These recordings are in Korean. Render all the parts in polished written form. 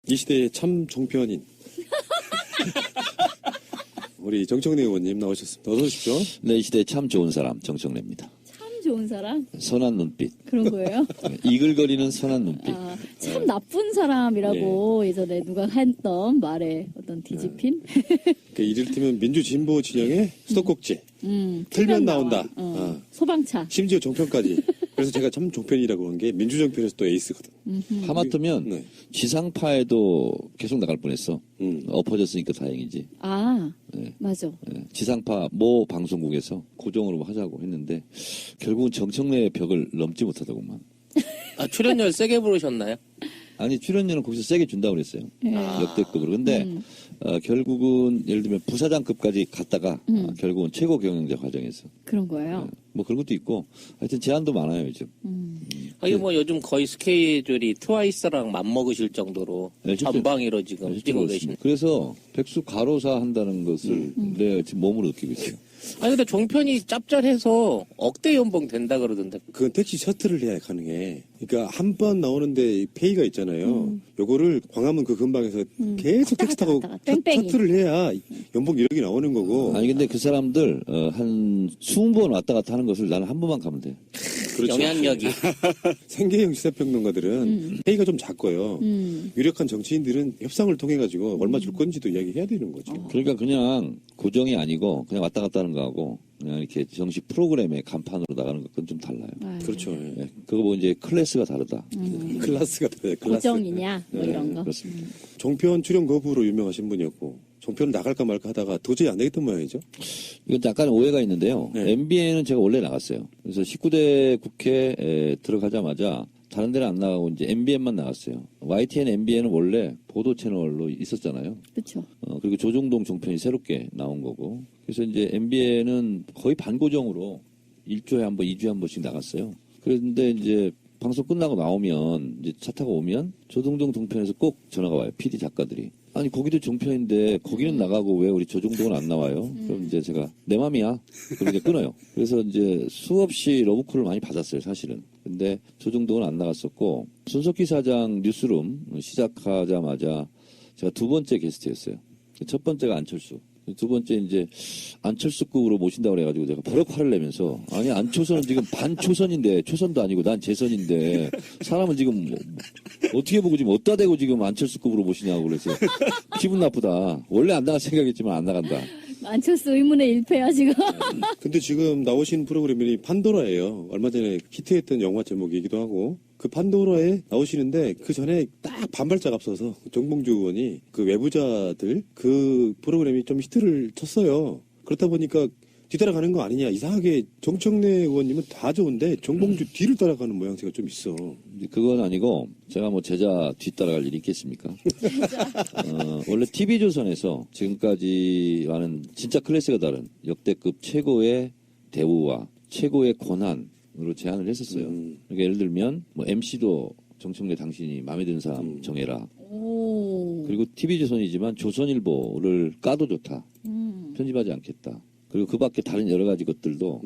이 시대의 참 종편인 우리 정청래 의원님 나오셨습니다. 어서 오십시오. 네, 이 시대에 참 좋은 사람 정청래입니다. 참 좋은 사람? 선한 눈빛. 그런 거예요? 이글거리는 선한 눈빛. 아, 참 나쁜 사람이라고 예전에 누가 했던 말에 어떤 뒤집힌? 그 이를테면 민주진보 진영의 수도꼭지. 틀면 나온다. 소방차. 심지어 종편까지. 그래서 제가 참 종편이라고 한 게 민주정편에서 또 에이스거든. 하마터면 네. 지상파에도 계속 나갈 뻔했어. 엎어졌으니까 다행이지. 아, 네. 맞아. 네, 지상파 모 방송국에서 고정으로 하자고 했는데 결국은 정청래의 벽을 넘지 못하더구만. 아, 출연료 세게 부르셨나요? 아니 출연료는 거기서 세게 준다고 그랬어요. 네. 역대급으로. 근데 결국은 예를 들면 부사장급까지 갔다가 결국은 최고 경영자 과정에서. 그런 거예요? 뭐 그런 것도 있고 하여튼 제한도 많아요 요즘. 하긴 뭐 요즘 거의 스케줄이 트와이스랑 맞먹으실 정도로 네, 실제로- 전방위로 지금 실제로 뛰고 그렇습니다. 계십니다. 그래서 백수 가로사 한다는 것을 내가 지금 몸으로 느끼고 있어요. 아니 근데 종편이 짭짤해서 억대 연봉 된다 그러던데. 그건 택시 셔틀을 해야 가능해. 그러니까 한 번 나오는데 페이가 있잖아요. 요거를 광화문 그 근방에서 계속 택시 타고 갔다 갔다. 뺑뺑이. 셔틀을 해야 연봉 1억이 나오는 거고. 아니 근데 그 사람들 한 20번 왔다 갔다 하는 것을 나는 한 번만 가면 돼. 그렇죠. 영향력이. 생계형 시사평론가들은 페이가 좀 작고요. 유력한 정치인들은 협상을 통해 가지고 얼마 줄 건지도 이야기해야 되는 거죠. 그러니까 그냥 고정이 아니고 그냥 왔다 갔다 하는 거하고 그냥 이렇게 정식 프로그램의 간판으로 나가는 것은 좀 달라요. 아, 그렇죠. 예. 네, 그거 뭐 이제 클래스가 다르다. 클라스가 다르요 클라스. 고정이냐? 뭐 이런 거. 그렇습니다. 종편 출연 거부로 유명하신 분이었고 종편을 나갈까 말까 하다가 도저히 안 되겠던 모양이죠. 이건 약간 오해가 있는데요. 네. MBN은 제가 원래 나갔어요. 그래서 19대 국회에 들어가자마자 다른 데는 안 나가고 이제 MBN만 나갔어요. YTN, MBN은 원래 보도 채널로 있었잖아요. 그렇죠. 그리고 조중동 종편이 새롭게 나온 거고. 그래서 이제 MBN은 거의 반고정으로 1조에 한 번, 2주에 한 번씩 나갔어요. 그런데 이제 방송 끝나고 나오면 이제 차 타고 오면 조중동 종편에서 꼭 전화가 와요. PD 작가들이. 아니 거기도 종편인데 거기는 나가고 왜 우리 조중동은 안 나와요? 그럼 이제 제가 내 맘이야. 그럼 이제 끊어요. 그래서 이제 수없이 러브콜을 많이 받았어요, 사실은. 근데 조중동은 안 나갔었고 손석희 사장 뉴스룸 시작하자마자 제가 두 번째 게스트였어요. 첫 번째가 안철수. 두 번째 이제 안철수급으로 모신다고 그래가지고 제가 버럭 화를 내면서 아니 안초선은 지금 반초선인데 초선도 아니고 난 재선인데 사람은 지금 뭐, 어떻게 보고 지금 어디다 대고 지금 안철수급으로 모시냐고 그래서 기분 나쁘다. 원래 안 나갈 생각했지만 안 나간다. 안철수 의문의 일패야 지금. 근데 지금 나오신 프로그램이 판도라예요. 얼마 전에 히트했던 영화 제목이기도 하고 그 판도라에 나오시는데 그 전에 딱 반발짝 앞서서 정봉주 의원이 그 외부자들 그 프로그램이 좀 히트를 쳤어요. 그렇다 보니까 뒤따라가는 거 아니냐. 이상하게 정청래 의원님은 다 좋은데 정봉주 뒤를 따라가는 모양새가 좀 있어. 그건 아니고 제가 뭐 제자 뒤따라갈 일이 있겠습니까? 원래 TV조선에서 지금까지와는 진짜 클래스가 다른 역대급 최고의 대우와 최고의 권한으로 제안을 했었어요. 그러니까 예를 들면 뭐 MC도 정청래 당신이 마음에 드는 사람 정해라. 오. 그리고 TV조선이지만 조선일보를 까도 좋다. 편집하지 않겠다. 그리고 그 밖에 다른 여러 가지 것들도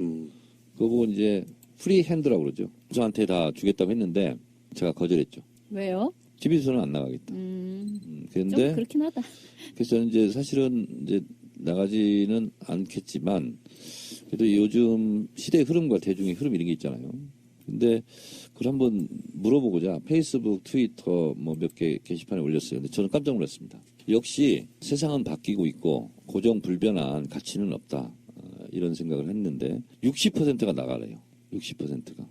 그거 보고 이제 프리핸드라고 그러죠. 저한테 다 주겠다고 했는데 제가 거절했죠. 왜요? TV조선은 안 나가겠다. 좀 그런데 그렇긴 하다. 그래서 저는 이제 사실은 이제 나가지는 않겠지만 그래도 요즘 시대의 흐름과 대중의 흐름 이런 게 있잖아요. 근데 그걸 한번 물어보고자 페이스북, 트위터 뭐 몇 개 게시판에 올렸어요. 근데 저는 깜짝 놀랐습니다. 역시 세상은 바뀌고 있고 고정 불변한 가치는 없다. 이런 생각을 했는데 60%가 나가래요. 60%가.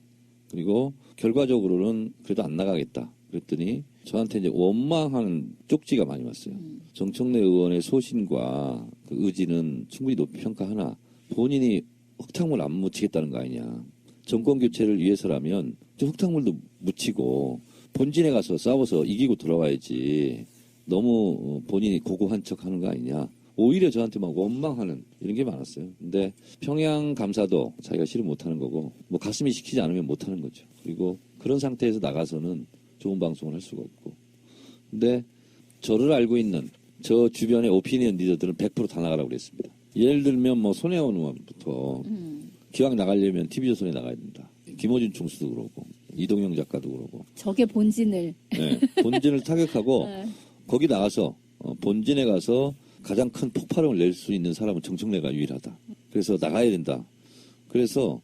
그리고 결과적으로는 그래도 안 나가겠다. 그랬더니 저한테 이제 원망하는 쪽지가 많이 왔어요. 정청래 의원의 소신과 그 의지는 충분히 높이 평가하나 본인이 흙탕물 안 묻히겠다는 거 아니냐. 정권 교체를 위해서라면 흙탕물도 묻히고 본진에 가서 싸워서 이기고 돌아와야지. 너무 본인이 고고한 척 하는 거 아니냐. 오히려 저한테 막 원망하는 이런 게 많았어요. 근데 평양 감사도 자기가 싫으면 못하는 거고 뭐 가슴이 시키지 않으면 못하는 거죠. 그리고 그런 상태에서 나가서는 좋은 방송을 할 수가 없고. 근데 저를 알고 있는 저 주변의 오피니언 리더들은 100% 다 나가라고 그랬습니다. 예를 들면 뭐 손혜원 의원부터 기왕 나가려면 TV조선에 나가야 된다. 김어준 총수도 그러고 이동영 작가도 그러고. 적의 본진을. 네, 본진을 타격하고 네. 거기 나가서 본진에 가서 가장 큰 폭발음을 낼 수 있는 사람은 정청래가 유일하다. 그래서 나가야 된다. 그래서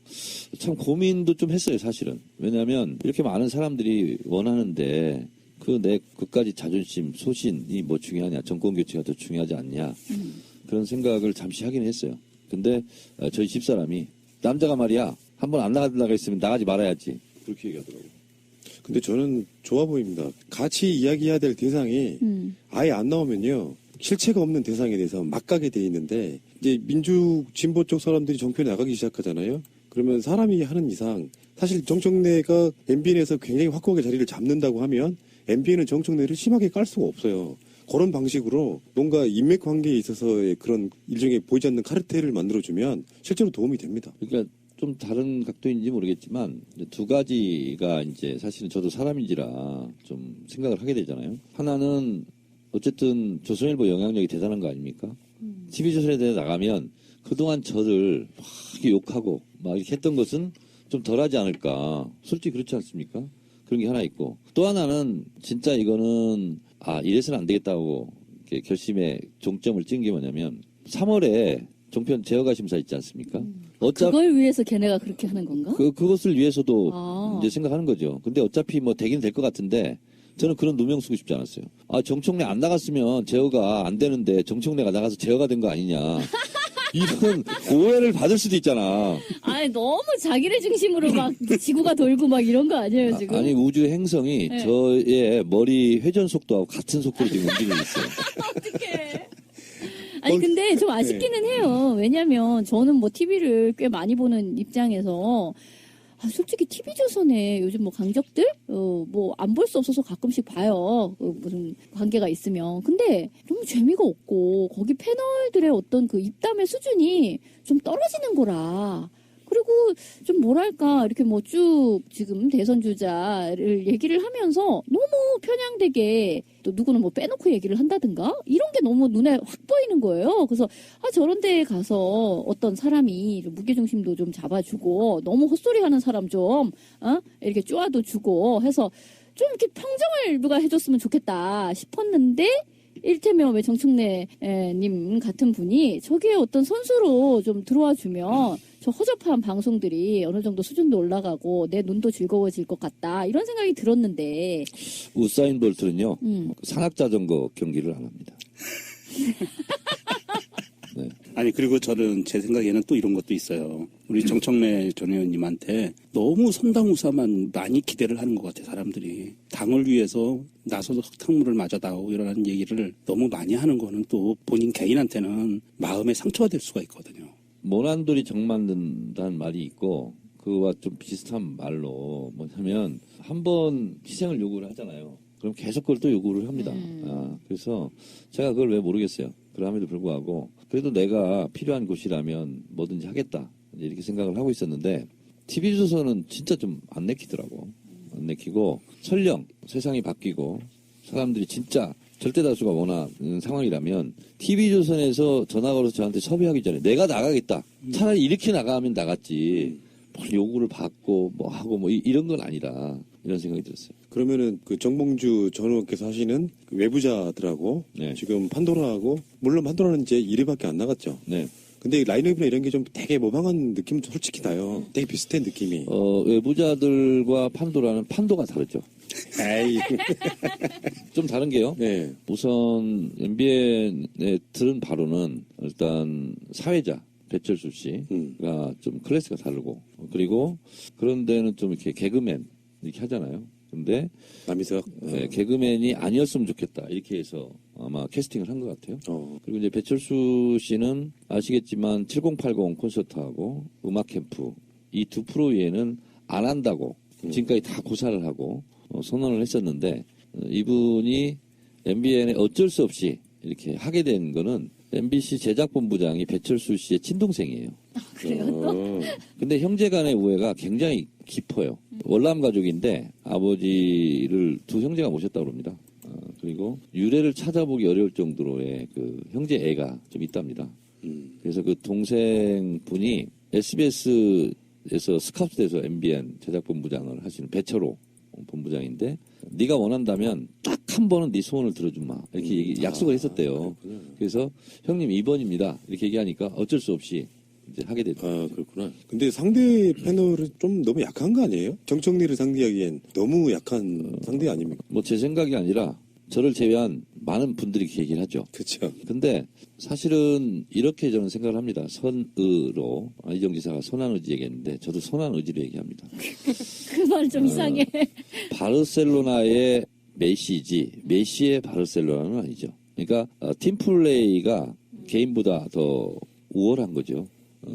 참 고민도 좀 했어요, 사실은. 왜냐하면 이렇게 많은 사람들이 원하는데 내 그까지 자존심, 소신이 뭐 중요하냐, 정권 교체가 더 중요하지 않냐 그런 생각을 잠시 하긴 했어요. 근데 저희 집사람이 남자가 말이야 한번 안 나가다가 있으면 나가지 말아야지 그렇게 얘기하더라고요. 근데 저는 좋아 보입니다. 같이 이야기해야 될 대상이 아예 안 나오면요. 실체가 없는 대상에 대해서 막 가게 돼 있는데 이제 민주 진보 쪽 사람들이 정편에 나가기 시작하잖아요. 그러면 사람이 하는 이상 사실 정청래가 MBN에서 굉장히 확고하게 자리를 잡는다고 하면 MBN은 정청래를 심하게 깔 수가 없어요. 그런 방식으로 뭔가 인맥 관계에 있어서의 그런 일종의 보이지 않는 카르텔을 만들어주면 실제로 도움이 됩니다. 그러니까 좀 다른 각도인지 모르겠지만 두 가지가 이제 사실은 저도 사람인지라 좀 생각을 하게 되잖아요. 하나는 어쨌든 조선일보 영향력이 대단한 거 아닙니까? TV조선에 대해 나가면 그동안 저를 막 욕하고 막 이렇게 했던 것은 좀 덜하지 않을까. 솔직히 그렇지 않습니까? 그런 게 하나 있고. 또 하나는 진짜 이거는 이래서는 안 되겠다고 이렇게 결심에 종점을 찍은 게 뭐냐면 3월에 종편 제어가 심사 있지 않습니까? 그걸 위해서 걔네가 그렇게 하는 건가? 그것을 위해서도 이제 생각하는 거죠. 근데 어차피 뭐 되긴 될 것 같은데 저는 그런 누명 쓰고 싶지 않았어요. 정청래 안 나갔으면 제어가 안 되는데 정청래가 나가서 제어가 된 거 아니냐. 이런 오해를 받을 수도 있잖아. 아니 너무 자기네 중심으로 막 지구가 돌고 막 이런 거 아니에요 지금? 아니 우주 행성이 네. 저의 머리 회전 속도하고 같은 속도로 지금 움직이고 있어요. 어떡해. 아니 근데 좀 아쉽기는 해요. 왜냐면 저는 뭐 TV를 꽤 많이 보는 입장에서 솔직히 TV조선에 요즘 뭐 강적들 뭐 안 볼 수 없어서 가끔씩 봐요. 무슨 관계가 있으면. 근데 너무 재미가 없고 거기 패널들의 어떤 그 입담의 수준이 좀 떨어지는 거라. 그리고 좀 뭐랄까 이렇게 뭐 쭉 지금 대선 주자를 얘기를 하면서 너무 편향되게 또 누구는 뭐 빼놓고 얘기를 한다든가 이런 게 너무 눈에 확 보이는 거예요. 그래서 저런 데에 가서 어떤 사람이 무게중심도 좀 잡아주고 너무 헛소리하는 사람 좀 이렇게 쪼아도 주고 해서 좀 이렇게 평정을 누가 해줬으면 좋겠다 싶었는데 일테면 왜 정청래님 같은 분이 저기에 어떤 선수로 좀 들어와 주면 저 허접한 방송들이 어느 정도 수준도 올라가고 내 눈도 즐거워질 것 같다 이런 생각이 들었는데 우사인 볼트는요 상학자전거 경기를 안 합니다. 네. 아니 그리고 저는 제 생각에는 또 이런 것도 있어요. 우리 정청래 전 의원님한테 너무 선당우사만 많이 기대를 하는 것 같아요. 사람들이 당을 위해서 나서서 흙탕물을 맞아다오 이런 얘기를 너무 많이 하는 거는 또 본인 개인한테는 마음의 상처가 될 수가 있거든요. 모난돌이 정 만든다는 말이 있고 그와 좀 비슷한 말로 뭐냐면 한번 희생을 요구를 하잖아요. 그럼 계속 그걸 또 요구를 합니다. 그래서 제가 그걸 왜 모르겠어요. 그럼에도 불구하고 그래도 내가 필요한 곳이라면 뭐든지 하겠다 이제 이렇게 생각을 하고 있었는데 TV조선은 진짜 좀 안 내키더라고. 안 내키고 설령 세상이 바뀌고 사람들이 진짜 절대 다수가 원하는 상황이라면 TV조선에서 전화 걸어서 저한테 섭외하기 전에 내가 나가겠다. 차라리 이렇게 나가면 나갔지. 뭘 요구를 받고 뭐 하고 뭐 이런 건 아니라 이런 생각이 들었어요. 그러면은 그 정봉주 전 의원께서 하시는 그 외부자들하고 네. 지금 판도라하고 물론 판도라는 이제 1회밖에 안 나갔죠. 네. 근데 라인업이나 이런 게 좀 되게 모방한 느낌도 솔직히 나요. 되게 비슷한 느낌이. 외부자들과 판도라는 판도가 다르죠. 에이. 좀 다른 게요. 네. 우선 MBN에 들은 바로는 일단 사회자 배철수 씨가 좀 클래스가 다르고 그리고 그런 데는 좀 이렇게 개그맨 이렇게 하잖아요. 근데 남희석. 개그맨이 아니었으면 좋겠다 이렇게 해서 아마 캐스팅을 한 것 같아요. 그리고 이제 배철수 씨는 아시겠지만 7080 콘서트하고 음악 캠프 이 두 프로에는 안 한다고 지금까지 다 고사를 하고 선언을 했었는데 이분이 MBN에 어쩔 수 없이 이렇게 하게 된 거는 MBC 제작본부장이 배철수 씨의 친동생이에요. 그래요 또? 근데 형제 간의 우애가 굉장히 깊어요. 월남 가족인데 아버지를 두 형제가 모셨다고 그럽니다. 그리고 유래를 찾아보기 어려울 정도로의 그 형제 애가 좀 있답니다. 그래서 그 동생분이 SBS에서 스카우트돼서 MBN 제작본부장을 하시는 배철호 본부장인데 네가 원한다면 딱 한 번은 네 소원을 들어주마. 이렇게 약속을 했었대요. 그렇구나. 그래서 형님 2번입니다. 이렇게 얘기하니까 어쩔 수 없이 이제 하게 됐죠. 아, 그렇구나. 근데 상대 패널은 좀 너무 약한 거 아니에요? 정청래를 상대하기엔 너무 약한 상대 아닙니까? 뭐 제 생각이 아니라 저를 제외한 많은 분들이 이렇게 얘기를 하죠. 그렇죠. 근데 사실은 이렇게 저는 생각을 합니다. 선의로 이정 지사가 선한 의지 얘기했는데 저도 선한 의지로 얘기합니다. 그 말 좀 이상해. 바르셀로나의 메시지, 메시의 바르셀로나는 아니죠. 그러니까 팀플레이가 개인보다 더 우월한 거죠.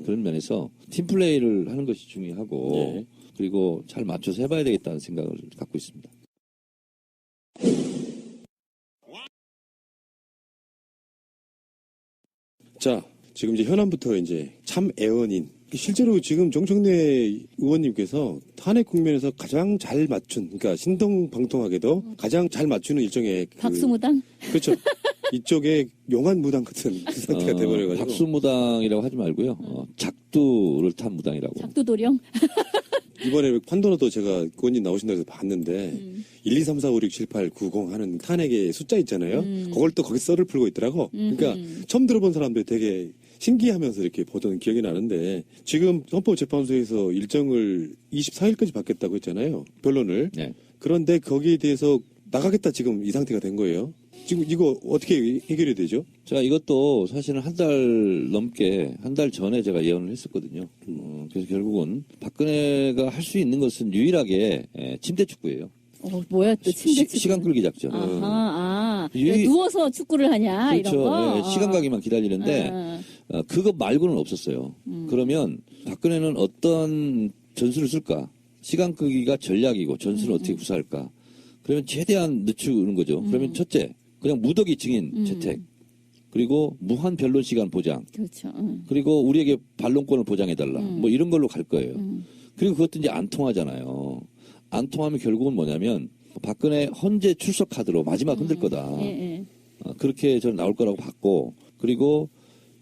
그런 면에서 팀플레이를 하는 것이 중요하고 네. 그리고 잘 맞춰서 해봐야 되겠다는 생각을 갖고 있습니다. 자, 지금 이제 현안부터 이제 참 애원인. 실제로 지금 정청래 의원님께서 탄핵 국면에서 가장 잘 맞춘, 그러니까 신동방통하게도 가장 잘 맞추는 일종의 박수무당? 그렇죠. 이쪽에 용한 무당 같은 그 상태가 돼버려가지고. 박수무당이라고 하지 말고요. 작두를 탄 무당이라고. 작두도령? 이번에 판도라도 제가 의원님 나오신다고 해서 봤는데 1, 2, 3, 4, 5, 6, 7, 8, 9, 0 하는 탄핵의 숫자 있잖아요. 그걸 또 거기 썰을 풀고 있더라고. 그러니까 처음 들어본 사람들이 되게 신기하면서 이렇게 보던 기억이 나는데 지금 헌법재판소에서 일정을 24일까지 받겠다고 했잖아요. 변론을. 네. 그런데 거기에 대해서 나가겠다 지금 이 상태가 된 거예요. 지금 이거 어떻게 해결이 되죠? 자, 이것도 사실은 한 달 넘게, 한 달 전에 제가 예언을 했었거든요. 그래서 결국은 박근혜가 할 수 있는 것은 유일하게 침대 축구예요. 뭐야 또 침대 축구. 시간 끌기 작전. 아하, 유리- 누워서 축구를 하냐 그렇죠. 이런 거. 예, 시간 가기만 기다리는데 그거 말고는 없었어요. 그러면 박근혜는 어떤 전술을 쓸까? 시간 끄기가 전략이고 전술을 어떻게 구사할까? 그러면 최대한 늦추는 거죠. 그러면 첫째, 그냥 무더기 증인 채택. 그리고 무한 변론 시간 보장. 그렇죠. 그리고 우리에게 반론권을 보장해달라. 뭐 이런 걸로 갈 거예요. 그리고 그것도 이제 안 통하잖아요. 안 통하면 결국은 뭐냐면 박근혜 헌재 출석 카드로 마지막 흔들 거다. 예. 그렇게 저는 나올 거라고 봤고, 그리고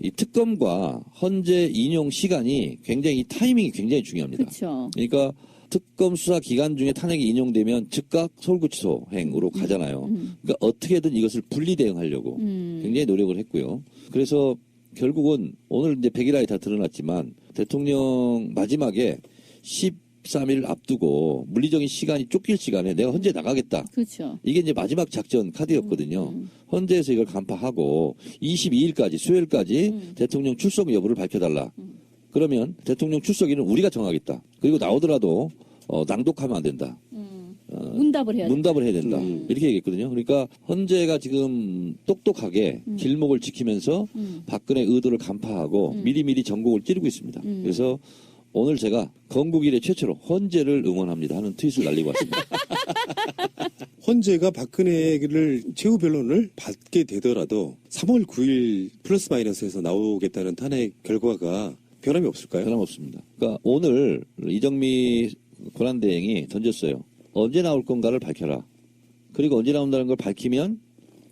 이 특검과 헌재 인용 시간이 굉장히, 이 타이밍이 굉장히 중요합니다. 그렇죠. 그러니까 특검 수사 기간 중에 탄핵이 인용되면 즉각 서울구치소행으로 가잖아요. 그러니까 어떻게든 이것을 분리 대응하려고 굉장히 노력을 했고요. 그래서 결국은 오늘 이제 100일 다 드러났지만 대통령 마지막에 13일 앞두고 물리적인 시간이 쫓길 시간에 내가 헌재 나가겠다. 그렇죠. 이게 이제 마지막 작전 카드였거든요. 헌재에서 이걸 간파하고 22일까지 수요일까지 대통령 출석 여부를 밝혀달라. 그러면 대통령 출석일은 우리가 정하겠다. 그리고 나오더라도 낭독하면 안 된다. 문답을 해야 돼. 문답을 해야 된다. 이렇게 얘기했거든요. 그러니까 헌재가 지금 똑똑하게 길목을 지키면서 박근혜 의도를 간파하고 미리미리 전곡을 찌르고 있습니다. 그래서 오늘 제가 건국 이래 최초로 헌재를 응원합니다 하는 트윗을 날리고 왔습니다. 헌재가 박근혜를 최후 변론을 받게 되더라도 3월 9일 플러스 마이너스에서 나오겠다는 탄핵 결과가 변함이 없을까요? 변함없습니다. 그러니까 오늘 이정미 권한대행이 던졌어요. 언제 나올 건가를 밝혀라. 그리고 언제 나온다는 걸 밝히면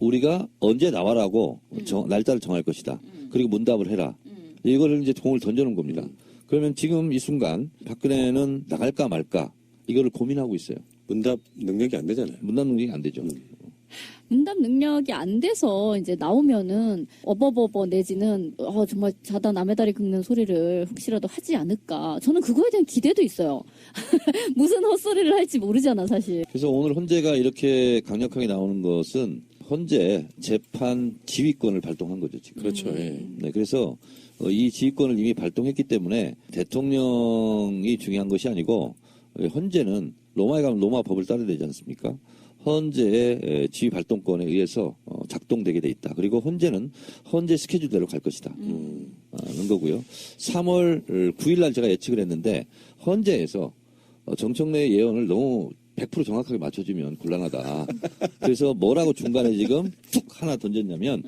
우리가 언제 나와라고 날짜를 정할 것이다. 그리고 문답을 해라. 이거를 이제 공을 던져놓은 겁니다. 그러면 지금 이 순간 박근혜는 나갈까 말까 이거를 고민하고 있어요. 문답 능력이 안 되잖아요. 문답 능력이 안 되죠. 문답 능력이 안 돼서 이제 나오면은 어버버버 내지는 정말 자다 남의 다리 긁는 소리를 혹시라도 하지 않을까. 저는 그거에 대한 기대도 있어요. 무슨 헛소리를 할지 모르잖아 사실. 그래서 오늘 헌재가 이렇게 강력하게 나오는 것은 헌재 재판 지휘권을 발동한 거죠. 지금. 그렇죠. 예. 네, 그래서 이 지휘권을 이미 발동했기 때문에 대통령이 중요한 것이 아니고 헌재는 로마에 가면 로마 법을 따라야 되지 않습니까? 헌재의 지휘 발동권에 의해서 작동되게 돼 있다. 그리고 헌재는 헌재 스케줄대로 갈 것이다. 는 거고요. 3월 9일 날 제가 예측을 했는데 헌재에서 정청래의 예언을 너무 100% 정확하게 맞춰주면 곤란하다. 그래서 뭐라고 중간에 지금 툭 하나 던졌냐면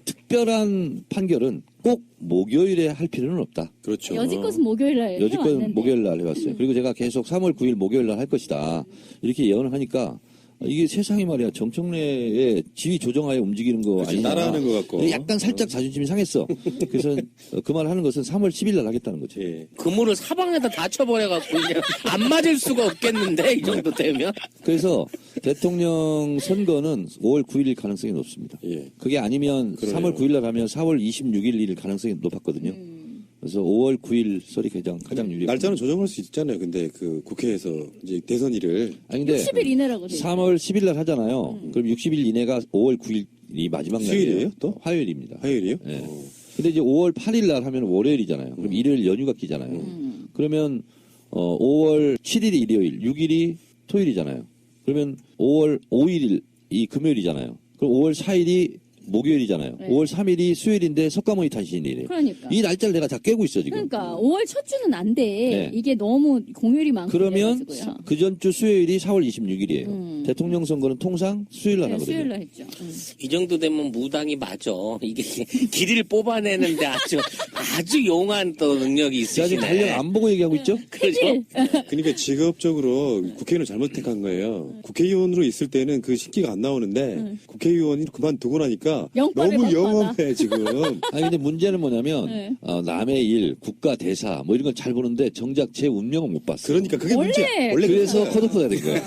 특별한 판결은 꼭 목요일에 할 필요는 없다. 그렇죠. 여지껏은 목요일 날 여지껏 해왔는데. 목요일 날 해왔어요. 그리고 제가 계속 3월 9일 목요일 날 할 것이다. 이렇게 예언을 하니까 이게 세상이 말이야 정청래의 지위 조정하에 움직이는 거 그치, 아니냐. 따라하는 것 같고. 약간 살짝 자존심이 상했어. 그래서 그 말 하는 것은 3월 10일 날 하겠다는 거지. 예. 그물을 사방에다 다쳐버려갖고 이제 안 맞을 수가 없겠는데 이 정도 되면. 그래서 대통령 선거는 5월 9일일 가능성이 높습니다. 예. 그게 아니면 그러네요. 3월 9일 날 하면 4월 26일일 가능성이 높았거든요. 그래서 5월 9일 설이 가장 유리해요. 날짜는 조정할 수 있잖아요. 근데 그 국회에서 이제 대선일을 아니 근데 60일 이내라고 돼. 3월 10일 날 하잖아요. 그럼 60일 이내가 5월 9일이 마지막 날이에요. 수요일이에요, 또? 화요일입니다. 화요일이요? 예. 근데 이제 5월 8일 날 하면 월요일이잖아요. 그럼 일요일 연휴가 끼잖아요. 그러면 5월 7일이 일요일, 6일이 토요일이잖아요. 그러면 5월 5일이 금요일이잖아요. 그럼 5월 4일이 목요일이잖아요. 네. 5월 3일이 수요일인데 석가모니 탄신일이래요. 그러니까. 이 날짜를 내가 다 깨고 있어 지금. 그러니까 5월 첫 주는 안 돼. 네. 이게 너무 공휴일이 많고 그러면 그래가지고요. 그 전주 수요일이 4월 26일이에요. 대통령 선거는 통상 수요일 날 네, 하거든요. 수요일 날 했죠. 이 정도 되면 무당이 맞아. 이게 길이를 뽑아내는데 아주 용한 또 능력이 제가 지금 있으시네. 달력 안 보고 얘기하고 있죠? 그렇죠? 그러니까 직업적으로 국회의원을 잘못 택한 거예요. 국회의원으로 있을 때는 그 신기가 안 나오는데 국회의원이 그만두고 나니까 영빨을 너무 막 영험해 지금. 아니 근데 문제는 뭐냐면 네. 남의 일, 국가 대사 뭐 이런 건 잘 보는데 정작 제 운명은 못 봤어요. 그러니까 그게 원래 문제야. 원래 그래서 그거야. 컷오프가 된 거예요.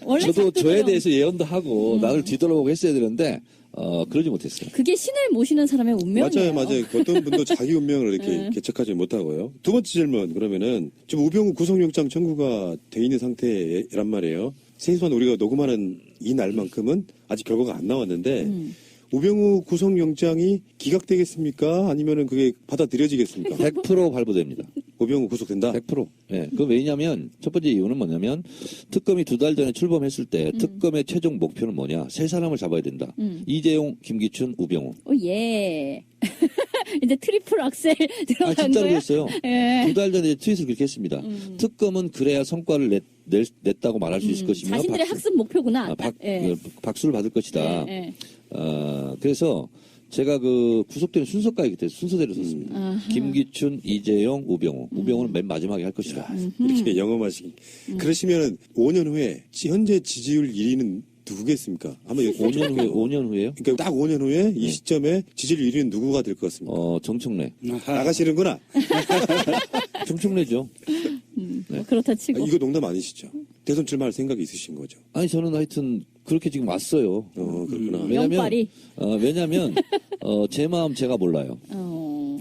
원래 저도 저에 작두대로 대해서 예언도 하고 나를 뒤돌아보고 했어야 되는데 그러지 못했어요. 그게 신을 모시는 사람의 운명이에요. 맞아요. 어떤 분도 자기 운명을 이렇게 개척하지 못하고요. 두 번째 질문 그러면은 지금 우병우 구속영장 청구가 돼 있는 상태란 말이에요. 생소한 우리가 녹음하는 이 날만큼은 아직 결과가 안 나왔는데 우병우 구속영장이 기각되겠습니까? 아니면은 그게 받아들여지겠습니까? 100% 발부됩니다. 우병우 구속된다. 100%. 예. 그 왜냐면 첫 번째 이유는 뭐냐면 특검이 2달 전에 출범했을 때 특검의 최종 목표는 뭐냐? 세 사람을 잡아야 된다. 이재용, 김기춘, 우병우. 오, 예. 이제 트리플 악셀 들어간 진짜로 거야? 그랬어요. 예. 2달 전에 트윗을 그렇게 했습니다. 특검은 그래야 성과를 냈다고 말할 수 있을 것이며 자신들의 학습 목표구나. 예. 박수를 받을 것이다. 예. 그래서 제가 그 구속되는 순서까지 그때 순서대로 썼습니다. 아하. 김기춘, 이재용, 우병우. 우병우는 맨 마지막에 할 것이다. 이렇게 영험하시. 그러시면은 5년 후에 현재 지지율 1위는 누구겠습니까? 한번 5년 후에 5년 후에요? 그러니까 딱 5년 후에 이 시점에 지지율 1위는 누구가 될 것 같습니까? 정청래. 나가시는구나. 정청래죠. 뭐 그렇다 치고. 이거 농담 아니시죠? 대선 출마할 생각이 있으신 거죠? 아니 저는 하여튼 그렇게 지금 왔어요. 그렇구나. 영빨이. 왜냐면 제 마음 제가 몰라요.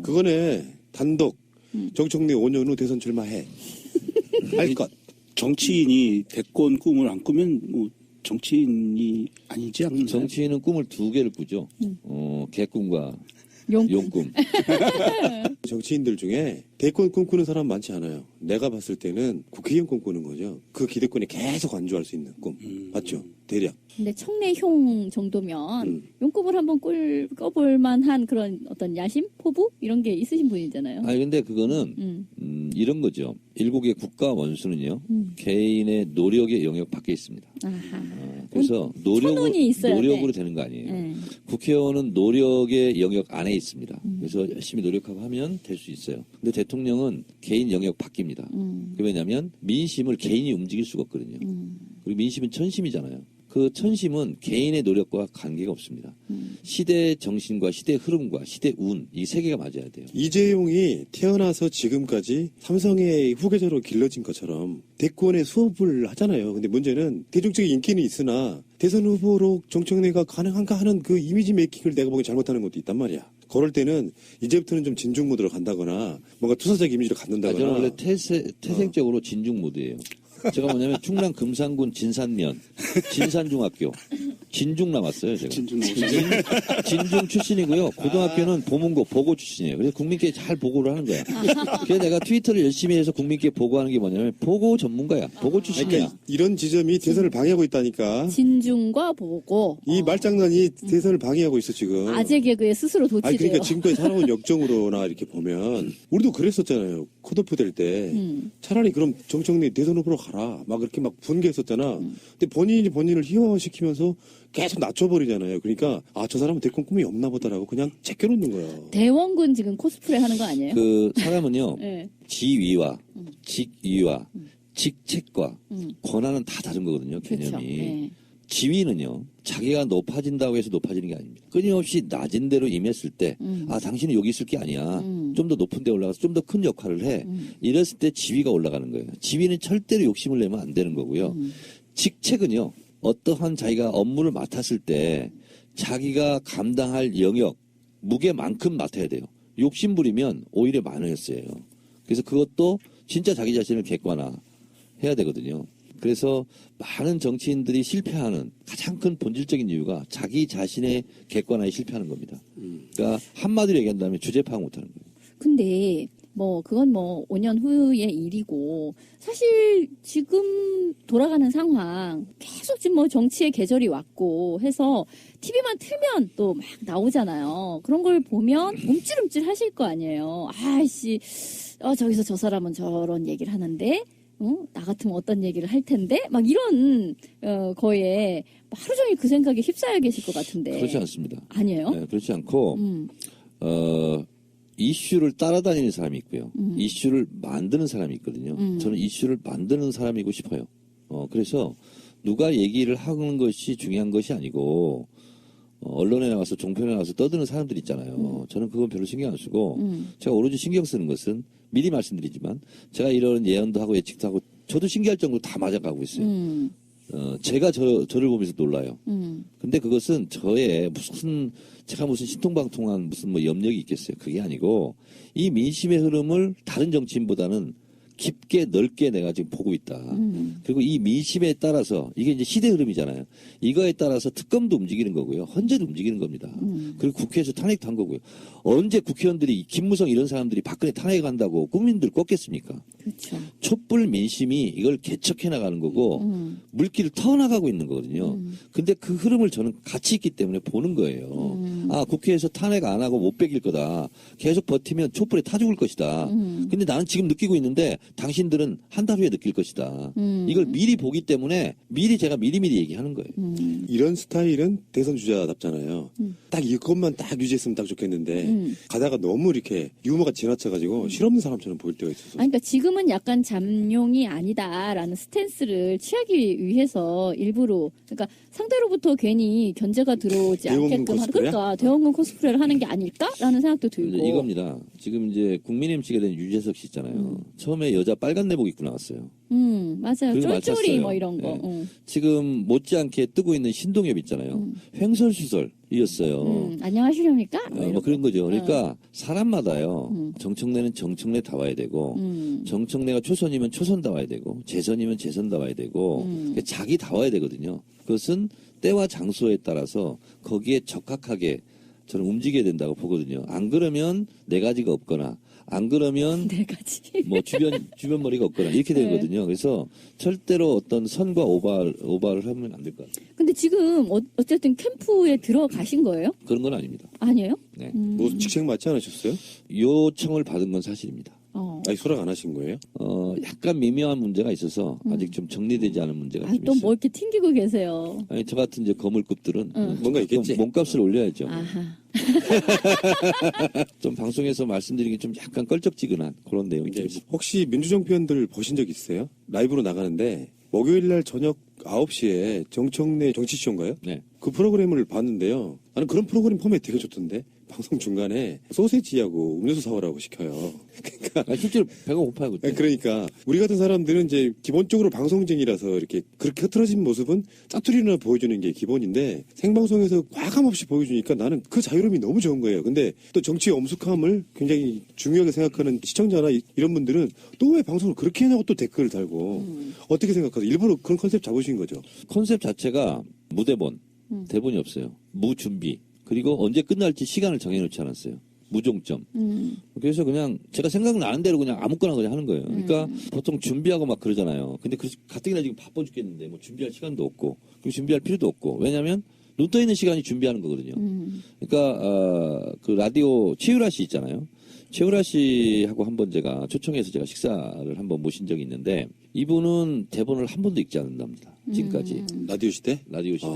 그거네. 단독 정청래 5년 후 대선 출마해. 할 것. 정치인이 대권 꿈을 안 꾸면 뭐 정치인이 아니지 않나요? 정치인은 꿈을 두 개를 꾸죠. 개꿈과 용꿈. 용꿈. 정치인들 중에 대권 꿈꾸는 사람 많지 않아요. 내가 봤을 때는 국회의원 꿈꾸는 거죠. 그 기대권에 계속 안주할 수 있는 꿈. 맞죠? 대략. 근데 청래형 정도면 용꿈을 한번 꿔볼 만한 그런 어떤 야심? 포부? 이런 게 있으신 분이잖아요. 아니 근데 그거는 이런 거죠. 일국의 국가 원수는요. 개인의 노력의 영역 밖에 있습니다. 아하. 그래서 천운이 있어야 노력으로 돼. 되는 거 아니에요. 네. 국회의원은 노력의 영역 안에 있습니다. 그래서 열심히 노력하고 하면 될 수 있어요. 근데 대통령은 개인 영역 바뀝니다. 그 왜냐하면 민심을 개인이 움직일 수가 없거든요. 그리고 민심은 천심이잖아요. 그 천심은 개인의 노력과 관계가 없습니다. 시대 정신과 시대 흐름과 시대 운, 이 세 개가 맞아야 돼요. 이재용이 태어나서 지금까지 삼성의 후계자로 길러진 것처럼 대권에 수업을 하잖아요. 근데 문제는 대중적인 인기는 있으나 대선 후보로 정청래가 가능한가 하는 그 이미지 메이킹을 내가 보기엔 잘못하는 것도 있단 말이야. 그럴 때는 이제부터는 좀 진중 모드로 간다거나 뭔가 투사적 이미지를 갖는다거나. 저는 원래 태생적으로 진중 모드예요. 제가 뭐냐면 충남 금산군 진산면 진산중학교 진중 남았어요. 제가 진중 출신이고요. 고등학교는 보문고 보고 출신이에요. 그래서 국민께 잘 보고를 하는 거야. 그래서 내가 트위터를 열심히 해서 국민께 보고하는 게 뭐냐면 보고 전문가야. 보고 출신이야. 그러니까 이런 지점이 대선을 방해하고 있다니까. 진중과 보고. 이 말장난이 대선을 방해하고 있어 지금. 아재 개그에 스스로 아니 도취돼요. 그러니까 지금까지 살아온 역정으로나 이렇게 보면 우리도 그랬었잖아요. 컷오프 될 때 차라리 그럼 정청래 대선 후보로 가라 막 그렇게 막 분개했었잖아. 근데 본인이 본인을 희화화시키면서 계속 낮춰버리잖아요. 그러니까 아 저 사람은 대권 꿈이 없나 보다라고 그냥 제껴놓는 거야. 대원군 지금 코스프레 하는 거 아니에요? 그 사람은요. 네. 지위와 직위와 직책과 권한은 다 다른 거거든요. 개념이. 그렇죠. 네. 지위는요, 자기가 높아진다고 해서 높아지는 게 아닙니다. 끊임없이 낮은 데로 임했을 때, 당신은 여기 있을 게 아니야. 좀 더 높은 데 올라가서 좀 더 큰 역할을 해. 이랬을 때 지위가 올라가는 거예요. 지위는 절대로 욕심을 내면 안 되는 거고요. 직책은요, 어떠한 자기가 업무를 맡았을 때, 자기가 감당할 영역, 무게만큼 맡아야 돼요. 욕심 부리면 오히려 마이너스예요. 그래서 그것도 진짜 자기 자신을 객관화해야 되거든요. 그래서 많은 정치인들이 실패하는 가장 큰 본질적인 이유가 자기 자신의 객관화에 실패하는 겁니다. 그러니까 한마디로 얘기한다면 주제 파악 못하는 거예요. 근데 그건 5년 후의 일이고 사실 지금 돌아가는 상황 계속 지금 정치의 계절이 왔고 해서 TV만 틀면 또 막 나오잖아요. 그런 걸 보면 움찔움찔 하실 거 아니에요. 아이씨, 저기서 저 사람은 저런 얘기를 하는데 나 같으면 어떤 얘기를 할 텐데 막 이런 거에 하루 종일 그 생각에 휩싸여 계실 것 같은데. 그렇지 않습니다. 아니에요? 네, 그렇지 않고 이슈를 따라다니는 사람이 있고요. 이슈를 만드는 사람이 있거든요. 저는 이슈를 만드는 사람이고 싶어요. 그래서 누가 얘기를 하는 것이 중요한 것이 아니고 언론에 나와서 종편에 나와서 떠드는 사람들 있잖아요. 저는 그건 별로 신경 안 쓰고 제가 오로지 신경 쓰는 것은 미리 말씀드리지만 제가 이런 예언도 하고 예측도 하고 저도 신기할 정도로 다 맞아가고 있어요. 제가 저를 보면서 놀라요. 근데 그것은 제가 무슨 신통방통한 무슨 염력이 있겠어요. 그게 아니고 이 민심의 흐름을 다른 정치인보다는 깊게 넓게 내가 지금 보고 있다. 그리고 이 민심에 따라서 이게 이제 시대 흐름이잖아요. 이거에 따라서 특검도 움직이는 거고요. 헌재도 움직이는 겁니다. 그리고 국회에서 탄핵도 한 거고요. 언제 국회의원들이 김무성 이런 사람들이 박근혜 탄핵한다고 국민들 꺾겠습니까? 그렇죠. 촛불 민심이 이걸 개척해 나가는 거고 물길을 터나가고 있는 거거든요. 근데 그 흐름을 저는 같이 있기 때문에 보는 거예요. 국회에서 탄핵 안 하고 못 베길 거다. 계속 버티면 촛불에 타 죽을 것이다. 근데 나는 지금 느끼고 있는데 당신들은 한 달 후에 느낄 것이다. 이걸 미리 보기 때문에 제가 미리미리 얘기하는 거예요. 이런 스타일은 대선 주자답잖아요. 딱 이것만 딱 유지했으면 딱 좋겠는데 가다가 너무 이렇게 유머가 지나쳐가지고 실없는 사람처럼 보일 때가 있어서. 그러니까 지금은 약간 잠룡이 아니다라는 스탠스를 취하기 위해서 일부러 그러니까 상대로부터 괜히 견제가 들어오지 대원군 않게끔 하는 코스프레야? 그러니까 대원군 코스프레를 하는 게 아닐까라는 생각도 들고. 이겁니다. 지금 이제 국민의 MC가 된 유재석 씨 있잖아요. 처음에 여자 빨간 내복 입고 나왔어요. 맞아요. 그리고 쫄쫄이 맞췄어요. 이런 거. 네. 지금 못지않게 뜨고 있는 신동엽 있잖아요. 횡설수설이었어요. 안녕하시렵니까? 뭐 그런 거죠. 그러니까 사람마다요. 정청래는 정청래다워야 되고 정청래가 초선이면 초선다워야 되고 재선이면 재선다워야 되고 그러니까 자기다워야 되거든요. 그것은 때와 장소에 따라서 거기에 적합하게 저는 움직여야 된다고 보거든요. 안 그러면 네 가지가 없거나 안 그러면 네 가지. 뭐 주변 머리가 없거나 이렇게 되거든요. 그래서 절대로 어떤 선과 오바를 하면 안 될 것 같아요. 근데 지금 어쨌든 캠프에 들어가신 거예요? 그런 건 아닙니다. 아니에요? 네. 뭐 직책 맞지 않으셨어요? 요청을 받은 건 사실입니다. 아니 소락 안 하신 거예요? 약간 미묘한 문제가 있어서 아직 좀 정리되지 않은 문제가 좀 또 있어요. 뭐 이렇게 튕기고 계세요. 아니 저 같은 이제 거물급들은 뭔가 있겠지. 몸값을 올려야죠. 아하. 좀 방송에서 말씀드리기 좀 약간 껄쩍지근한 그런 내용이 좀 있어요. 혹시 민주정 표현들 보신 적 있어요? 라이브로 나가는데 목요일 날 저녁 9시에 정청래 정치쇼인가요? 네. 그 프로그램을 봤는데요. 나는 그런 프로그램 포맷 되게 좋던데. 방송 중간에 소세지하고 음료수 사오라고 시켜요. 그러니까 실제로 배가 고파요 그때. 그러니까 우리 같은 사람들은 이제 기본적으로 방송쟁이라서 이렇게 그렇게 흐트러진 모습은 짜투리나 보여주는 게 기본인데 생방송에서 과감 없이 보여주니까 나는 그 자유로움이 너무 좋은 거예요. 근데 또 정치의 엄숙함을 굉장히 중요하게 생각하는 시청자나 이런 분들은 또 왜 방송을 그렇게 하냐고 또 댓글을 달고 어떻게 생각하세요? 일부러 그런 컨셉 잡으신 거죠? 컨셉 자체가 무대본, 대본이 없어요. 무준비. 그리고 언제 끝날지 시간을 정해놓지 않았어요. 무종점. 그래서 그냥 제가 생각나는 대로 그냥 아무거나 그냥 하는 거예요. 그러니까 보통 준비하고 막 그러잖아요. 근데 가뜩이나 지금 바빠 죽겠는데 뭐 준비할 시간도 없고 그리고 준비할 필요도 없고 왜냐하면 눈 떠 있는 시간이 준비하는 거거든요. 그러니까 그 라디오 최유라 씨 있잖아요. 최유라 씨하고 한번 제가 초청해서 제가 식사를 한번 모신 적이 있는데 이분은 대본을 한 번도 읽지 않는답니다. 지금까지. 라디오 시대? 라디오 시대.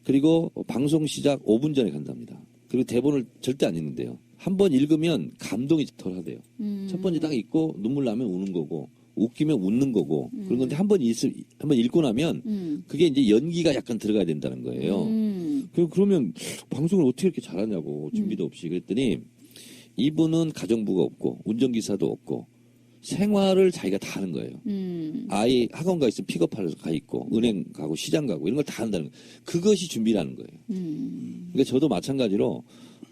그리고 방송 시작 5분 전에 간답니다. 그리고 대본을 절대 안 읽는데요. 한 번 읽으면 감동이 덜하대요. 첫 번째 딱 읽고 눈물 나면 우는 거고 웃기면 웃는 거고 그런 건데 한번 읽고 나면 그게 이제 연기가 약간 들어가야 된다는 거예요. 그러면 방송을 어떻게 이렇게 잘하냐고 준비도 없이 그랬더니 이분은 가정부가 없고 운전기사도 없고 생활을 자기가 다 하는 거예요. 아이 학원 가 있으면 픽업하러 가 있고 은행 가고 시장 가고 이런 걸 다 한다는 거예요. 그것이 준비라는 거예요. 그러니까 저도 마찬가지로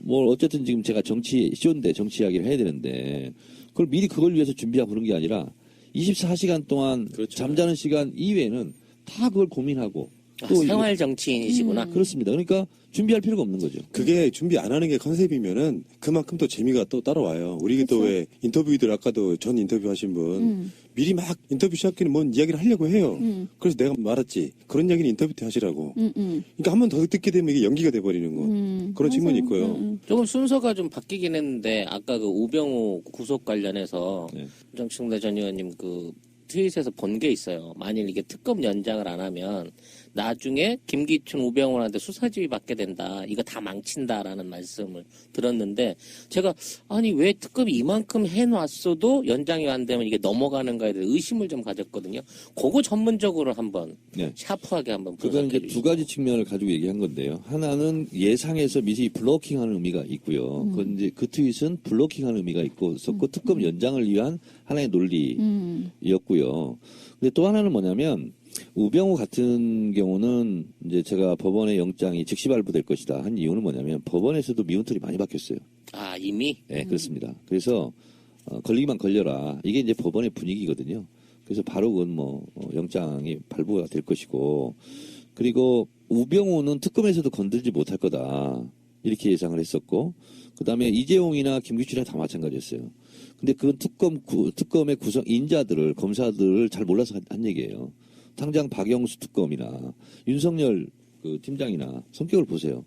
뭐 어쨌든 지금 제가 쇼인데 정치 이야기를 해야 되는데 그걸 미리 그걸 위해서 준비하고 그런 게 아니라 24시간 동안 그렇죠. 잠자는 시간 이외에는 다 그걸 고민하고 또 생활 정치인이시구나. 그렇습니다. 그러니까 준비할 필요가 없는 거죠. 그게 준비 안 하는 게 컨셉이면은 그만큼 또 재미가 또 따라와요. 우리 또 왜 인터뷰들 아까도 전 인터뷰 하신 분 미리 막 인터뷰 시작기는 뭔 이야기를 하려고 해요. 그래서 내가 말았지. 그런 이야기는 인터뷰 때 하시라고. 그러니까 한 번 더 듣게 되면 이게 연기가 돼버리는 거. 그런 측면이 있고요. 조금 순서가 좀 바뀌긴 했는데 아까 그 우병우 구속 관련해서 네. 정청래 전 의원님 그 트윗에서 본 게 있어요. 만일 이게 특검 연장을 안 하면 나중에 김기춘, 우병우한테 수사지휘 받게 된다. 이거 다 망친다라는 말씀을 들었는데 제가 아니 왜 특검이 이만큼 해놨어도 연장이 안 되면 이게 넘어가는가에 대해 의심을 좀 가졌거든요. 그거 전문적으로 한번 네. 샤프하게 한번 그건 이제 분석해 두 주시죠. 가지 측면을 가지고 얘기한 건데요. 하나는 예상에서 미리 블로킹하는 의미가 있고요. 그건 이제 그 트윗은 블로킹하는 의미가 있고, 그 특검 연장을 위한 하나의 논리였고요. 근데 또 하나는 뭐냐면 우병우 같은 경우는 이제 제가 법원의 영장이 즉시 발부될 것이다 한 이유는 뭐냐면 법원에서도 미운털이 많이 박혔어요. 아 이미? 네, 그렇습니다. 그래서 걸리기만 걸려라. 이게 이제 법원의 분위기거든요. 그래서 바로 그건 영장이 발부가 될 것이고, 그리고 우병우는 특검에서도 건들지 못할 거다. 이렇게 예상을 했었고, 그 다음에 이재용이나 김기춘이나 다 마찬가지였어요. 근데 그건 특검의 구성 인자들을, 검사들을 잘 몰라서 한 얘기예요. 당장 박영수 특검이나 윤석열 그 팀장이나 성격을 보세요.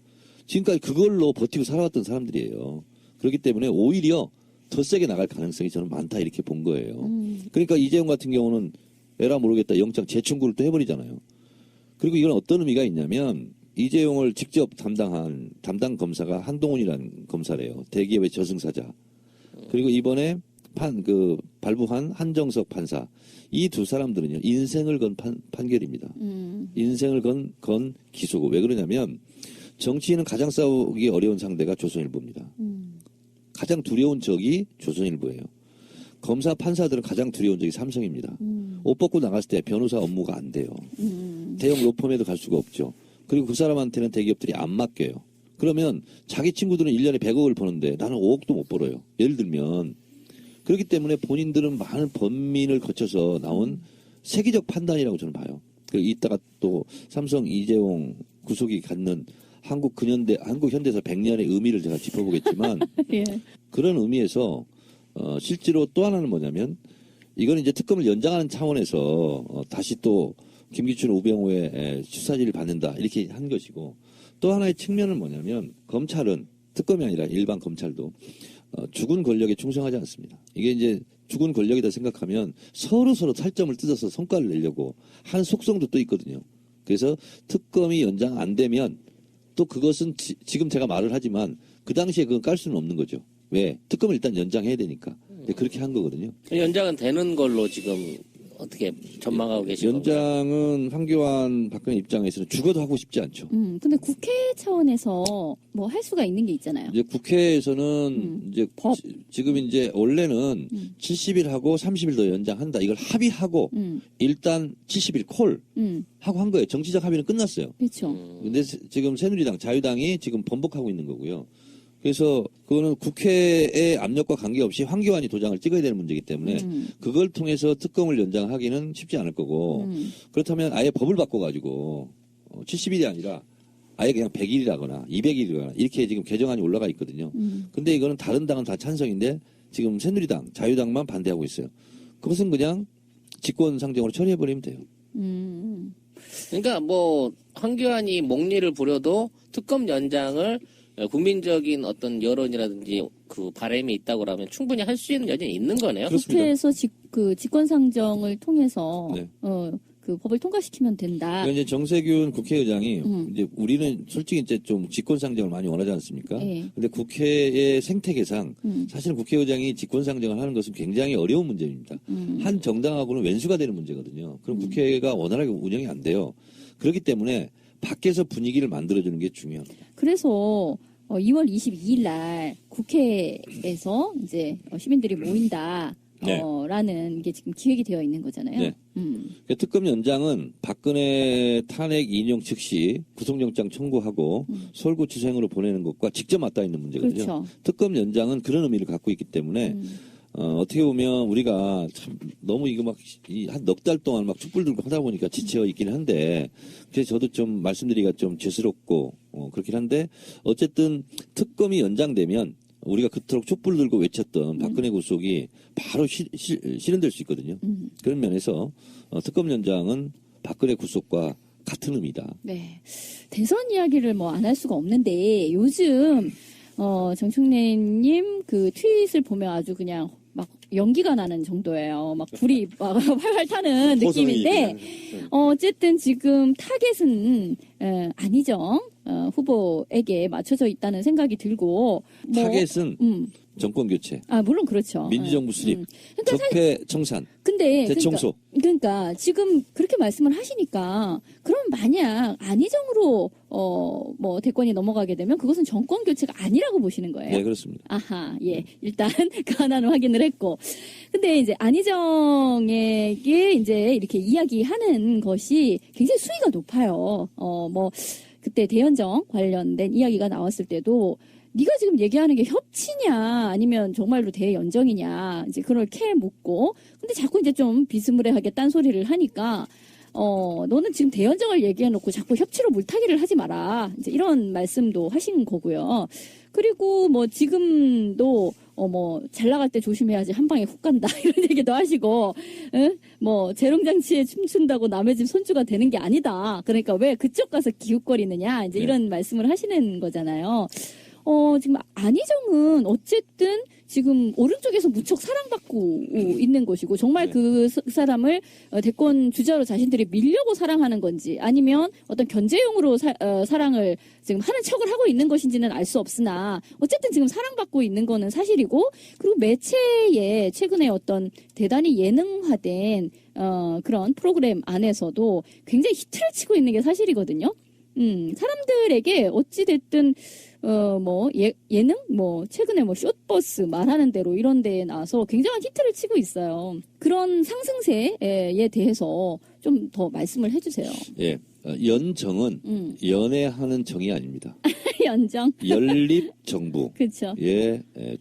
지금까지 그걸로 버티고 살아왔던 사람들이에요. 그렇기 때문에 오히려 더 세게 나갈 가능성이 저는 많다 이렇게 본 거예요. 그러니까 이재용 같은 경우는 에라 모르겠다 영장 재청구를 또 해버리잖아요. 그리고 이건 어떤 의미가 있냐면 이재용을 직접 담당 검사가 한동훈이라는 검사래요. 대기업의 저승사자. 그리고 이번에 발부한 한정석 판사. 이 두 사람들은요, 인생을 건 판결입니다. 인생을 건 기소고. 왜 그러냐면, 정치인은 가장 싸우기 어려운 상대가 조선일보입니다. 가장 두려운 적이 조선일보예요. 검사, 판사들은 가장 두려운 적이 삼성입니다. 옷 벗고 나갔을 때 변호사 업무가 안 돼요. 대형 로펌에도 갈 수가 없죠. 그리고 그 사람한테는 대기업들이 안 맡겨요. 그러면 자기 친구들은 1년에 100억을 버는데 나는 5억도 못 벌어요. 예를 들면. 그렇기 때문에 본인들은 많은 번민을 거쳐서 나온 세계적 판단이라고 저는 봐요. 이따가 또 삼성 이재용 구속이 갖는 한국 현대사 100년의 의미를 제가 짚어보겠지만 예. 그런 의미에서 실제로 또 하나는 뭐냐면 이거는 이제 특검을 연장하는 차원에서 다시 또 김기춘 우병우의 수사지를 받는다 이렇게 한 것이고 또 하나의 측면은 뭐냐면 검찰은 특검이 아니라 일반 검찰도 죽은 권력에 충성하지 않습니다. 이게 이제 죽은 권력이다 생각하면 서로 살점을 뜯어서 성과를 내려고 한 속성도 또 있거든요. 그래서 특검이 연장 안 되면 또 그것은 지금 제가 말을 하지만 그 당시에 그건 깔 수는 없는 거죠. 왜? 특검을 일단 연장해야 되니까. 그렇게 한 거거든요. 연장은 되는 걸로 지금 어떻게 전망하고 계신 건가요? 연장은 황교안 박근혜 입장에서는 죽어도 하고 싶지 않죠. 근데 국회 차원에서 뭐 할 수가 있는 게 있잖아요. 이제 국회에서는 이제 법. 지금 이제 원래는 70일 하고 30일 더 연장한다. 이걸 합의하고 일단 70일 콜 하고 한 거예요. 정치적 합의는 끝났어요. 그렇죠. 근데 지금 새누리당, 자유당이 지금 번복하고 있는 거고요. 그래서 그거는 국회의 압력과 관계없이 황교안이 도장을 찍어야 되는 문제이기 때문에 그걸 통해서 특검을 연장하기는 쉽지 않을 거고 그렇다면 아예 법을 바꿔가지고 70일이 아니라 아예 그냥 100일이라거나 200일이거나 이렇게 지금 개정안이 올라가 있거든요. 근데 이거는 다른 당은 다 찬성인데 지금 새누리당, 자유당만 반대하고 있어요. 그것은 그냥 직권상정으로 처리해버리면 돼요. 그러니까 뭐 황교안이 목리를 부려도 특검 연장을 국민적인 어떤 여론이라든지 그 바람이 있다고 하면 충분히 할 수 있는 여지는 있는 거네요. 국회에서 직권상정을 통해서 네. 그 법을 통과시키면 된다. 그러니까 이제 정세균 국회의장이 음. 이제 우리는 솔직히 이제 좀 직권상정을 많이 원하지 않습니까? 예. 근데 국회의 생태계상 음. 사실 국회의장이 직권상정을 하는 것은 굉장히 어려운 문제입니다. 한 정당하고는 웬수가 되는 문제거든요. 그럼 국회가 원활하게 운영이 안 돼요. 그렇기 때문에 밖에서 분위기를 만들어주는 게 중요합니다. 그래서 2월 22일 날 국회에서 이제 시민들이 모인다. 네. 라는 게 지금 기획이 되어 있는 거잖아요. 네. 그러니까 특검 연장은 박근혜 탄핵 인용 즉시 구속영장 청구하고 서울구치소행으로 보내는 것과 직접 맞닿아 있는 문제거든요. 그렇죠. 특검 연장은 그런 의미를 갖고 있기 때문에 어떻게 보면 우리가 참 너무 이거 막 한 넉 달 동안 막 촛불 들고 하다 보니까 지쳐 있긴 한데 그래서 저도 좀 말씀드리기가 좀 죄스럽고 그렇긴 한데 어쨌든 특검이 연장되면 우리가 그토록 촛불 들고 외쳤던 박근혜 구속이 바로 실현될 수 있거든요. 그런 면에서 특검 연장은 박근혜 구속과 같은 의미다. 네. 대선 이야기를 뭐 안 할 수가 없는데 요즘 정청래님 그 트윗을 보면 아주 그냥 막 연기가 나는 정도예요. 막 불이 막 활활 타는 느낌인데 어쨌든 지금 타겟은 안희정 후보에게 맞춰져 있다는 생각이 들고 뭐, 타겟은 정권 교체, 물론 그렇죠. 민주정부 수립, 그러니까 적폐 청산, 근데 대청소. 그러니까 지금 그렇게 말씀을 하시니까 그럼 만약 안희정으로 뭐 대권이 넘어가게 되면 그것은 정권 교체가 아니라고 보시는 거예요. 네, 그렇습니다. 아하, 예. 일단 그 하나는 확인을 했고. 근데 이제 안희정에게 이제 이렇게 이야기하는 것이 굉장히 수위가 높아요. 뭐 그때 대연정 관련된 이야기가 나왔을 때도 네가 지금 얘기하는 게 협치냐 아니면 정말로 대연정이냐 이제 그렇게 묻고 근데 자꾸 이제 좀 비스무리하게 딴소리를 하니까 너는 지금 대연정을 얘기해놓고 자꾸 협치로 물타기를 하지 마라 이제 이런 말씀도 하신 거고요. 그리고 뭐 지금도 뭐 잘 나갈 때 조심해야지 한 방에 훅 간다 이런 얘기도 하시고 뭐 재롱장치에 춤춘다고 남의 집 손주가 되는 게 아니다. 그러니까 왜 그쪽 가서 기웃거리느냐 이제 이런 말씀을 하시는 거잖아요. 지금 안희정은 어쨌든 지금 오른쪽에서 무척 사랑받고 있는 것이고 정말 그 사람을 대권 주자로 자신들이 밀려고 사랑하는 건지 아니면 어떤 견제용으로 사랑을 지금 하는 척을 하고 있는 것인지는 알 수 없으나 어쨌든 지금 사랑받고 있는 거는 사실이고 그리고 매체에 최근에 어떤 대단히 예능화된 그런 프로그램 안에서도 굉장히 히트를 치고 있는 게 사실이거든요. 사람들에게 어찌됐든 뭐 예능 뭐 최근에 뭐 숏버스 말하는 대로 이런 데에 나와서 굉장한 히트를 치고 있어요. 그런 상승세에 대해서 좀 더 말씀을 해주세요. 예, 연정은 연애하는 정이 아닙니다. 연정. 연립정부의 그렇죠.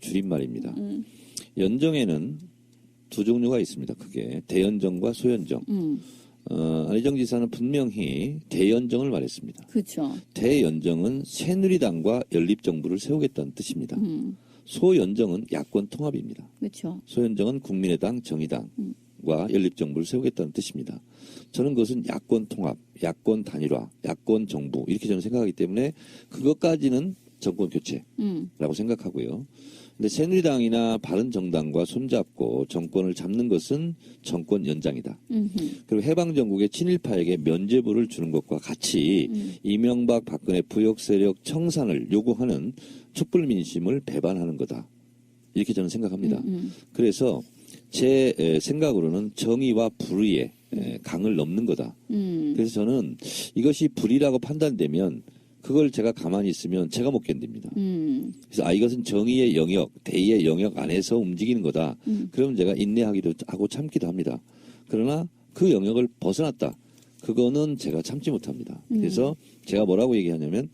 줄임말입니다. 연정에는 두 종류가 있습니다. 크게 대연정과 소연정. 안희정 지사는 분명히 대연정을 말했습니다. 그렇죠. 대연정은 새누리당과 연립정부를 세우겠다는 뜻입니다. 소연정은 야권 통합입니다. 그렇죠. 소연정은 국민의당, 정의당과 연립정부를 세우겠다는 뜻입니다. 저는 그것은 야권 통합, 야권 단일화, 야권 정부 이렇게 저는 생각하기 때문에 그것까지는 정권 교체라고 생각하고요. 근데 새누리당이나 바른정당과 손잡고 정권을 잡는 것은 정권 연장이다. 그리고 해방정국의 친일파에게 면죄부를 주는 것과 같이 이명박 박근혜 부역 세력 청산을 요구하는 촛불 민심을 배반하는 거다. 이렇게 저는 생각합니다. 그래서 제 생각으로는 정의와 불의의 강을 넘는 거다. 그래서 저는 이것이 불의라고 판단되면 그걸 제가 가만히 있으면 제가 못 견딥니다. 그래서 이것은 정의의 영역, 대의의 영역 안에서 움직이는 거다. 그러면 제가 인내하기도 하고 참기도 합니다. 그러나 그 영역을 벗어났다. 그거는 제가 참지 못합니다. 그래서 제가 뭐라고 얘기하냐면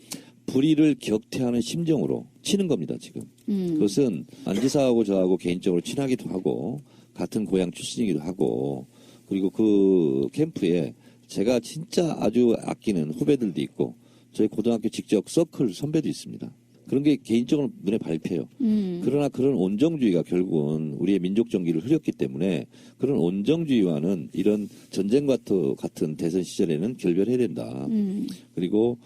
불의를 격퇴하는 심정으로 치는 겁니다. 지금. 그것은 안 지사하고 저하고 개인적으로 친하기도 하고 같은 고향 출신이기도 하고 그리고 그 캠프에 제가 진짜 아주 아끼는 후배들도 있고 저희 고등학교 직접 서클 선배도 있습니다. 그런 게 개인적으로 눈에 밟혀요. 그러나 그런 온정주의가 결국은 우리의 민족 정기를 흐렸기 때문에 그런 온정주의와는 이런 전쟁과 같은 대선 시절에는 결별해야 된다. 그리고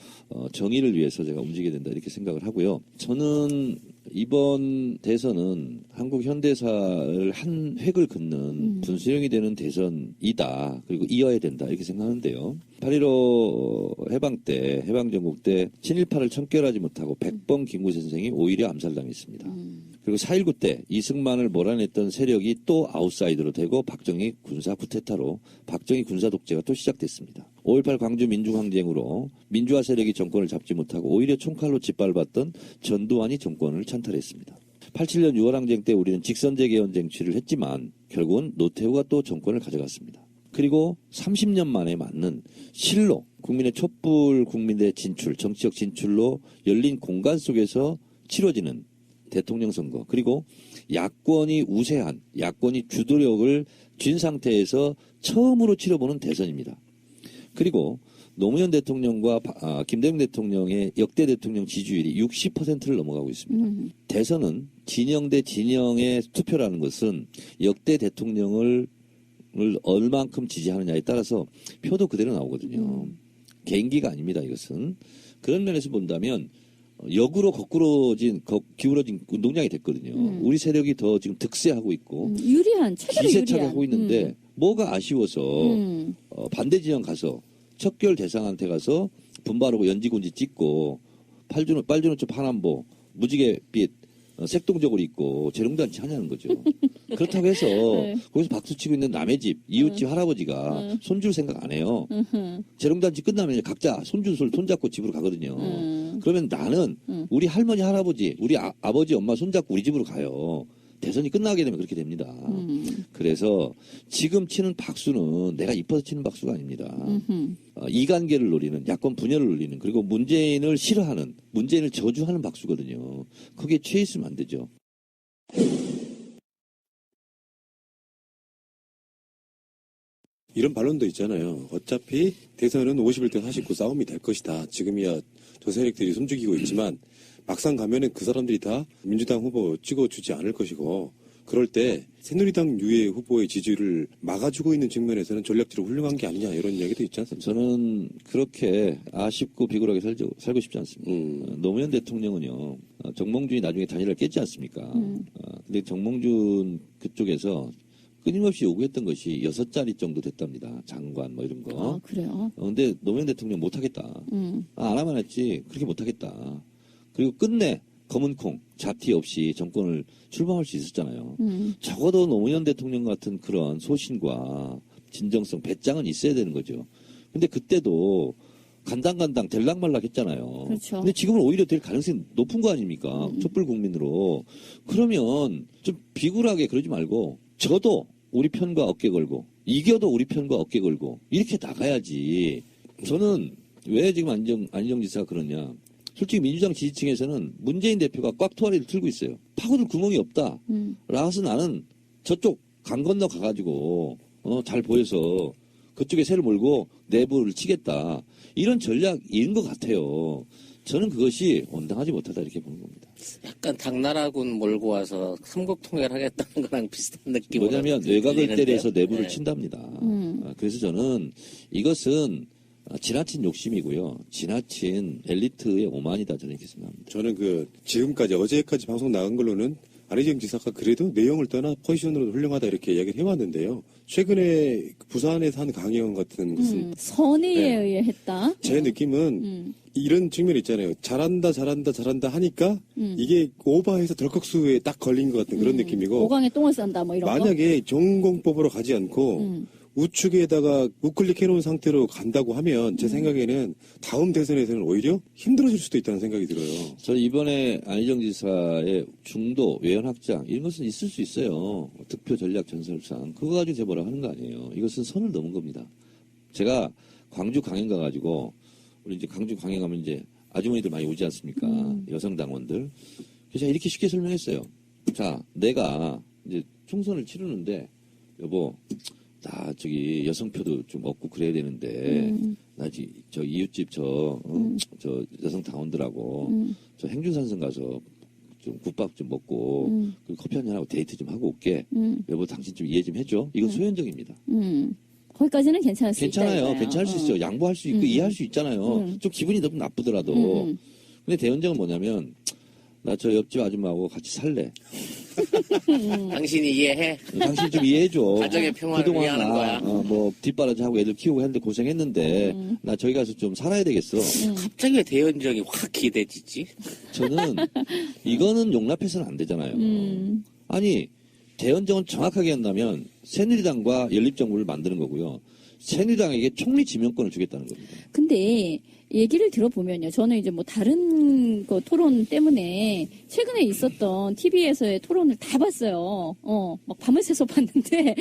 정의를 위해서 제가 움직여야 된다 이렇게 생각을 하고요. 저는 이번 대선은 한국 현대사를 한 획을 긋는 분수령이 되는 대선이다. 그리고 이어야 된다 이렇게 생각하는데요. 8.15 해방 때, 해방전국 때 친일파를 청결하지 못하고 100번 김구 선생이 오히려 암살당했습니다. 그리고 4.19 때 이승만을 몰아냈던 세력이 또 아웃사이더로 되고 박정희 군사 쿠데타로 박정희 군사 독재가 또 시작됐습니다. 5.18 광주 민중항쟁으로 민주화 세력이 정권을 잡지 못하고 오히려 총칼로 짓밟았던 전두환이 정권을 찬탈했습니다. 87년 6월항쟁 때 우리는 직선제 개헌 쟁취를 했지만 결국은 노태우가 또 정권을 가져갔습니다. 그리고 30년 만에 맞는 실로 국민의 촛불 국민의 진출, 정치적 진출로 열린 공간 속에서 치러지는 대통령 선거, 그리고 야권이 우세한, 야권이 주도력을 쥔 상태에서 처음으로 치러보는 대선입니다. 그리고 노무현 대통령과 김대중 대통령의 역대 대통령 지지율이 60%를 넘어가고 있습니다. 대선은 진영 대 진영의 투표라는 것은 역대 대통령을 얼만큼 지지하느냐에 따라서 표도 그대로 나오거든요. 개인기가 아닙니다, 이것은. 그런 면에서 본다면 역으로 기울어진 운동장이 됐거든요. 우리 세력이 더 지금 득세하고 있고 유리한, 최대로 기세차게 유리한. 하고 있는데 뭐가 아쉬워서 반대 진영 가서 척결 대상한테 가서 분발하고 연지군지 찍고 빨주노초 파남보 무지개빛 색동적으로 입고 재롱잔치 하냐는 거죠. 그렇다고 해서 네. 거기서 박수치고 있는 남의 집, 이웃집 할아버지가 손줄 생각 안 해요. 재롱잔치 끝나면 이제 각자 손잡고 집으로 가거든요. 그러면 나는 우리 할머니, 할아버지, 우리 아버지, 엄마 손잡고 우리 집으로 가요. 대선이 끝나게 되면 그렇게 됩니다. 그래서 지금 치는 박수는 내가 이뻐서 치는 박수가 아닙니다. 이관계를 노리는, 야권 분열을 노리는, 그리고 문재인을 싫어하는, 문재인을 저주하는 박수거든요. 거기에 취해 있으면 안 되죠. 이런 반론도 있잖아요. 어차피 대선은 51대 49 싸움이 될 것이다. 지금이야 저 세력들이 숨죽이고 있지만 막상 가면은 그 사람들이 다 민주당 후보 찍어주지 않을 것이고, 그럴 때 새누리당 유해 후보의 지지를 막아주고 있는 측면에서는 전략적으로 훌륭한 게 아니냐 이런 이야기도 있지 않습니까? 저는 그렇게 아쉽고 비굴하게 살고 싶지 않습니다. 노무현 대통령은요, 정몽준이 나중에 단일화를 깼지 않습니까? 근데 정몽준 그쪽에서 끊임없이 요구했던 것이 6자리 정도 됐답니다. 장관 뭐 이런 거. 아, 그래요? 근데 노무현 대통령 못하겠다. 안 하면 했지 그렇게 못하겠다. 그리고 끝내 검은 콩, 잡티 없이 정권을 출범할 수 있었잖아요. 적어도 노무현 대통령 같은 그런 소신과 진정성, 배짱은 있어야 되는 거죠. 근데 그때도 간당간당 될락말락 했잖아요. 그렇죠. 근데 지금은 오히려 될 가능성이 높은 거 아닙니까? 촛불 국민으로. 그러면 좀 비굴하게 그러지 말고 저도 우리 편과 어깨 걸고 이겨도 우리 편과 어깨 걸고 이렇게 나가야지. 저는 왜 지금 안희정 지사가 그러냐. 솔직히 민주당 지지층에서는 문재인 대표가 꽉투아리를 틀고 있어요. 파고들 구멍이 없다. 라서 나는 저쪽 강 건너 가가지고 잘 보여서 그쪽에 새를 몰고 내부를 치겠다. 이런 전략인 것 같아요. 저는 그것이 온당하지 못하다 이렇게 보는 겁니다. 약간 당나라군 몰고 와서 삼국통일하겠다는 거랑 비슷한 느낌으로. 뭐냐면 외곽을 들리는데요. 때려서 내부를 네. 친답니다. 그래서 저는 이것은 지나친 욕심이고요. 지나친 엘리트의 오만이다 저는 이렇게 생각합니다. 저는 지금까지 어제까지 방송 나간 걸로는 안희정 지사가 그래도 내용을 떠나 포지션으로 훌륭하다 이렇게 이야기를 해왔는데요. 최근에 부산에서 한 강연 같은 것은 선의에 네. 의해 했다. 제 느낌은 이런 측면이 있잖아요. 잘한다 하니까 이게 오버해서 덜컥수에 딱 걸린 것 같은 그런 느낌이고, 오강에 똥을 싼다 뭐 이런 거. 만약에 전공법으로 가지 않고 우측에다가 우클릭 해놓은 상태로 간다고 하면 제 생각에는 다음 대선에서는 오히려 힘들어질 수도 있다는 생각이 들어요. 저는 이번에 안희정 지사의 중도, 외연 확장 이런 것은 있을 수 있어요. 득표 전략 전설상 그거 가지고 제가 뭐라 하는 거 아니에요. 이것은 선을 넘은 겁니다. 제가 광주 강연 가가지고 우리 이제 광주 강연 가면 이제 아주머니들 많이 오지 않습니까? 여성 당원들. 그래서 제가 이렇게 쉽게 설명했어요. 자, 내가 이제 총선을 치르는데 여보 저기 여성표도 좀 얻고 그래야 되는데 저 이웃집 저 여성 당원들하고 저 행준산성 가서 좀 국밥 좀 먹고 그리고 커피 한잔 하고 데이트 좀 하고 올게. 여보 당신 좀 이해 좀 해줘. 이건 소현정입니다. 거기까지는 괜찮을 수 있다. 괜찮아요. 이거예요. 괜찮을 수 있죠. 양보할 수 있고 이해할 수 있잖아요. 좀 기분이 너무 나쁘더라도. 근데 대현정은 뭐냐면 나 저 옆집 아줌마하고 같이 살래. 당신이 이해해. 당신 좀 이해해줘. 가정의 평화를 위하는 거야. 뭐 뒷바라지 하고 애들 키우고 했는데 고생했는데 나 저기 가서 좀 살아야 되겠어. 갑자기 왜 대현정이 확 기대지지? 저는 이거는 용납해서는 안 되잖아요. 아니 대현정은 정확하게 한다면 새누리당과 연립정부를 만드는 거고요. 새누리당에게 총리 지명권을 주겠다는 겁니다. 근데 얘기를 들어보면요. 저는 이제 뭐 다른 거 토론 때문에 최근에 있었던 TV에서의 토론을 다 봤어요. 막 밤을 새서 봤는데.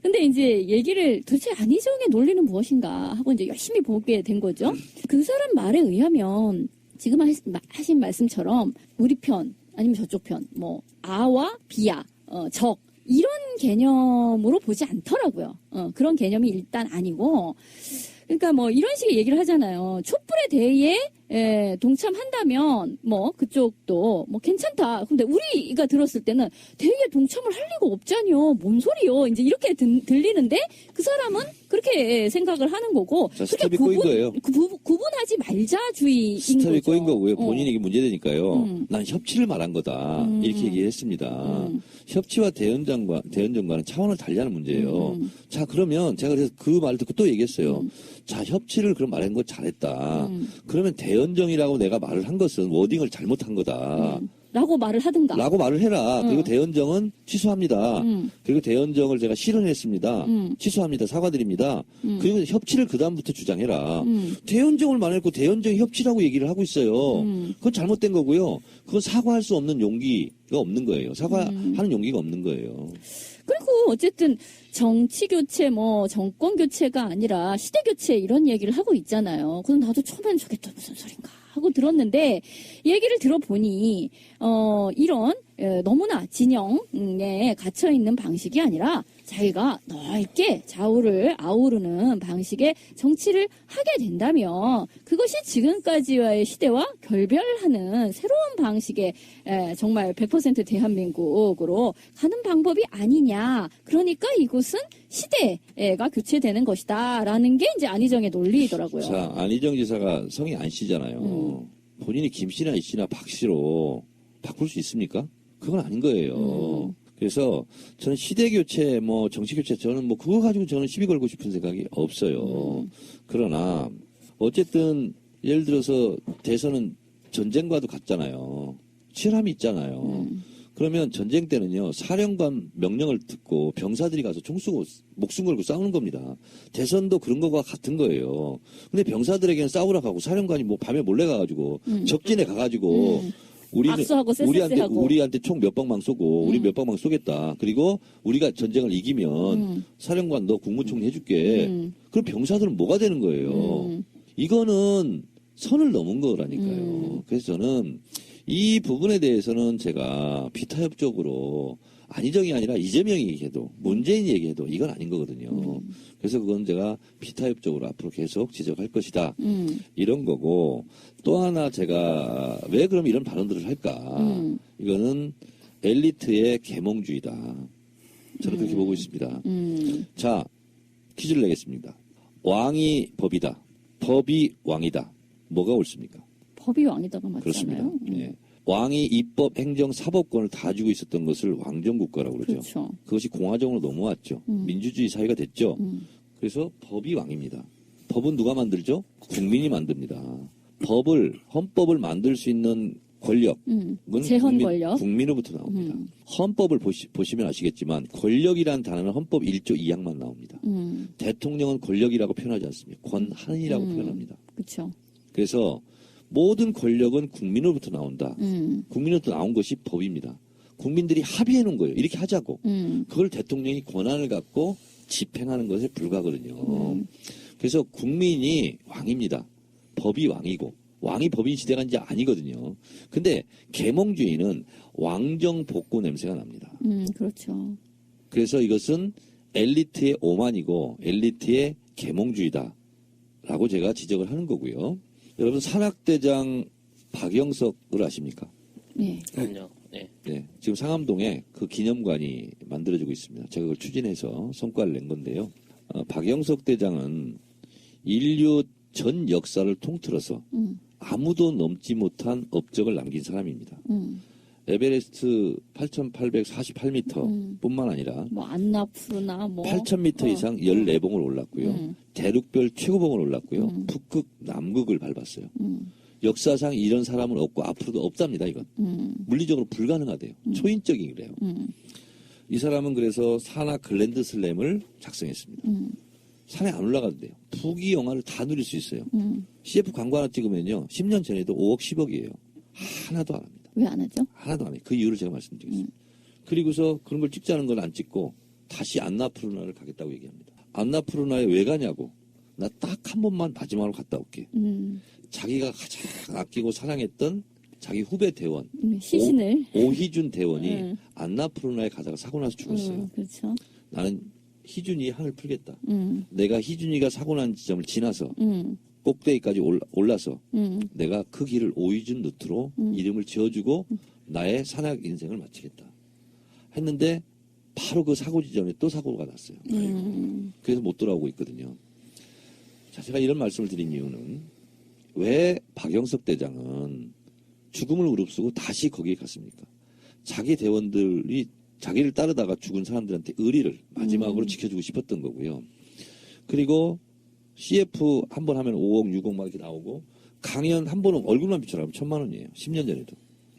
근데 이제 얘기를 도대체 안희정의 논리는 무엇인가 하고 이제 열심히 보게 된 거죠. 그 사람 말에 의하면 지금 하신 말씀처럼 우리 편 아니면 저쪽 편, 뭐 아와 비야, 적 이런 개념으로 보지 않더라고요. 그런 개념이 일단 아니고. 그러니까 뭐 이런 식의 얘기를 하잖아요. 촛불의 대의에 동참한다면 뭐 그쪽도 뭐 괜찮다. 근데 우리가 들었을 때는 대의에 동참을 할 리가 없잖요. 뭔 소리요? 이제 이렇게 들리는데 그 사람은 그렇게 생각을 하는 거고. 자, 스텝이 꼬인 거예요. 구분하지 말자주의인 스텝이 거죠. 꼬인 거고요. 본인이 이게 문제되니까요. 난 협치를 말한 거다. 이렇게 얘기했습니다. 협치와 대연정과는 차원을 달리하는 문제예요. 자, 그러면 제가 그래서 그 말을 듣고 또 얘기했어요. 자, 협치를 그럼 말한 거 잘했다. 그러면 대연정이라고 내가 말을 한 것은 워딩을 잘못한 거다. 라고 말을 하든가. 라고 말을 해라. 그리고 대연정은 취소합니다. 그리고 대연정을 제가 실현했습니다. 취소합니다. 사과드립니다. 그리고 협치를 그다음부터 주장해라. 대연정을 말했고 대연정이 협치라고 얘기를 하고 있어요. 그건 잘못된 거고요. 그건 사과할 수 없는 용기가 없는 거예요. 사과하는 용기가 없는 거예요. 그리고 어쨌든 정치 교체, 뭐 정권 교체가 아니라 시대 교체 이런 얘기를 하고 있잖아요. 그럼 나도 처음에는 저게 또 무슨 소린가 하고 들었는데 얘기를 들어보니 이런 너무나 진영에 갇혀 있는 방식이 아니라 자기가 넓게 좌우를 아우르는 방식의 정치를 하게 된다면 그것이 지금까지와의 시대와 결별하는 새로운 방식의 정말 100% 대한민국으로 가는 방법이 아니냐. 그러니까 이곳은 시대가 교체되는 것이다라는 게 이제 안희정의 논리더라고요. 자, 안희정 지사가 성이 안 씨잖아요. 본인이 김씨나 이씨나 박씨로 바꿀 수 있습니까? 그건 아닌 거예요. 그래서 저는 시대 교체, 뭐 정치 교체, 저는 뭐 그거 가지고 저는 시비 걸고 싶은 생각이 없어요. 그러나 어쨌든 예를 들어서 대선은 전쟁과도 같잖아요. 치열함이 있잖아요. 그러면 전쟁 때는요, 사령관 명령을 듣고 병사들이 가서 총 쏘고 목숨 걸고 싸우는 겁니다. 대선도 그런 거와 같은 거예요. 근데 병사들에게는 싸우라고 하고 사령관이 뭐 밤에 몰래 가가지고 적진에 가가지고 압수하고 쎄쎄쎄하고. 우리한테 총 몇 방망 쏘고 우리 몇 방망 쏘겠다. 그리고 우리가 전쟁을 이기면 사령관 너 국무총리 해줄게. 그럼 병사들은 뭐가 되는 거예요? 이거는 선을 넘은 거라니까요. 그래서 저는 이 부분에 대해서는 제가 비타협적으로 안희정이 아니라 이재명이 얘기해도 문재인이 얘기해도 이건 아닌 거거든요. 그래서 그건 제가 비타협적으로 앞으로 계속 지적할 것이다. 이런 거고 또 하나 제가 왜 그럼 이런 발언들을 할까? 이거는 엘리트의 계몽주의다. 저는 그렇게 보고 있습니다. 자, 퀴즈를 내겠습니다. 왕이 법이다. 법이 왕이다. 뭐가 옳습니까? 법이 왕이다가 맞잖아요. 그렇습니다. 예. 왕이 입법, 행정, 사법권을 다 쥐고 있었던 것을 왕정국가라고 그러죠. 그렇죠. 그것이 공화정으로 넘어왔죠. 민주주의 사회가 됐죠. 그래서 법이 왕입니다. 법은 누가 만들죠? 국민이 만듭니다. 헌법을 만들 수 있는 권력은 재헌 권력. 국민으로부터 나옵니다. 헌법을 보시면 아시겠지만 권력이라는 단어는 헌법 1조 2항만 나옵니다. 대통령은 권력이라고 표현하지 않습니다. 권한이라고 표현합니다. 그렇죠. 그래서 모든 권력은 국민으로부터 나온다. 국민으로부터 나온 것이 법입니다. 국민들이 합의해 놓은 거예요. 이렇게 하자고. 그걸 대통령이 권한을 갖고 집행하는 것에 불과하거든요. 그래서 국민이 왕입니다. 법이 왕이고 왕이 법인 시대가 이제 아니거든요. 근데 계몽주의는 왕정 복고 냄새가 납니다. 그렇죠. 그래서 이것은 엘리트의 오만이고 엘리트의 계몽주의다라고 제가 지적을 하는 거고요. 여러분 산악대장 박영석을 아십니까? 네. 그럼요. 네. 네, 지금 상암동에 그 기념관이 만들어지고 있습니다. 제가 그걸 추진해서 성과를 낸 건데요. 박영석 대장은 인류 전 역사를 통틀어서 아무도 넘지 못한 업적을 남긴 사람입니다. 에베레스트 8,848m 뿐만 아니라 뭐 안나푸르나 뭐 8,000m 이상 14봉을 올랐고요. 대륙별 최고봉을 올랐고요. 북극, 남극을 밟았어요. 역사상 이런 사람은 없고 앞으로도 없답니다. 이건 물리적으로 불가능하대요. 초인적이래요. 이 사람은 그래서 산악 글랜드 슬램을 작성했습니다. 산에 안 올라가도 돼요. 부귀 영화를 다 누릴 수 있어요. CF 광고 하나 찍으면요 10년 전에도 5억 10억이에요. 하나도 안 합니다. 왜 안 하죠? 하나도 안 해요. 그 이유를 제가 말씀드리겠습니다. 그리고서 그런 걸 찍자는 건 안 찍고 다시 안나푸르나를 가겠다고 얘기합니다. 안나푸르나에 왜 가냐고. 나 딱 한 번만 마지막으로 갔다 올게. 자기가 가장 아끼고 사랑했던 자기 후배 대원 시신을 오희준 대원이 안나푸르나에 가다가 사고 나서 죽었어요. 그렇죠. 나는 희준이 한을 풀겠다. 내가 희준이가 사고 난 지점을 지나서 꼭대기까지 올라서 내가 그 길을 오희준 루트로 이름을 지어주고 나의 산악 인생을 마치겠다 했는데 바로 그 사고 지점에 또 사고가 났어요. 그래서 못 돌아오고 있거든요. 자, 제가 이런 말씀을 드린 이유는 왜 박영석 대장은 죽음을 무릅쓰고 다시 거기에 갔습니까? 자기 대원들이 자기를 따르다가 죽은 사람들한테 의리를 마지막으로 지켜주고 싶었던 거고요. 그리고 CF 한 번 하면 5억, 6억 막 이렇게 나오고 강연 한 번은 얼굴만 비춰라면 1,000만 원이에요. 10년 전에도.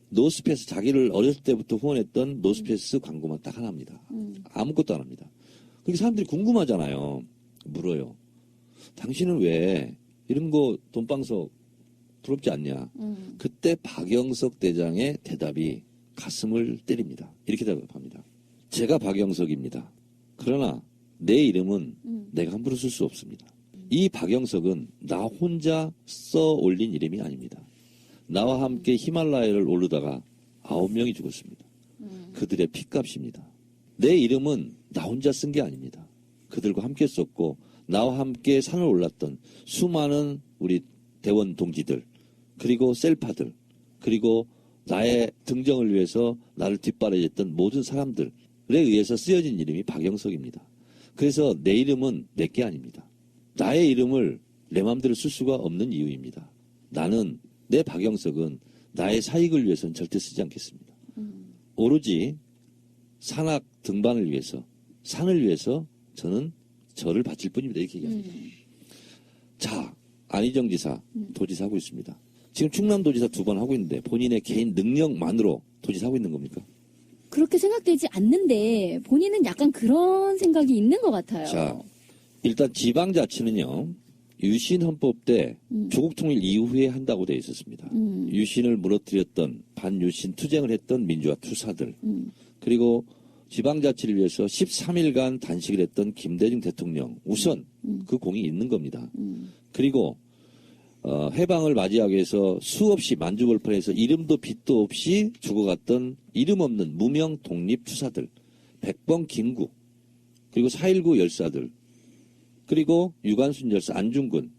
노스페이스 자기를 어렸을 때부터 후원했던 노스페이스 광고만 딱 하나 합니다. 아무것도 안 합니다. 그렇게 사람들이 궁금하잖아요. 물어요. 당신은 왜 이런 거 돈방석 부럽지 않냐. 그때 박영석 대장의 대답이 가슴을 때립니다. 이렇게 대답합니다. 제가 박영석입니다. 그러나 내 이름은 내가 함부로 쓸 수 없습니다. 이 박영석은 나 혼자 써 올린 이름이 아닙니다. 나와 함께 히말라야를 오르다가 9명이 죽었습니다. 그들의 핏값입니다. 내 이름은 나 혼자 쓴 게 아닙니다. 그들과 함께 썼고 나와 함께 산을 올랐던 수많은 우리 대원 동지들 그리고 셀파들 그리고 나의 등정을 위해서 나를 뒷바라졌던 모든 사람들에 의해서 쓰여진 이름이 박영석입니다. 그래서 내 이름은 내 게 아닙니다. 나의 이름을 내 마음대로 쓸 수가 없는 이유입니다. 나는 내 박영석은 나의 사익을 위해서는 절대 쓰지 않겠습니다. 오로지 산악 등반을 위해서 산을 위해서 저는 저를 바칠 뿐입니다. 이렇게 얘기합니다. 자, 안희정 지사 도지사 하고 있습니다. 지금 충남도지사 2번 하고 있는데 본인의 개인 능력만으로 도지사 하고 있는 겁니까? 그렇게 생각되지 않는데 본인은 약간 그런 생각이 있는 것 같아요. 자, 일단 지방자치는요. 유신헌법 때 조국통일 이후에 한다고 되어 있었습니다. 유신을 무너뜨렸던 반유신 투쟁을 했던 민주화 투사들 그리고 지방자치를 위해서 13일간 단식을 했던 김대중 대통령 우선 그 공이 있는 겁니다. 그리고 해방을 맞이하기 위해서 수없이 만주벌판에서 이름도 빛도 없이 죽어갔던 이름 없는 무명 독립 투사들 백범 김구 그리고 4.19 열사들 그리고 유관순 열사 안중근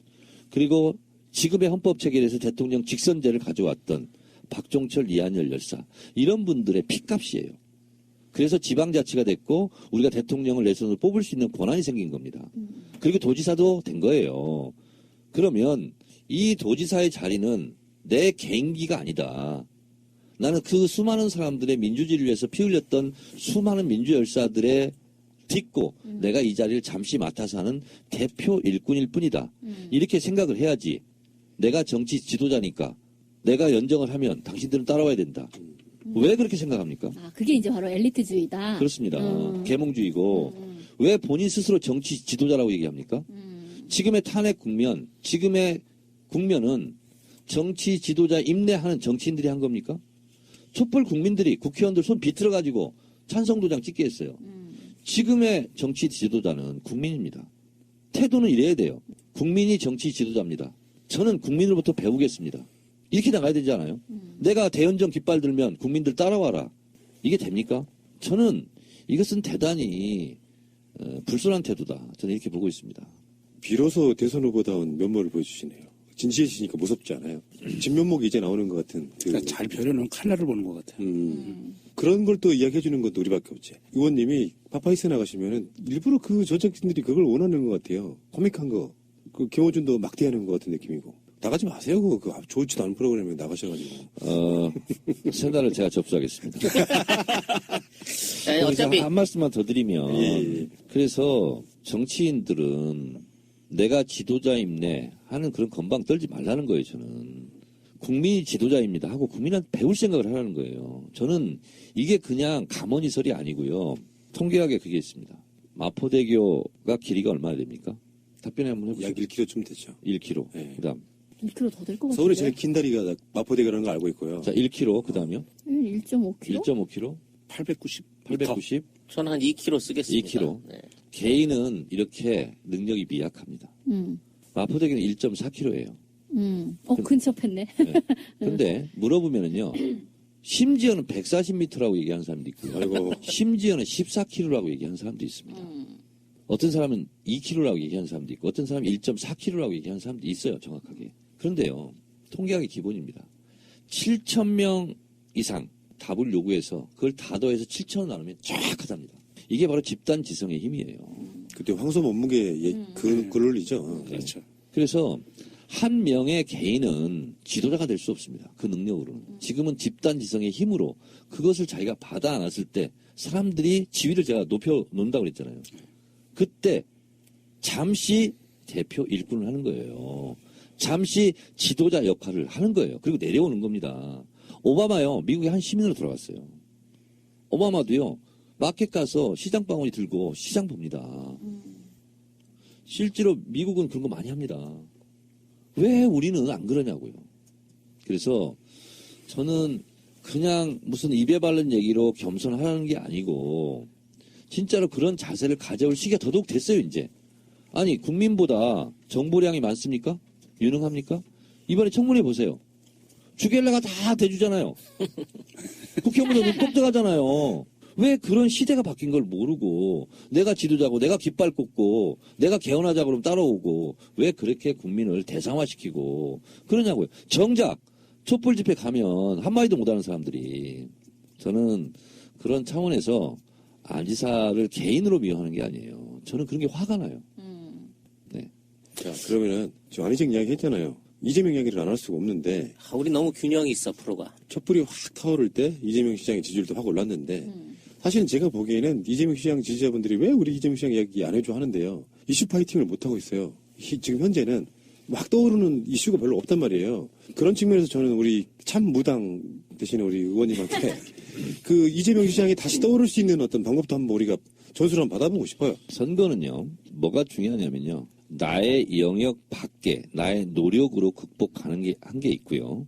그리고 지금의 헌법 체계에서 대통령 직선제를 가져왔던 박종철 이한열 열사 이런 분들의 핏값이에요. 그래서 지방자치가 됐고 우리가 대통령을 내 손으로 뽑을 수 있는 권한이 생긴 겁니다. 그리고 도지사도 된 거예요. 그러면 이 도지사의 자리는 내 개인기가 아니다. 나는 그 수많은 사람들의 민주주의를 위해서 피 흘렸던 수많은 민주열사들의 딛고 내가 이 자리를 잠시 맡아서 하는 대표 일꾼일 뿐이다. 이렇게 생각을 해야지. 내가 정치 지도자니까 내가 연정을 하면 당신들은 따라와야 된다. 왜 그렇게 생각합니까? 아, 그게 이제 바로 엘리트주의다. 그렇습니다. 계몽주의고 왜 본인 스스로 정치 지도자라고 얘기합니까? 지금의 탄핵 국면, 지금의 국면은 정치 지도자 임내하는 정치인들이 한 겁니까? 촛불 국민들이 국회의원들 손 비틀어가지고 찬성도장 찍게 했어요. 지금의 정치 지도자는 국민입니다. 태도는 이래야 돼요. 국민이 정치 지도자입니다. 저는 국민으로부터 배우겠습니다. 이렇게 나가야 되지 않아요? 내가 대연정 깃발 들면 국민들 따라와라. 이게 됩니까? 저는 이것은 대단히 불손한 태도다. 저는 이렇게 보고 있습니다. 비로소 대선 후보다운 면모를 보여주시네요. 진지해지니까 무섭지 않아요. 진면목이 이제 나오는 것 같은. 그러니까 잘 벼려놓은 칼날을 보는 것 같아요. 그런 걸 또 이야기해주는 것도 우리밖에 없지. 의원님이 파파이스 나가시면은 일부러 그 제작진들이 그걸 원하는 것 같아요. 코믹한 거. 그 김어준도 막대하는 것 같은 느낌이고. 나가지 마세요. 그거 좋지도 않은 프로그램에 나가셔가지고. 생각을 제가 접수하겠습니다. 아니, 어차피 한 말씀만 더 드리면 예. 그래서 정치인들은 내가 지도자임네 하는 그런 건방 떨지 말라는 거예요. 저는 국민이 지도자입니다 하고 국민한테 배울 생각을 하라는 거예요. 저는 이게 그냥 가머니설이 아니고요. 통계학에 그게 있습니다. 마포대교가 길이가 얼마나 됩니까? 답변해 한번 해보세요. 약 1km쯤 되죠. 1km. 네. 그다음 1kg 더 될 것 같은데. 서울에 제일 긴 다리가 마포대교라는 걸 알고 있고요. 자 1km 그다음요. 1.5kg? 1.5km. 890. 890. 저는 한 2kg 쓰겠습니다. 2kg. 네. 개인은 이렇게 능력이 미약합니다. 마포대교는 1.4km예요. 근접했네. 근데 물어보면은요. 심지어는 140m라고 얘기하는 사람도 있고요. 아이고. 심지어는 14km라고 얘기하는 사람도 있습니다. 어떤 사람은 2km라고 얘기하는 사람도 있고 어떤 사람은 1.4km라고 얘기하는 사람도 있어요. 정확하게. 그런데요. 통계학의 기본입니다. 7,000명 이상 답을 요구해서 그걸 다 더해서 7,000을 나누면 정확하답니다. 이게 바로 집단 지성의 힘이에요. 그때 황소 몸무게 그 논리죠. 그렇죠. 그래서 한 명의 개인은 지도자가 될 수 없습니다. 그 능력으로는. 지금은 집단 지성의 힘으로 그것을 자기가 받아 안았을 때 사람들이 지위를 제가 높여 놓는다고 그랬잖아요. 그때 잠시 대표 일꾼을 하는 거예요. 잠시 지도자 역할을 하는 거예요. 그리고 내려오는 겁니다. 오바마요. 미국의 한 시민으로 돌아갔어요. 오바마도요. 마켓 가서 시장 바구니 들고 시장 봅니다. 실제로 미국은 그런 거 많이 합니다. 왜 우리는 안 그러냐고요. 그래서 저는 그냥 무슨 입에 바른 얘기로 겸손하라는 게 아니고 진짜로 그런 자세를 가져올 시기가 더더욱 됐어요, 이제. 아니, 국민보다 정보량이 많습니까? 유능합니까? 이번에 청문회 보세요. 주겔라가 다 대주잖아요. 국회의원보다 눈 깜짝하잖아요. 왜 그런 시대가 바뀐 걸 모르고 내가 지도자고 내가 깃발 꽂고 내가 개헌하자 그러면 따라오고 왜 그렇게 국민을 대상화시키고 그러냐고요. 정작 촛불 집회 가면 한마디도 못하는 사람들이 저는 그런 차원에서 안 지사를 개인으로 미워하는 게 아니에요. 저는 그런 게 화가 나요. 네. 자, 그러면은 지금 안희정 이야기 했잖아요. 이재명 이야기를 안 할 수가 없는데 우리 너무 균형이 있어 프로가. 촛불이 확 타오를 때 이재명 시장의 지지율도 확 올랐는데 사실은 제가 보기에는 이재명 시장 지지자분들이 왜 우리 이재명 시장 이야기 안 해줘 하는데요. 이슈 파이팅을 못하고 있어요. 지금 현재는 막 떠오르는 이슈가 별로 없단 말이에요. 그런 측면에서 저는 우리 참 무당 대신에 우리 의원님한테 그 이재명 시장이 다시 떠오를 수 있는 어떤 방법도 한번 우리가 전수를 한번 받아보고 싶어요. 선거는요, 뭐가 중요하냐면요, 나의 영역 밖에, 나의 노력으로 극복하는 게 한 게 있고요,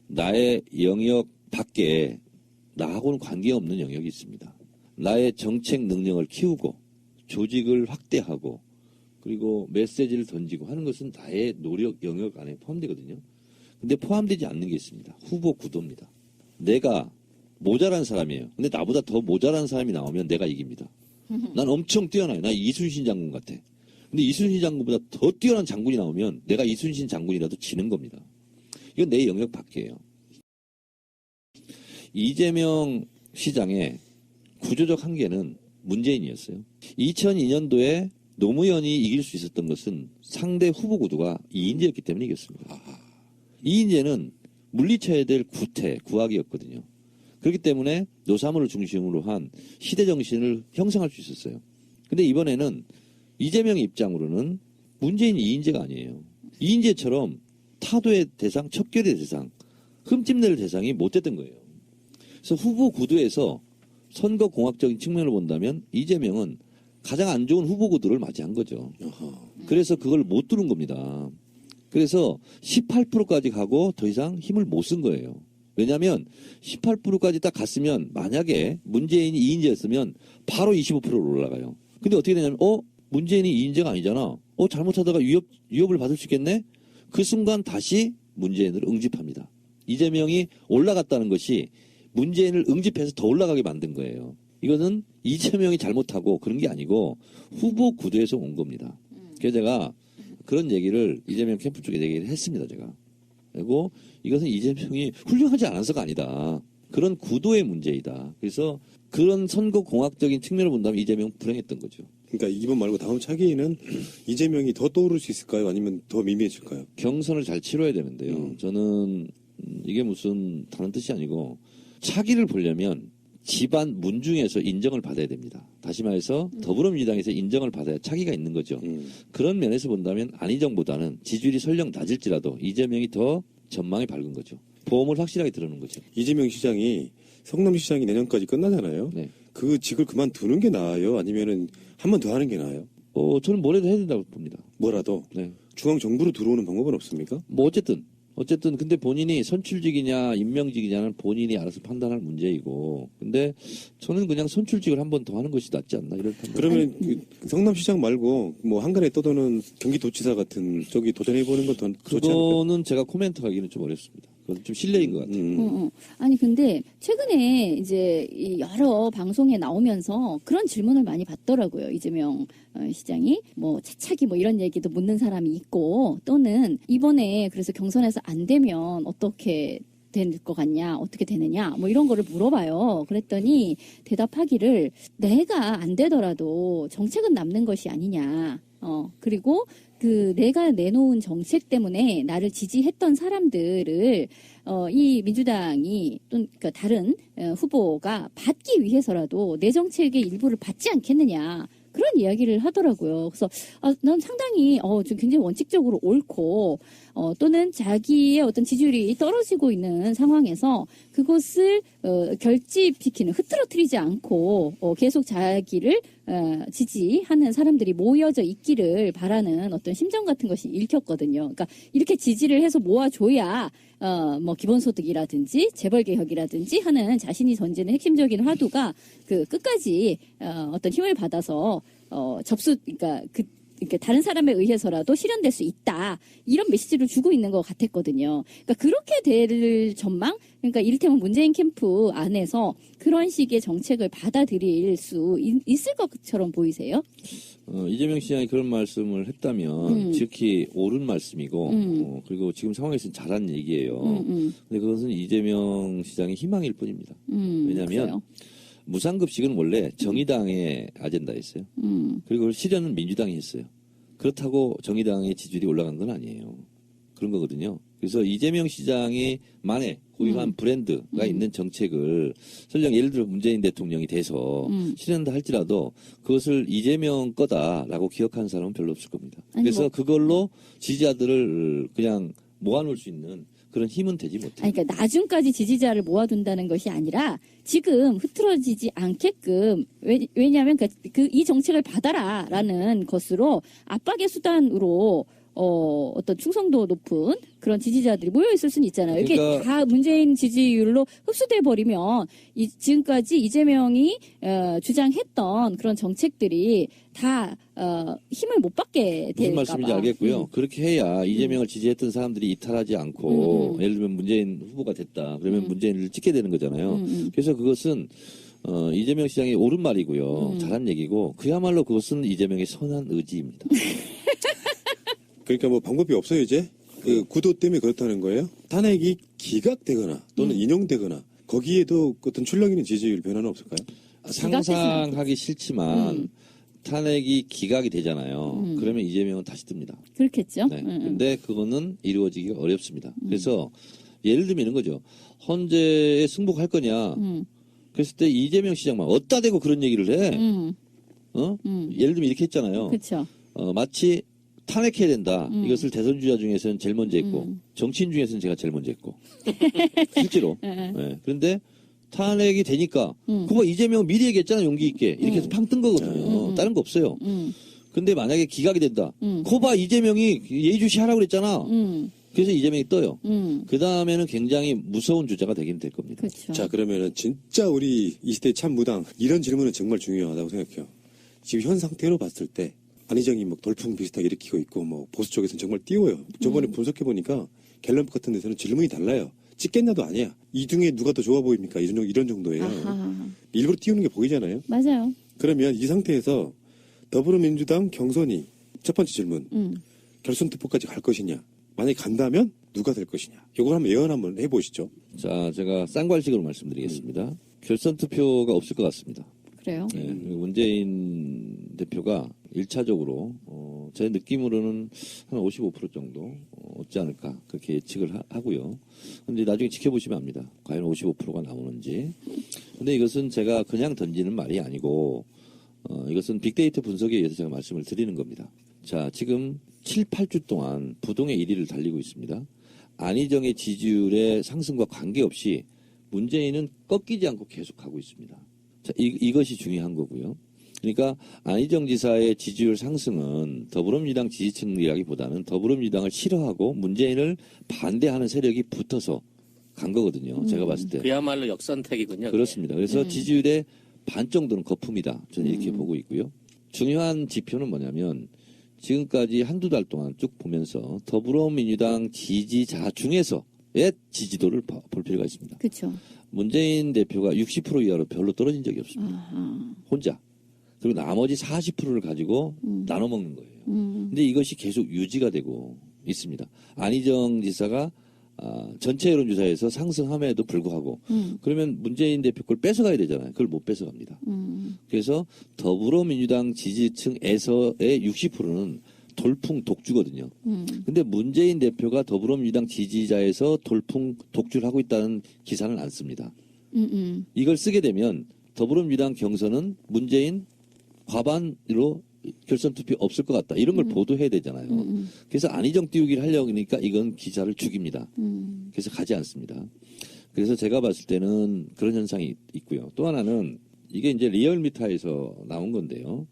나의 영역 밖에 나하고는 관계없는 영역이 있습니다. 나의 정책 능력을 키우고, 조직을 확대하고, 그리고 메시지를 던지고 하는 것은 나의 노력 영역 안에 포함되거든요. 근데 포함되지 않는 게 있습니다. 후보 구도입니다. 내가 모자란 사람이에요. 근데 나보다 더 모자란 사람이 나오면 내가 이깁니다. 난 엄청 뛰어나요. 나 이순신 장군 같아. 근데 이순신 장군보다 더 뛰어난 장군이 나오면 내가 이순신 장군이라도 지는 겁니다. 이건 내 영역 밖이에요. 이재명 시장의 구조적 한계는 문재인이었어요. 2002년도에 노무현이 이길 수 있었던 것은 상대 후보 구도가 이인재였기 때문에 이겼습니다. 이인재는 물리쳐야 될 구악이었거든요. 그렇기 때문에 노사모를 중심으로 한 시대 정신을 형성할 수 있었어요. 근데 이번에는 이재명의 입장으로는 문재인이 이인재가 아니에요. 이인재처럼 타도의 대상, 척결의 대상, 흠집낼 대상이 못 됐던 거예요. 그래서 후보 구도에서 선거 공학적인 측면을 본다면 이재명은 가장 안 좋은 후보 구도를 맞이한 거죠. 그래서 그걸 못 뚫은 겁니다. 그래서 18%까지 가고 더 이상 힘을 못 쓴 거예요. 왜냐하면 18%까지 딱 갔으면 만약에 문재인이 이인재였으면 바로 25%로 올라가요. 근데 어떻게 되냐면 문재인이 이인재가 아니잖아. 잘못하다가 위협을 받을 수 있겠네? 그 순간 다시 문재인을 응집합니다. 이재명이 올라갔다는 것이 문재인을 응집해서 더 올라가게 만든 거예요. 이거는 이재명이 잘못하고 그런 게 아니고 후보 구도에서 온 겁니다. 그래서 제가 그런 얘기를 이재명 캠프 쪽에 얘기를 했습니다. 제가. 그리고 이것은 이재명이 훌륭하지 않아서가 아니다. 그런 구도의 문제이다. 그래서 그런 선거 공학적인 측면을 본다면 이재명은 불행했던 거죠. 그러니까 이번 말고 다음 차기에는 이재명이 더 떠오를 수 있을까요? 아니면 더 미미해질까요? 경선을 잘 치러야 되는데요. 저는 이게 무슨 다른 뜻이 아니고 차기를 보려면 집안 문중에서 인정을 받아야 됩니다. 다시 말해서 더불어민주당에서 인정을 받아야 차기가 있는 거죠. 그런 면에서 본다면 안희정보다는 지지율이 설령 낮을지라도 이재명이 더 전망이 밝은 거죠. 보험을 확실하게 들어놓은 거죠. 이재명 시장이 성남시장이 내년까지 끝나잖아요. 네. 그 직을 그만두는 게 나아요? 아니면은 한 번 더 하는 게 나아요? 저는 뭐라도 해야 된다고 봅니다. 뭐라도 네. 중앙정부로 들어오는 방법은 없습니까? 뭐 어쨌든 근데 본인이 선출직이냐 임명직이냐는 본인이 알아서 판단할 문제이고 근데 저는 그냥 선출직을 한 번 더 하는 것이 낫지 않나 이럴 텐데. 그러면 그 성남시장 말고 뭐 한간에 떠도는 경기도지사 같은 쪽이 도전해보는 건 더 좋지 않을까요? 그거는 제가 코멘트하기는 좀 어렵습니다. 그건 좀 실례인 것 같아요. 아니 근데 최근에 이제 이 여러 방송에 나오면서 그런 질문을 많이 받더라고요. 이재명 시장이 뭐 차차기 뭐 이런 얘기도 묻는 사람이 있고 또는 이번에 그래서 경선에서 안 되면 어떻게 될 것 같냐, 어떻게 되느냐, 뭐 이런 거를 물어봐요. 그랬더니 대답하기를 내가 안 되더라도 정책은 남는 것이 아니냐. 그리고 그 내가 내놓은 정책 때문에 나를 지지했던 사람들을 이 민주당이 또는 그러니까 다른 후보가 받기 위해서라도 내 정책의 일부를 받지 않겠느냐. 그런 이야기를 하더라고요. 그래서 난 상당히 좀 굉장히 원칙적으로 옳고 또는 자기의 어떤 지지율이 떨어지고 있는 상황에서 그것을 결집시키는 흐트러뜨리지 않고 계속 자기를 지지하는 사람들이 모여져 있기를 바라는 어떤 심정 같은 것이 읽혔거든요. 그러니까 이렇게 지지를 해서 모아줘야 뭐 기본소득이라든지 재벌개혁이라든지 하는 자신이 던지는 핵심적인 화두가 그 끝까지 어떤 힘을 받아서 그러니까 다른 사람에 의해서라도 실현될 수 있다. 이런 메시지를 주고 있는 것 같았거든요. 그러니까 그렇게 될 전망? 그러니까 이를테면 문재인 캠프 안에서 그런 식의 정책을 받아들일 수 있을 것처럼 보이세요? 이재명 시장이 그런 말씀을 했다면 지극히 옳은 말씀이고 그리고 지금 상황에서는 잘한 얘기예요. 근데 그것은 이재명 시장의 희망일 뿐입니다. 왜냐하면 그래요? 무상급식은 원래 정의당의 아젠다였어요. 그리고 그걸 실현은 민주당이 했어요. 그렇다고 정의당의 지지율이 올라간 건 아니에요. 그런 거거든요. 그래서 이재명 시장이 만에 고유한 브랜드가 있는 정책을 설령 예를 들어 문재인 대통령이 돼서 실현한다 할지라도 그것을 이재명 거다라고 기억하는 사람은 별로 없을 겁니다. 아니, 그래서 뭐. 그걸로 지지자들을 그냥 모아놓을 수 있는 그런 힘은 되지 못해요. 아니, 그러니까 나중까지 지지자를 모아둔다는 것이 아니라 지금 흐트러지지 않게끔 왜냐하면 이 정책을 받아라라는 것으로 압박의 수단으로 어떤 충성도 높은 그런 지지자들이 모여있을 수는 있잖아요. 이게 그러니까 다 문재인 지지율로 흡수돼 버리면 지금까지 이재명이 주장했던 그런 정책들이 다 힘을 못 받게 될까 봐. 무슨 말씀인지 알겠고요. 그렇게 해야 이재명을 지지했던 사람들이 이탈하지 않고 예를 들면 문재인 후보가 됐다. 그러면 문재인을 찍게 되는 거잖아요. 그래서 그것은 이재명 시장이 옳은 말이고요. 잘한 얘기고 그야말로 그것은 이재명의 선한 의지입니다. 그러니까 뭐 방법이 없어요 이제? 그 구도 때문에 그렇다는 거예요? 탄핵이 기각되거나 또는 인용되거나 거기에도 어떤 출력 있는 지지율 변화는 없을까요? 상상하기 싫지만 탄핵이 기각이 되잖아요. 그러면 이재명은 다시 뜹니다. 그렇겠죠. 네. 근데 그거는 이루어지기가 어렵습니다. 그래서 예를 들면 이런 거죠. 헌재에 승복할 거냐. 그랬을 때 이재명 시장만 어디다 대고 그런 얘기를 해. 예를 들면 이렇게 했잖아요. 그렇죠. 마치 탄핵해야 된다. 이것을 대선 주자 중에서는 제일 먼저 했고 정치인 중에서는 제가 제일 먼저 했고 실제로. 네. 그런데 탄핵이 되니까 그거 이재명 미리 얘기했잖아 용기 있게 이렇게 해서 팡 뜬 거거든요. 다른 거 없어요. 근데 만약에 기각이 된다. 그거 봐 이재명이 예의주시하라고 그랬잖아. 그래서 이재명이 떠요. 그 다음에는 굉장히 무서운 주자가 되긴 될 겁니다. 그렇죠. 자 그러면은 진짜 우리 이 시대 참무당 이런 질문은 정말 중요하다고 생각해요. 지금 현 상태로 봤을 때 안희정이 뭐 돌풍 비슷하게 일으키고 있고 뭐 보수 쪽에서는 정말 띄워요. 저번에 분석해 보니까 갤럽 같은 데서는 질문이 달라요. 찍겠나도 아니야. 이 중에 누가 더 좋아 보입니까? 이런 정도예요. 아하. 일부러 띄우는 게 보이잖아요. 맞아요. 그러면 이 상태에서 더불어민주당 경선이 첫 번째 질문. 결선 투표까지 갈 것이냐. 만약에 간다면 누가 될 것이냐. 이걸 한번 예언 한번 해보시죠. 자, 제가 쌍괄식으로 말씀드리겠습니다. 결선 투표가 없을 것 같습니다. 그래요? 네, 문재인 대표가 1차적으로 제 느낌으로는 한 55% 정도 얻지 않을까 그렇게 예측을 하고요. 근데 나중에 지켜보시면 압니다. 과연 55%가 나오는지. 근데 이것은 제가 그냥 던지는 말이 아니고 이것은 빅데이터 분석에 의해서 제가 말씀을 드리는 겁니다. 자, 지금 7, 8주 동안 부동의 1위를 달리고 있습니다. 안희정의 지지율의 상승과 관계없이 문재인은 꺾이지 않고 계속 가고 있습니다. 자, 이것이 중요한 거고요. 그러니까 안희정 지사의 지지율 상승은 더불어민주당 지지층이라기보다는 더불어민주당을 싫어하고 문재인을 반대하는 세력이 붙어서 간 거거든요. 제가 봤을 때. 그야말로 역선택이군요. 그렇습니다. 그래서 지지율의 반 정도는 거품이다. 저는 이렇게 보고 있고요. 중요한 지표는 뭐냐면 지금까지 한두 달 동안 쭉 보면서 더불어민주당 지지자 중에서의 지지도를 볼 필요가 있습니다. 그렇죠. 문재인 대표가 60% 이하로 별로 떨어진 적이 없습니다. 아하. 혼자. 그리고 나머지 40%를 가지고 나눠 먹는 거예요. 근데 이것이 계속 유지가 되고 있습니다. 안희정 지사가 전체 여론조사에서 상승함에도 불구하고 그러면 문재인 대표 걸 뺏어가야 되잖아요. 그걸 못 뺏어갑니다. 그래서 더불어민주당 지지층에서의 60%는 돌풍 독주거든요. 근데 문재인 대표가 더불어민주당 지지자에서 돌풍 독주를 하고 있다는 기사는 안 씁니다. 이걸 쓰게 되면 더불어민주당 경선은 문재인 과반으로 결선 투표 없을 것 같다. 이런 걸 보도해야 되잖아요. 그래서 안희정 띄우기를 하려고 하니까 이건 기사를 죽입니다. 그래서 가지 않습니다. 그래서 제가 봤을 때는 그런 현상이 있고요. 또 하나는 이게 이제 리얼미터에서 나온 건데요.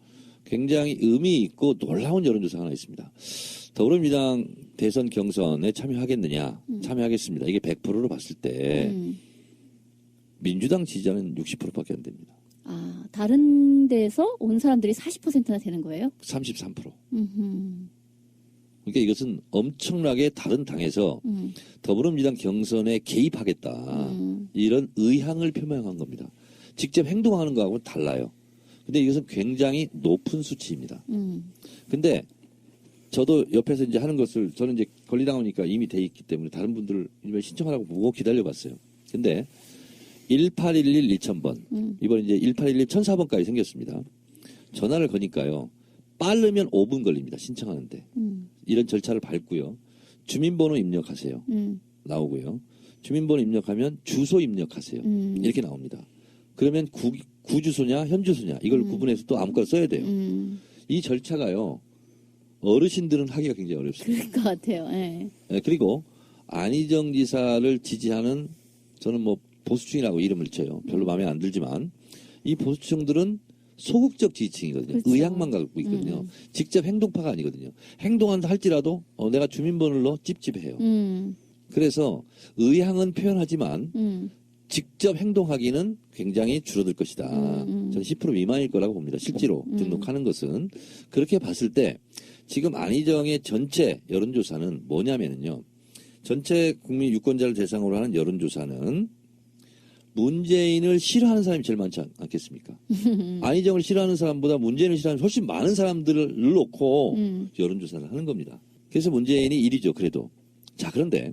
굉장히 의미 있고 놀라운 여론조사가 하나 있습니다. 더불어민주당 대선 경선에 참여하겠느냐? 참여하겠습니다. 이게 100%로 봤을 때 민주당 지지자는 60%밖에 안 됩니다. 아, 다른 데서 온 사람들이 40%나 되는 거예요? 33%. 그러니까 이것은 엄청나게 다른 당에서 더불어민주당 경선에 개입하겠다. 이런 의향을 표명한 겁니다. 직접 행동하는 거하고는 달라요. 근데 이것은 굉장히 높은 수치입니다. 근데 저도 옆에서 이제 하는 것을 저는 이제 권리당원이니까 이미 돼 있기 때문에 다른 분들을 신청하라고 보고 기다려 봤어요. 근데 1811 1000번. 이번에 이제 1811 1004번까지 생겼습니다. 전화를 거니까요. 빠르면 5분 걸립니다. 신청하는데. 이런 절차를 밟고요. 주민번호 입력하세요. 나오고요. 주민번호 입력하면 주소 입력하세요. 이렇게 나옵니다. 그러면 구주소냐 현주소냐 이걸 구분해서 또 아무거나 써야 돼요. 이 절차가요. 어르신들은 하기가 굉장히 어렵습니다. 그럴 것 같아요. 예. 네, 그리고 안희정 지사를 지지하는 저는 뭐 보수층이라고 이름을 쳐요. 별로 마음에 안 들지만 이 보수층들은 소극적 지지층이거든요. 그렇죠. 의향만 갖고 있거든요. 직접 행동파가 아니거든요. 행동한다 할지라도 내가 주민번호를 넣어 찝찝해요. 그래서 의향은 표현하지만 직접 행동하기는 굉장히 줄어들 것이다. 저는 10% 미만일 거라고 봅니다. 실제로 등록하는 것은. 그렇게 봤을 때 지금 안희정의 전체 여론조사는 뭐냐면요. 전체 국민 유권자를 대상으로 하는 여론조사는 문재인을 싫어하는 사람이 제일 많지 않겠습니까? 안희정을 싫어하는 사람보다 문재인을 싫어하는 훨씬 많은 사람들을 놓고 여론조사를 하는 겁니다. 그래서 문재인이 1위죠. 그래도. 자, 그런데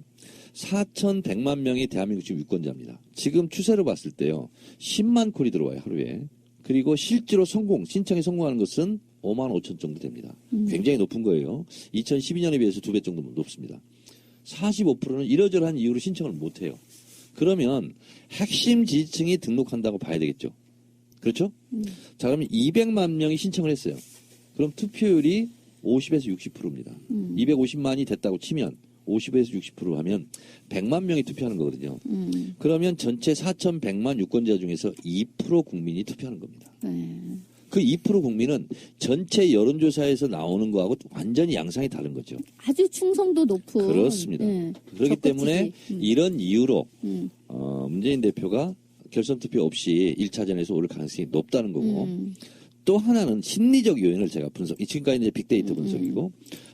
4,100만 명이 대한민국 지금 유권자입니다. 지금 추세로 봤을 때요. 10만 콜이 들어와요. 하루에. 그리고 실제로 신청에 성공하는 것은 5만 5천 정도 됩니다. 굉장히 높은 거예요. 2012년에 비해서 2배 정도 높습니다. 45%는 이러저러한 이유로 신청을 못해요. 그러면 핵심 지지층이 등록한다고 봐야 되겠죠. 그렇죠? 자, 그러면 200만 명이 신청을 했어요. 그럼 투표율이 50에서 60%입니다. 250만이 됐다고 치면 50에서 60% 하면 100만 명이 투표하는 거거든요. 그러면 전체 4,100만 유권자 중에서 2% 국민이 투표하는 겁니다. 그 2% 국민은 전체 여론조사에서 나오는 거하고 완전히 양상이 다른 거죠. 아주 충성도 높은. 그렇습니다. 그렇기 때문에 이런 이유로 문재인 대표가 결선 투표 없이 1차전에서 오를 가능성이 높다는 거고 또 하나는 심리적 요인을 제가 지금까지 이제 빅데이터 분석이고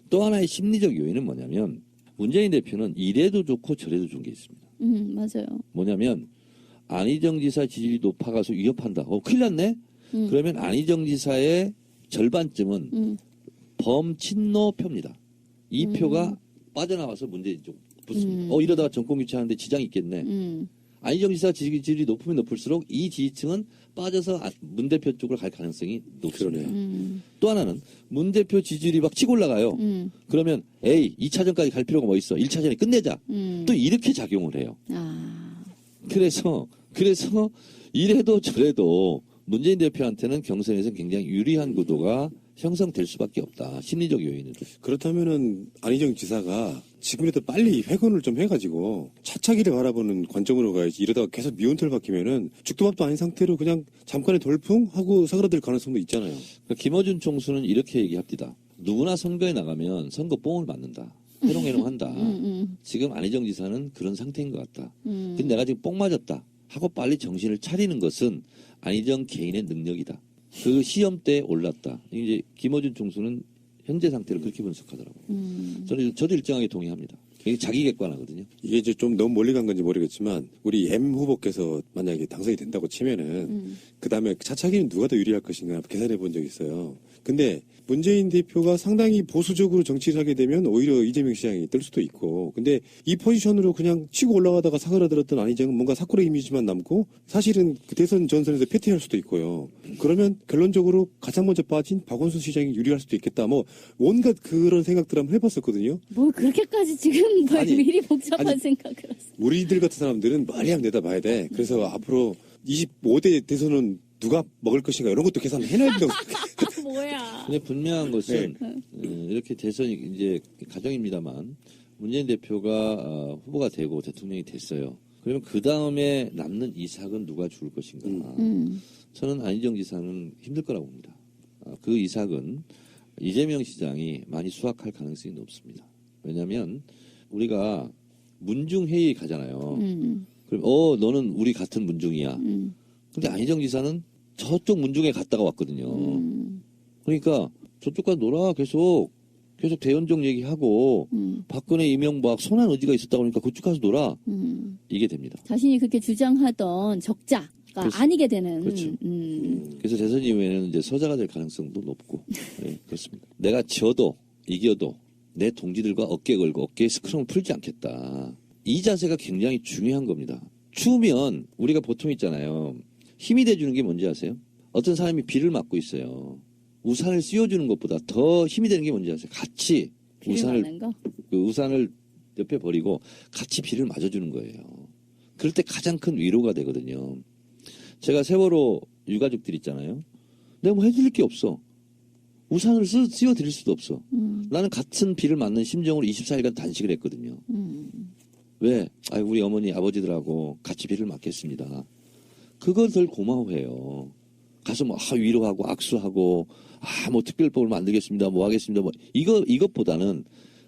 또 하나의 심리적 요인은 뭐냐면 문재인 대표는 이래도 좋고 저래도 좋은 게 있습니다. 맞아요. 뭐냐면 안희정 지사 지지율이 높아가서 위협한다. 큰일 났네? 그러면 안희정 지사의 절반쯤은 범친노 표입니다. 이 표가 빠져나와서 문재인 쪽 붙습니다. 이러다가 정권 교체하는데 지장이 있겠네. 안희정 지사 지지율이 높으면 높을수록 이 지지층은 빠져서 문 대표 쪽으로 갈 가능성이 높습니다. 또 하나는 문 대표 지지율이 막 치고 올라가요. 그러면 2차전까지 갈 필요가 뭐 있어. 1차전에 끝내자. 또 이렇게 작용을 해요. 그래서 이래도 저래도 문재인 대표한테는 경선에서 굉장히 유리한 구도가 형성될 수밖에 없다. 심리적 요인으로. 그렇다면은 안희정 지사가 지금이라도 빨리 회gon을 좀 해가지고 차차기를 바라보는 관점으로 가야지. 이러다가 계속 미운털 박히면은 죽도 밥도 아닌 상태로 그냥 잠깐의 돌풍하고 사그라들 가능성도 있잖아요. 그러니까 김어준 총수는 이렇게 얘기합니다. 누구나 선거에 나가면 선거 뽕을 맞는다. 해롱해롱한다. 지금 안희정 지사는 그런 상태인 것 같다. 근데 내가 지금 뽕 맞았다 하고 빨리 정신을 차리는 것은 안희정 개인의 능력이다. 그 시험 때 올랐다. 이제 김어준 총수는 현재 상태를 그렇게 분석하더라고요. 저도 일정하게 동의합니다. 이게 자기 객관하거든요. 이게 이제 좀 너무 멀리 간 건지 모르겠지만 우리 M 후보께서 만약에 당선이 된다고 치면은 그 다음에 차차기는 누가 더 유리할 것인가 계산해 본 적이 있어요. 근데 문재인 대표가 상당히 보수적으로 정치를 하게 되면 오히려 이재명 시장이 뜰 수도 있고, 근데 이 포지션으로 그냥 치고 올라가다가 사그라들었던 안희정은 뭔가 사쿠라 이미지만 남고 사실은 그 대선 전선에서 패퇴할 수도 있고요. 그러면 결론적으로 가장 먼저 빠진 박원순 시장이 유리할 수도 있겠다. 뭐 온갖 그런 생각들 한번 해봤었거든요. 뭐 그렇게까지 지금 뭐 아니, 미리 복잡한 아니, 생각을 했어. 우리들 같은 사람들은 멀리 한번 내다봐야 돼. 그래서 앞으로 25대 대선은 누가 먹을 것인가 이런 것도 계산을 해놔야 된다고 생각해요. 뭐야. 근데 분명한 것은 이렇게 대선이 이제 가정입니다만 문재인 대표가 후보가 되고 대통령이 됐어요. 그러면 그 다음에 남는 이삭은 누가 줄 것인가? 저는 안희정 지사는 힘들 거라고 봅니다. 그 이삭은 이재명 시장이 많이 수확할 가능성이 높습니다. 왜냐하면 우리가 문중 회의 가잖아요. 그럼 너는 우리 같은 문중이야. 근데 안희정 지사는 저쪽 문중에 갔다가 왔거든요. 그러니까 저쪽과 놀아 계속 대연정 얘기하고 박근혜 이명박 선한 의지가 있었다 그러니까 그쪽 가서 놀아. 이게 됩니다. 자신이 그렇게 주장하던 적자가 그렇죠. 아니게 되는. 그렇죠. 그래서 대선 이후에는 이제 서자가 될 가능성도 높고 네, 그렇습니다. 내가 져도 이겨도 내 동지들과 어깨 걸고 어깨에 스크럼을 풀지 않겠다. 이 자세가 굉장히 중요한 겁니다. 추우면 우리가 보통 있잖아요. 힘이 돼주는 게 뭔지 아세요? 어떤 사람이 비를 맞고 있어요. 우산을 씌워주는 것보다 더 힘이 되는 게 뭔지 아세요? 같이 우산을 옆에 버리고 같이 비를 맞아주는 거예요. 그럴 때 가장 큰 위로가 되거든요. 제가 세월호 유가족들 있잖아요. 내가 뭐 해드릴 게 없어. 우산을 씌워드릴 수도 없어. 나는 같은 비를 맞는 심정으로 24일간 단식을 했거든요. 왜? 우리 어머니 아버지들하고 같이 비를 맞겠습니다. 그걸 덜 고마워해요. 가서 뭐 위로하고 악수하고 뭐 특별법을 만들겠습니다. 뭐 하겠습니다. 뭐 이것보다는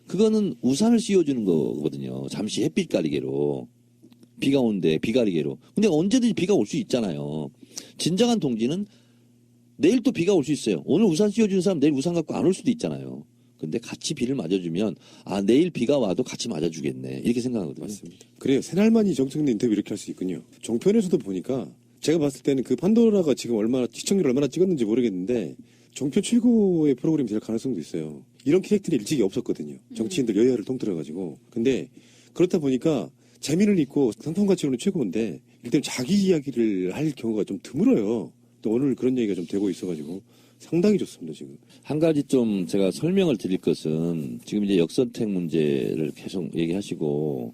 그거는 우산을 씌워주는 거거든요. 잠시 햇빛 가리개로 비가 오는데 비 가리개로. 근데 언제든지 비가 올 수 있잖아요. 진정한 동지는 내일 또 비가 올 수 있어요. 오늘 우산 씌워주는 사람 내일 우산 갖고 안 올 수도 있잖아요. 근데 같이 비를 맞아주면 내일 비가 와도 같이 맞아주겠네 이렇게 생각하거든요. 맞습니다. 그래요. 새날만이 정청래 인터뷰 이렇게 할 수 있군요. 종편에서도 보니까 제가 봤을 때는 그 판도라가 지금 시청률 얼마나 찍었는지 모르겠는데 종편 최고의 프로그램이 될 가능성도 있어요. 이런 캐릭터는 일찍이 없었거든요. 정치인들 여야를 통틀어가지고. 근데 그렇다 보니까 재미를 잊고 상품 가치로는 최고인데 일단 자기 이야기를 할 경우가 좀 드물어요. 또 오늘 그런 얘기가 좀 되고 있어가지고 상당히 좋습니다, 지금. 한 가지 좀 제가 설명을 드릴 것은 지금 이제 역선택 문제를 계속 얘기하시고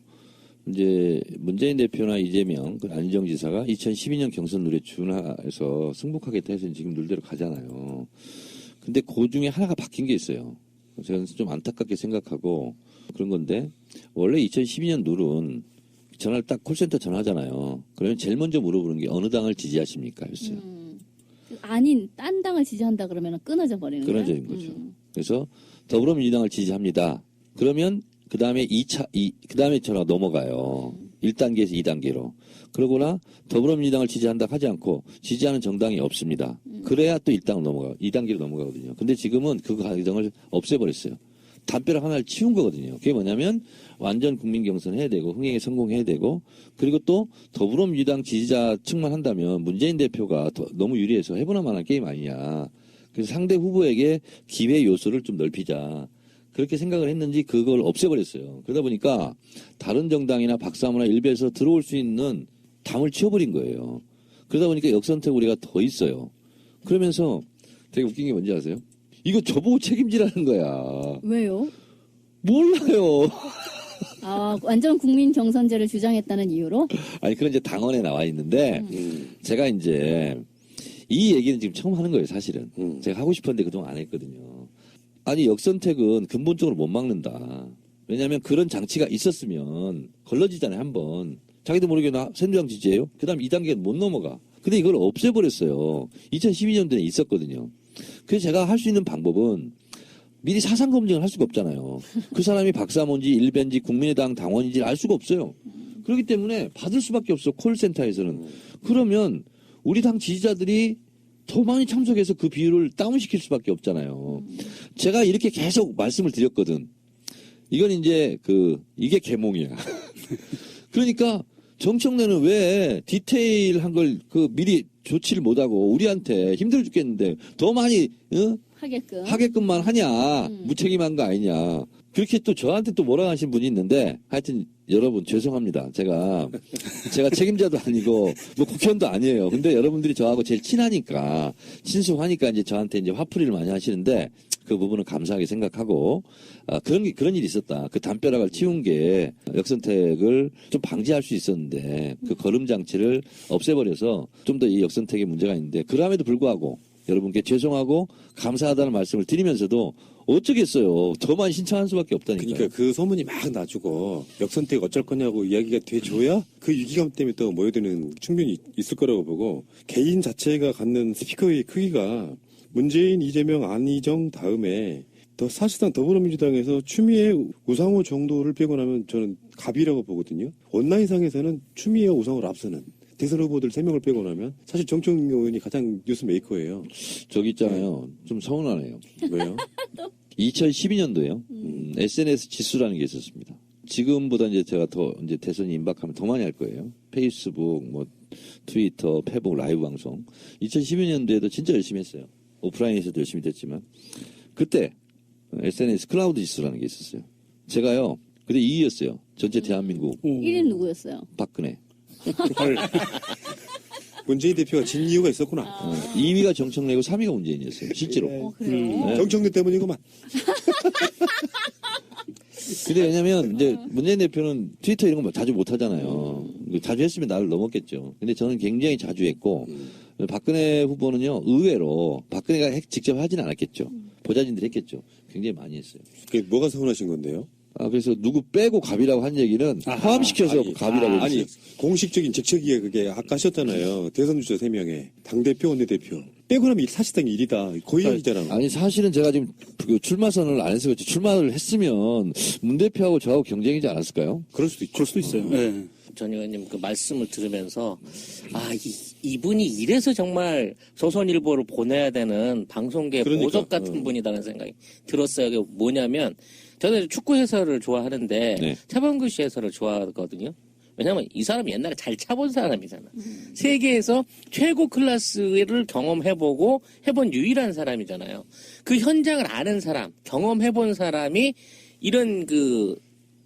이제 문재인 대표나 이재명, 안희정 지사가 2012년 경선 룰에 준하해서 승복하겠다 해서 지금 룰대로 가잖아요. 근데 그 중에 하나가 바뀐 게 있어요. 제가 좀 안타깝게 생각하고 그런 건데 원래 2012년 룰은 전화를 딱 콜센터 전화하잖아요. 그러면 제일 먼저 물어보는 게 어느 당을 지지하십니까? 였어요. 아닌 딴 당을 지지한다 그러면 끊어져 버리는 거예요? 끊어져 있는 거죠. 그래서 더불어민주당을 지지합니다. 그러면 그 다음에 그 다음에 전화가 넘어가요. 1단계에서 2단계로. 그러거나 더불어민주당을 지지한다 하지 않고 지지하는 정당이 없습니다. 그래야 또 1단계로 넘어가거든요. 근데 지금은 그 과정을 없애버렸어요. 담벼락 하나를 치운 거거든요. 그게 뭐냐면 완전 국민 경선 해야 되고 흥행에 성공해야 되고 그리고 또 더불어민주당 지지자층만 한다면 문재인 대표가 너무 유리해서 해보나 마나 게임 아니냐. 그래서 상대 후보에게 기회 요소를 좀 넓히자. 그렇게 생각을 했는지 그걸 없애버렸어요. 그러다 보니까 다른 정당이나 박사모나 일베에서 들어올 수 있는 담을 치워버린 거예요. 그러다 보니까 역선택 우리가 더 있어요. 그러면서 되게 웃긴 게 뭔지 아세요? 이거 저보고 책임지라는 거야. 왜요? 몰라요. 아, 완전 국민 경선제를 주장했다는 이유로? 아니, 그런 이제 당원에 나와 있는데, 제가 이제 이 얘기는 지금 처음 하는 거예요, 사실은. 제가 하고 싶었는데 그동안 안 했거든요. 아니, 역선택은 근본적으로 못 막는다. 왜냐하면 그런 장치가 있었으면 걸러지잖아요, 한번. 자기도 모르게 나 새누리당 지지예요? 그 다음 2단계는 못 넘어가. 근데 이걸 없애버렸어요. 2012년도에 있었거든요. 그래서 제가 할 수 있는 방법은 미리 사상 검증을 할 수가 없잖아요. 그 사람이 박사모인지 일벤지 국민의당 당원인지 알 수가 없어요. 그렇기 때문에 받을 수밖에 없어, 콜센터에서는. 그러면 우리 당 지지자들이 더 많이 참석해서 그 비율을 다운시킬 수밖에 없잖아요. 제가 이렇게 계속 말씀을 드렸거든. 이건 이제 이게 계몽이야. 그러니까 정청래는 왜 디테일한 걸 미리 조치를 못하고 우리한테 힘들어 죽겠는데 더 많이 하게끔만 하냐. 무책임한 거 아니냐. 그렇게 또 저한테 또 뭐라 하신 분이 있는데 하여튼 여러분 죄송합니다. 제가 책임자도 아니고 뭐 국회의원도 아니에요. 근데 여러분들이 저하고 제일 친하니까 친숙하니까 이제 저한테 이제 화풀이를 많이 하시는데 그 부분은 감사하게 생각하고 그런 일이 있었다. 그 담벼락을 치운 게 역선택을 좀 방지할 수 있었는데 그 거름 장치를 없애버려서 좀 더 이 역선택에 문제가 있는데 그럼에도 불구하고 여러분께 죄송하고 감사하다는 말씀을 드리면서도 어쩌겠어요. 더 많이 신청할 수밖에 없다니까요. 그러니까 그 소문이 막 나주고 역선택 어쩔 거냐고 이야기가 돼줘야 그 위기감 때문에 또 모여드는 충분히 있을 거라고 보고 개인 자체가 갖는 스피커의 크기가 문재인, 이재명, 안희정 다음에 사실상 더불어민주당에서 추미애, 우상호 정도를 빼고 나면 저는 갑이라고 보거든요. 온라인상에서는 추미애, 우상호를 앞서는 대선 후보들 3명을 빼고 나면 사실 정청래 의원이 가장 뉴스 메이커예요. 저기 있잖아요. 좀 서운하네요. 왜요? 2012년도에요. SNS 지수라는 게 있었습니다. 지금보다 이제 제가 더 이제 대선이 임박하면 더 많이 할 거예요. 페이스북, 뭐 트위터, 페북 라이브 방송. 2012년도에도 진짜 열심히 했어요. 오프라인에서도 열심히 됐지만 그때 SNS 클라우드 지수라는 게 있었어요. 제가요. 그때 2위였어요. 전체 대한민국. 1위 누구였어요? 박근혜. 문재인 대표가 진 이유가 있었구나. 2위가 정청래고 3위가 문재인이었어요. 실제로. 그래요? 네. 정청래 때문이구만. 근데 왜냐면 이제 문재인 대표는 트위터 이런 거 자주 못 하잖아요. 자주 했으면 나를 넘었겠죠. 근데 저는 굉장히 자주 했고 박근혜 후보는요 의외로 박근혜가 직접 하진 않았겠죠. 보좌진들이 했겠죠. 굉장히 많이 했어요. 그게 뭐가 서운하신 건데요? 그래서 누구 빼고 갑이라고 한 얘기는 포함시켜서 갑이라고 했어요. 아니 공식적인 직책이에 그게 아까 하셨잖아요. 대선 주자 3명에 당대표, 원내대표 빼고 나면 사실상 일이다. 거의 일이잖아. 아니 사실은 제가 지금 출마 선언을 안 해서 그렇지 출마를 했으면 문 대표하고 저하고 경쟁이지 않았을까요? 그럴 수도 있죠. 그럴 수도 있어요. 네. 전 의원님 그 말씀을 들으면서 이분이 이래서 정말 조선일보를 보내야 되는 방송계 그러니까, 보석 같은 분이라는 생각이 들었어요. 그게 뭐냐면 저는 축구 해설을 좋아하는데 네. 차범근 씨 해설을 좋아하거든요. 왜냐면 이 사람이 옛날에 잘 차본 사람이잖아. 세계에서 최고 클래스를 경험해보고 해본 유일한 사람이잖아요. 그 현장을 아는 사람, 경험해본 사람이 이런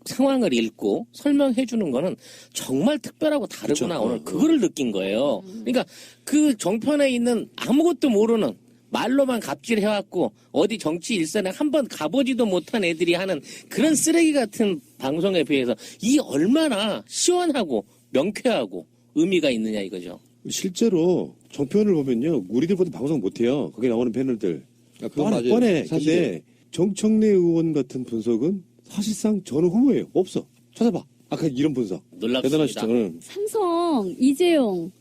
상황을 읽고 설명해 주는 거는 정말 특별하고 다르구나. 그쵸. 오늘 그거를 느낀 거예요. 그러니까 그 정편에 있는 아무것도 모르는 말로만 갑질해왔고 어디 정치 일선에 한번 가보지도 못한 애들이 하는 그런 쓰레기 같은 방송에 비해서 이 얼마나 시원하고 명쾌하고 의미가 있느냐 이거죠. 실제로 정편을 보면요. 우리들보다 방송 못해요. 거기 나오는 패널들. 그건 맞아요. 뻔해. 사실이에요. 근데 정청래 의원 같은 분석은 사실상 저는 후보예요. 없어. 찾아봐. 아까 이런 분석. 놀랍습니다. 대단하시죠. 응. 삼성, 이재용.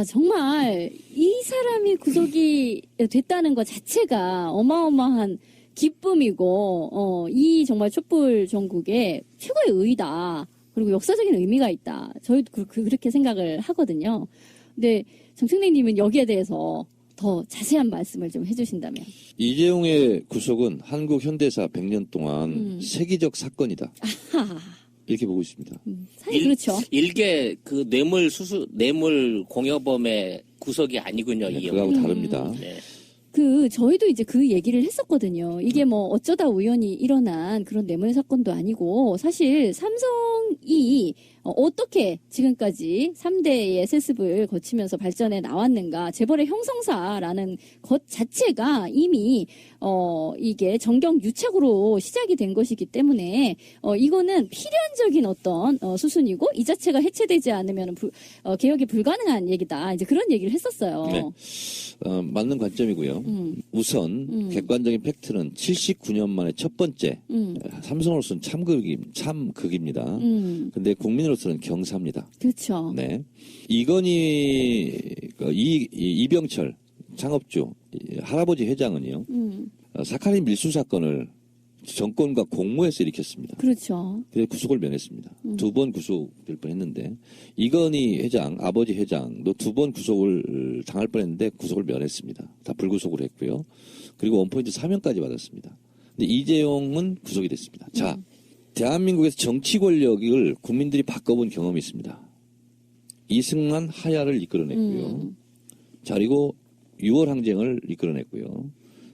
정말 이 사람이 구속이 됐다는 것 자체가 어마어마한 기쁨이고, 이 정말 촛불 전국의 최고의 의의다. 그리고 역사적인 의미가 있다. 저희도 그렇게 생각을 하거든요. 근데 정청래님은 여기에 대해서 더 자세한 말씀을 좀 해주신다면. 이재용의 구속은 한국 현대사 100년 동안 세계적 사건이다. 하하. 이렇게 보고 있습니다. 사실 그렇죠. 일개 그 뇌물 공여범의 구속이 아니군요. 네, 이 그거하고 영화는. 다릅니다. 네. 저희도 이제 그 얘기를 했었거든요. 이게 뭐 어쩌다 우연히 일어난 그런 뇌물 사건도 아니고, 사실 삼성이 어떻게 지금까지 3대의 세습을 거치면서 발전해 나왔는가, 재벌의 형성사라는 것 자체가 이미, 이게 정경 유착으로 시작이 된 것이기 때문에, 이거는 필연적인 어떤, 수순이고, 이 자체가 해체되지 않으면 개혁이 불가능한 얘기다. 이제 그런 얘기를 했었어요. 네. 맞는 관점이고요. 우선 객관적인 팩트는 79년 만에 첫 번째 삼성으로서는 참극입니다. 근데 국민으로서는 경사입니다. 그렇죠. 네. 이건희 이병철 창업주 할아버지 회장은요. 사카린 밀수 사건을 정권과 공모해서 일으켰습니다. 그렇죠. 그래서 구속을 면했습니다. 2번 구속될 뻔했는데 이건희 회장, 아버지 회장도 2번 구속을 당할 뻔했는데 구속을 면했습니다. 다 불구속으로 했고요. 그리고 원포인트 사면까지 받았습니다. 근데 이재용은 구속이 됐습니다. 자, 대한민국에서 정치 권력을 국민들이 바꿔본 경험이 있습니다. 이승만 하야를 이끌어냈고요. 자, 그리고 6월 항쟁을 이끌어냈고요.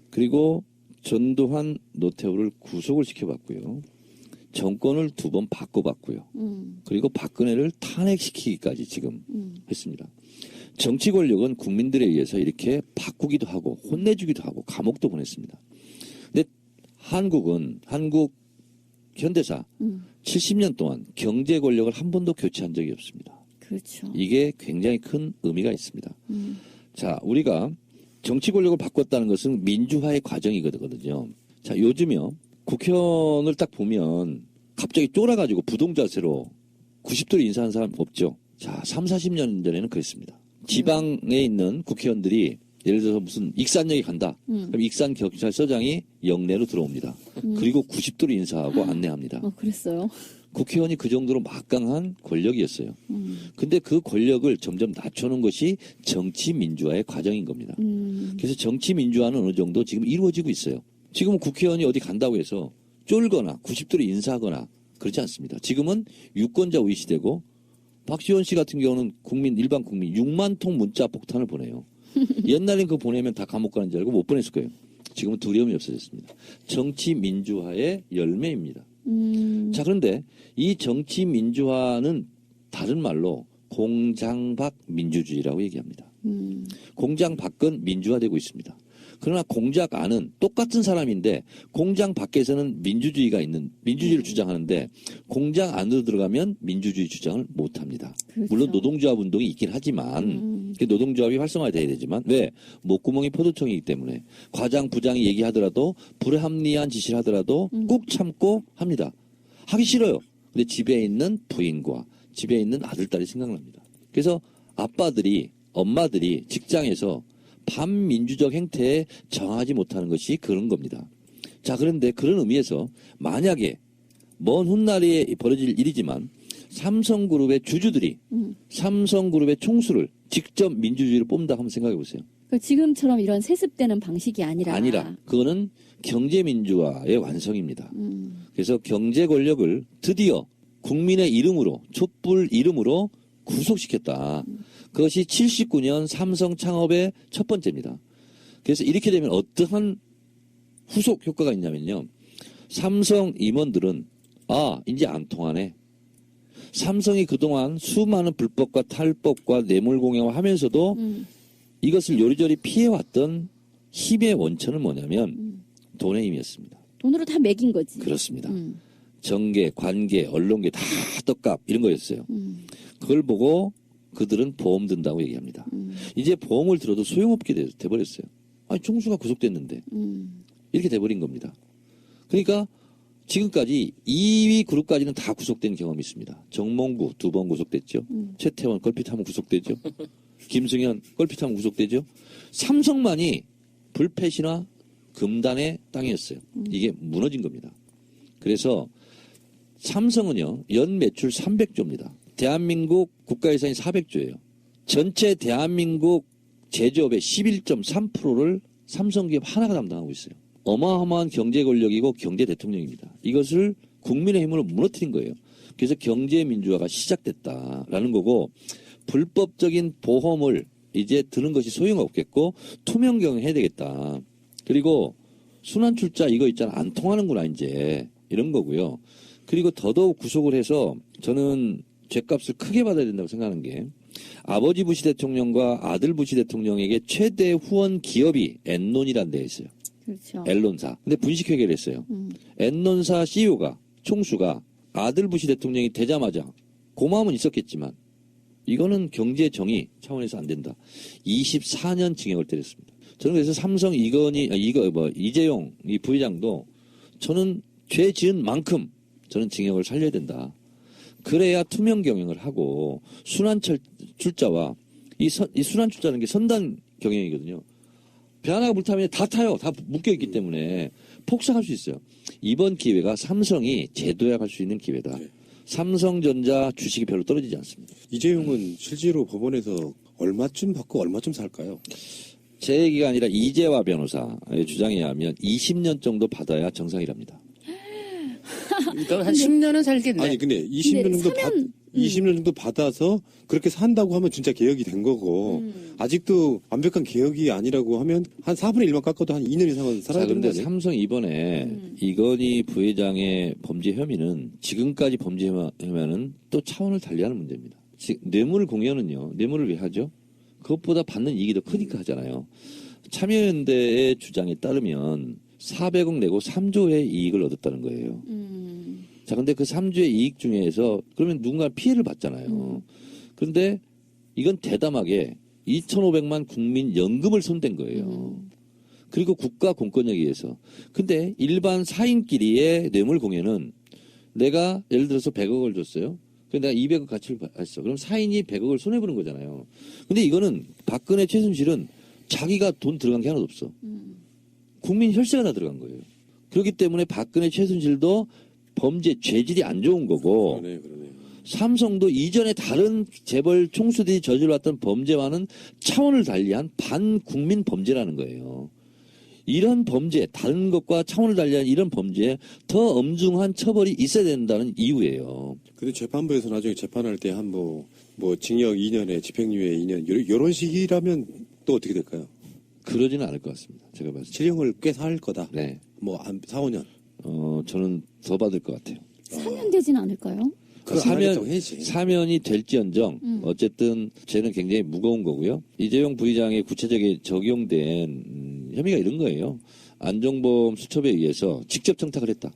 그리고 전두환, 노태우를 구속을 시켜봤고요. 정권을 2번 바꿔봤고요. 그리고 박근혜를 탄핵시키기까지 지금 했습니다. 정치 권력은 국민들에 의해서 이렇게 바꾸기도 하고 혼내주기도 하고 감옥도 보냈습니다. 근데 한국 현대사 70년 동안 경제 권력을 한 번도 교체한 적이 없습니다. 그렇죠. 이게 굉장히 큰 의미가 있습니다. 자, 우리가 정치 권력을 바꿨다는 것은 민주화의 과정이거든요. 자, 요즘요, 국회의원을 딱 보면 갑자기 쫄아가지고 부동자세로 90도로 인사하는 사람 없죠. 자, 3, 40년 전에는 그랬습니다. 지방에 있는 국회의원들이 예를 들어서 무슨 익산역에 간다. 그럼 익산 경찰서장이 영내로 들어옵니다. 그리고 90도로 인사하고 안내합니다. 그랬어요. 국회의원이 그 정도로 막강한 권력이었어요. 근데 그 권력을 점점 낮추는 것이 정치 민주화의 과정인 겁니다. 그래서 정치 민주화는 어느 정도 지금 이루어지고 있어요. 지금은 국회의원이 어디 간다고 해서 쫄거나 90도로 인사하거나 그렇지 않습니다. 지금은 유권자 위시되고 박지원 씨 같은 경우는 일반 국민 6만 통 문자 폭탄을 보내요. 옛날엔 그거 보내면 다 감옥 가는 줄 알고 못 보냈을 거예요. 지금은 두려움이 없어졌습니다. 정치 민주화의 열매입니다. 자, 그런데 이 정치 민주화는 다른 말로 공장박 민주주의라고 얘기합니다. 공장 밖은 민주화되고 있습니다. 그러나 공장 안은 똑같은 사람인데 공장 밖에서는 민주주의를 주장하는데 공장 안으로 들어가면 민주주의 주장을 못합니다. 그렇죠. 물론 노동조합 운동이 있긴 하지만 노동조합이 활성화돼야 되지만 왜? 목구멍이 포도청이기 때문에 과장 부장이 얘기하더라도 불합리한 지시를 하더라도 꾹 참고 합니다. 하기 싫어요. 근데 집에 있는 부인과 집에 있는 아들딸이 생각납니다. 그래서 엄마들이 직장에서 반민주적 행태에 저항하지 못하는 것이 그런 겁니다. 자, 그런데 그런 의미에서 만약에 먼 훗날에 벌어질 일이지만 삼성그룹의 주주들이 삼성그룹의 총수를 직접 민주주의를 뽑는다 하면 생각해 보세요. 그러니까 지금처럼 이런 세습되는 방식이 아니라 그거는 경제민주화의 완성입니다. 그래서 경제 권력을 드디어 국민의 이름으로 촛불 이름으로 구속시켰다. 그것이 79년 삼성 창업의 첫 번째입니다. 그래서 이렇게 되면 어떠한 후속 효과가 있냐면요. 삼성 임원들은 이제 안 통하네. 삼성이 그동안 수많은 불법과 탈법과 뇌물공여를 하면서도 이것을 요리조리 피해왔던 힘의 원천은 뭐냐면 돈의 힘이었습니다. 돈으로 다 매긴 거지. 그렇습니다. 정계, 관계, 언론계 다 떡값 이런 거였어요. 그걸 보고 그들은 보험 든다고 얘기합니다. 이제 보험을 들어도 소용없게 돼버렸어요. 총수가 구속됐는데 이렇게 돼버린 겁니다. 그러니까 지금까지 2위 그룹까지는 다 구속된 경험이 있습니다. 정몽구 2번 구속됐죠. 최태원 걸핏하면 구속되죠. 김승현 걸핏하면 구속되죠. 삼성만이 불패시나 금단의 땅이었어요. 이게 무너진 겁니다. 그래서 삼성은요, 연 매출 300조입니다. 대한민국 국가예산이 400조예요. 전체 대한민국 제조업의 11.3%를 삼성기업 하나가 담당하고 있어요. 어마어마한 경제 권력이고 경제 대통령입니다. 이것을 국민의 힘으로 무너뜨린 거예요. 그래서 경제 민주화가 시작됐다라는 거고, 불법적인 보험을 이제 드는 것이 소용없겠고 투명 경영해야 되겠다. 그리고 순환 출자 이거 있잖아, 안 통하는구나 이제, 이런 거고요. 그리고 더더욱 구속을 해서 저는 죗값을 크게 받아야 된다고 생각하는 게, 아버지 부시 대통령과 아들 부시 대통령에게 최대 후원 기업이 엔론이라는 데에 있어요. 그렇죠. 엔론사. 근데 분식회계를 했어요. 엔론사 CEO가, 총수가 아들 부시 대통령이 되자마자 고마움은 있었겠지만 이거는 경제 정의 차원에서 안 된다. 24년 징역을 때렸습니다. 저는 그래서 삼성 이재용 이 부회장도 저는 죄 지은 만큼 저는 징역을 살려야 된다. 그래야 투명 경영을 하고 순환 출자와 이 순환 출자라는 게 선단 경영이거든요. 배 하나가 불타면 다 타요. 다 묶여있기 때문에 폭삭할 수 있어요. 이번 기회가 삼성이 재도약할 수 있는 기회다. 네. 삼성전자 주식이 별로 떨어지지 않습니다. 이재용은 실제로 법원에서 얼마쯤 받고 얼마쯤 살까요? 제 얘기가 아니라 이재화 변호사의 주장에 의하면 20년 정도 받아야 정상이랍니다. 그럼 한 10년은 살겠네. 아니 근데 20년 정도 20년 정도 받아서 그렇게 산다고 하면 진짜 개혁이 된 거고, 아직도 완벽한 개혁이 아니라고 하면 한 4분의 1만 깎아도 한 2년 이상은 살아야 되는 거 그런데 아니에요? 삼성 이번에 이건희 부회장의 범죄 혐의는 지금까지 범죄 혐의는 또 차원을 달리하는 문제입니다. 뇌물 공여는요. 뇌물을 왜 하죠? 그것보다 받는 이익이 더 크니까 하잖아요. 참여연대의 주장에 따르면 400억 내고 3조의 이익을 얻었다는 거예요. 자, 근데 그 3조의 이익 중에서 그러면 누군가 피해를 받잖아요. 그런데 이건 대담하게 2,500만 국민 연금을 손댄 거예요. 그리고 국가 공권력에 의해서. 근데 일반 사인끼리의 뇌물 공여는 내가 예를 들어서 100억을 줬어요. 근데 내가 200억 가치를 봤어. 그럼 사인이 100억을 손해보는 거잖아요. 근데 이거는 박근혜 최순실은 자기가 돈 들어간 게 하나도 없어. 국민 혈세가 다 들어간 거예요. 그렇기 때문에 박근혜 최순실도 범죄 죄질이 안 좋은 거고, 그러네요. 삼성도 이전에 다른 재벌 총수들이 저질렀던 범죄와는 차원을 달리한 반국민 범죄라는 거예요. 이런 범죄, 다른 것과 차원을 달리한 이런 범죄에 더 엄중한 처벌이 있어야 된다는 이유예요. 근데 재판부에서 나중에 재판할 때 한 뭐 징역 2년에 집행유예 2년 이런 식이라면 또 어떻게 될까요? 그러지는 않을 것 같습니다. 제가 봤을 때. 실형을 꽤 살 거다. 네. 뭐 한 4, 5년. 저는 더 받을 것 같아요. 사면 되진 않을까요? 그거 안 하겠다고 해야지. 사면이 될지언정 어쨌든 쟤는 굉장히 무거운 거고요. 이재용 부의장의 구체적인 적용된 혐의가 이런 거예요. 안종범 수첩에 의해서 직접 청탁을 했다.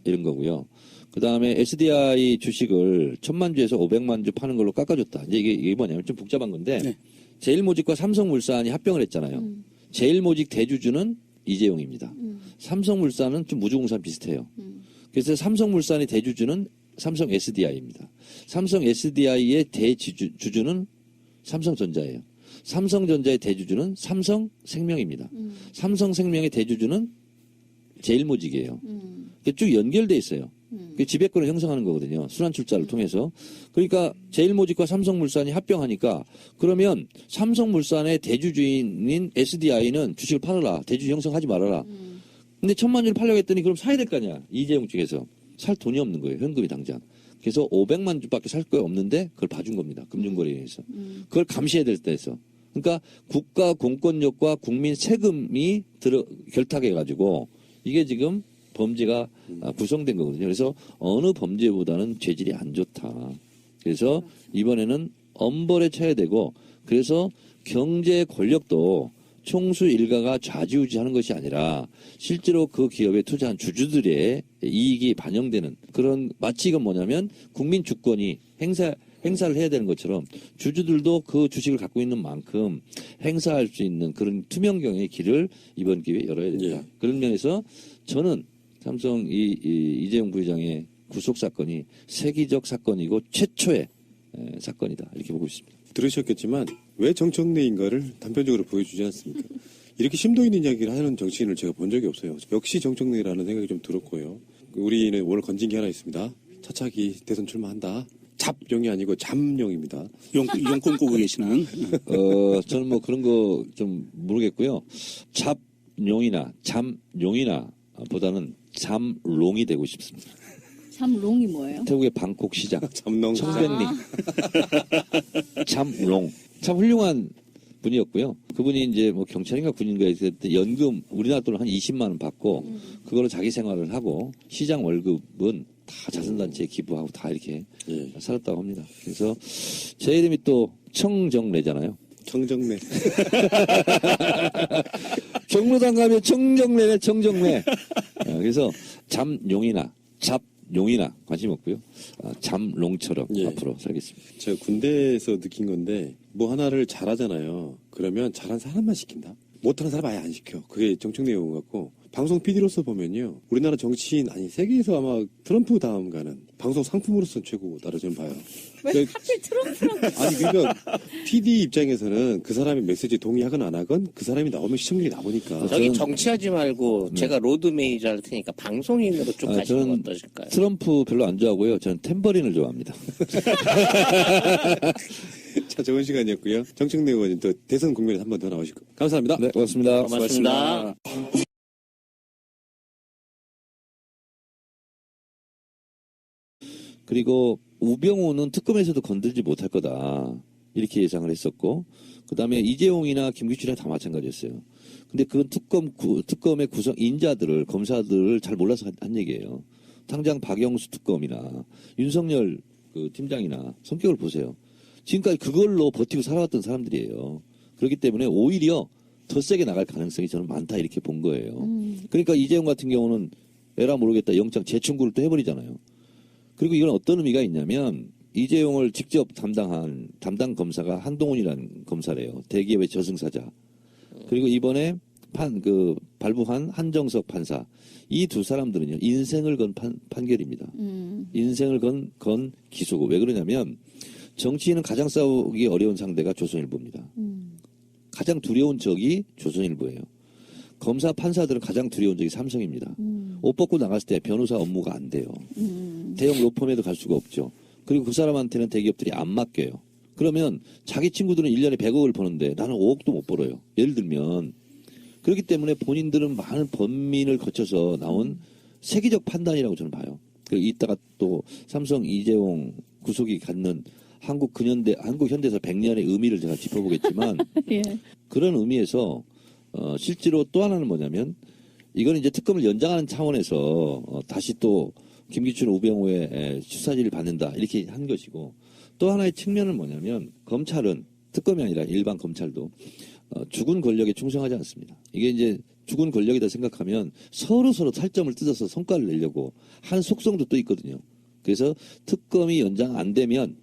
이런 거고요. 그 다음에 SDI 주식을 1,000만 주에서 500만 주 파는 걸로 깎아줬다. 이제 이게 뭐냐면 좀 복잡한 건데, 네. 제일모직과 삼성물산이 합병을 했잖아요. 제일모직 대주주는 이재용입니다. 삼성물산은 좀 무주공산 비슷해요. 그래서 삼성물산의 대주주는 삼성 SDI입니다. 삼성 SDI의 대주주는 삼성전자예요. 삼성전자의 대주주는 삼성생명입니다. 삼성생명의 대주주는 제일모직이에요. 쭉 연결돼 있어요. 지배권을 형성하는 거거든요. 순환출자를 통해서. 그러니까 제일모직과 삼성물산이 합병하니까 그러면 삼성물산의 대주주인인 SDI는 주식을 팔아라. 대주주 형성하지 말아라. 근데 1,000만 주를 팔려고 했더니 그럼 사야 될 거 아니야. 이재용 측에서. 살 돈이 없는 거예요. 현금이 당장. 그래서 500만 주밖에 살 거 없는데 그걸 봐준 겁니다. 금융거래에서. 그걸 감시해야 될 때에서. 그러니까 국가 공권력과 국민 세금이 결탁해가지고 이게 지금 범죄가 구성된 거거든요. 그래서 어느 범죄보다는 죄질이 안 좋다. 그래서 이번에는 엄벌에 쳐야 되고, 그래서 경제 권력도 총수 일가가 좌지우지하는 것이 아니라 실제로 그 기업에 투자한 주주들의 이익이 반영되는 그런, 마치 이건 뭐냐면 국민 주권이 행사를 해야 되는 것처럼 주주들도 그 주식을 갖고 있는 만큼 행사할 수 있는 그런 투명 경영의 길을 이번 기회에 열어야 된다. 예. 그런 면에서 저는 삼성 이재용 부회장의 구속 사건이 세계적 사건이고 최초의 사건이다. 이렇게 보고 있습니다. 들으셨겠지만 왜 정청래인가를 단편적으로 보여주지 않습니까? 이렇게 심도 있는 이야기를 하는 정치인을 제가 본 적이 없어요. 역시 정청래라는 생각이 좀 들었고요. 우리는 오늘 건진 게 하나 있습니다. 차차기 대선 출마한다. 잡용이 아니고 잠용입니다. 용 꿈꾸고 계시는. 저는 뭐 그런 거 좀 모르겠고요. 잡용이나 잠용이나 보다는 잠롱이 되고 싶습니다. 잠롱이 뭐예요? 태국의 방콕 시장. 잠농. 청백리. 잠롱. 참 훌륭한 분이었고요. 그분이 이제 뭐 경찰인가 군인가 했을 때 연금 우리나라 돈을 한 20만 원 받고 그걸로 자기 생활을 하고 시장 월급은 다 자선단체에 기부하고 다 이렇게 예. 살았다고 합니다. 그래서 제 이름이 또 청정래잖아요. 청정래. 경로당 가면 청정래네 청정래. 그래서 잠용이나 잡용이나 관심 없고요. 잠롱처럼 예. 앞으로 살겠습니다. 제가 군대에서 느낀 건데 뭐 하나를 잘하잖아요. 그러면 잘한 사람만 시킨다. 못하는 사람 아예 안 시켜. 그게 정청래 의원 같고 방송 PD로서 보면요. 우리나라 정치인 아니 세계에서 아마 트럼프 다음 가는 방송 상품으로서 최고다라고 저는 봐요. 왜 하필 트럼프랑 아니 그러니까 PD 입장에서는 그 사람의 메시지에 동의하건 안 하건 그 사람이 나오면 시청률이 나오니까 저기 정치하지 말고 제가 로드 매니저 할 테니까 방송인으로 쭉 가시는 건 저는 어떠실까요? 트럼프 별로 안 좋아하고요. 저는 탬버린을 좋아합니다. 자 좋은 시간이었고요. 정청래 의원님 또 대선 국면에 한 번 더 나오시고 감사합니다. 네, 고맙습니다. 고맙습니다. 그리고 우병우는 특검에서도 건들지 못할 거다. 이렇게 예상을 했었고, 그 다음에 이재용이나 김기춘이나 다 마찬가지였어요. 근데 그건 특검의 구성, 인자들을, 검사들을 잘 몰라서 한 얘기예요. 당장 박영수 특검이나 윤석열 그 팀장이나 성격을 보세요. 지금까지 그걸로 버티고 살아왔던 사람들이에요. 그렇기 때문에 오히려 더 세게 나갈 가능성이 저는 많다 이렇게 본 거예요. 그러니까 이재용 같은 경우는 에라 모르겠다 영장 재청구를 또 해버리잖아요. 그리고 이건 어떤 의미가 있냐면 이재용을 직접 담당 검사가 한동훈이라는 검사래요. 대기업의 저승사자. 그리고 이번에 발부한 한정석 판사. 이 두 사람들은요 인생을 건 판결입니다. 인생을 건 기소고. 왜 그러냐면 정치인은 가장 싸우기 어려운 상대가 조선일보입니다. 가장 두려운 적이 조선일보예요. 검사 판사들은 가장 두려운 적이 삼성입니다. 옷 벗고 나갔을 때 변호사 업무가 안 돼요. 대형 로펌에도 갈 수가 없죠. 그리고 그 사람한테는 대기업들이 안 맡겨요. 그러면 자기 친구들은 1년에 100억을 버는데 나는 5억도 못 벌어요. 예를 들면. 그렇기 때문에 본인들은 많은 번민을 거쳐서 나온 세계적 판단이라고 저는 봐요. 이따가 또 삼성 이재용 구속이 갖는 한국 현대사 100년의 의미를 제가 짚어보겠지만 예. 그런 의미에서 실제로 또 하나는 뭐냐면 이거는 이제 특검을 연장하는 차원에서 다시 또 김기춘 우병우의 수사지를 받는다 이렇게 한 것이고 또 하나의 측면은 뭐냐면 검찰은 특검이 아니라 일반 검찰도 죽은 권력에 충성하지 않습니다. 이게 이제 죽은 권력이다 생각하면 서로 살점을 뜯어서 성과를 내려고 하는 속성도 또 있거든요. 그래서 특검이 연장 안 되면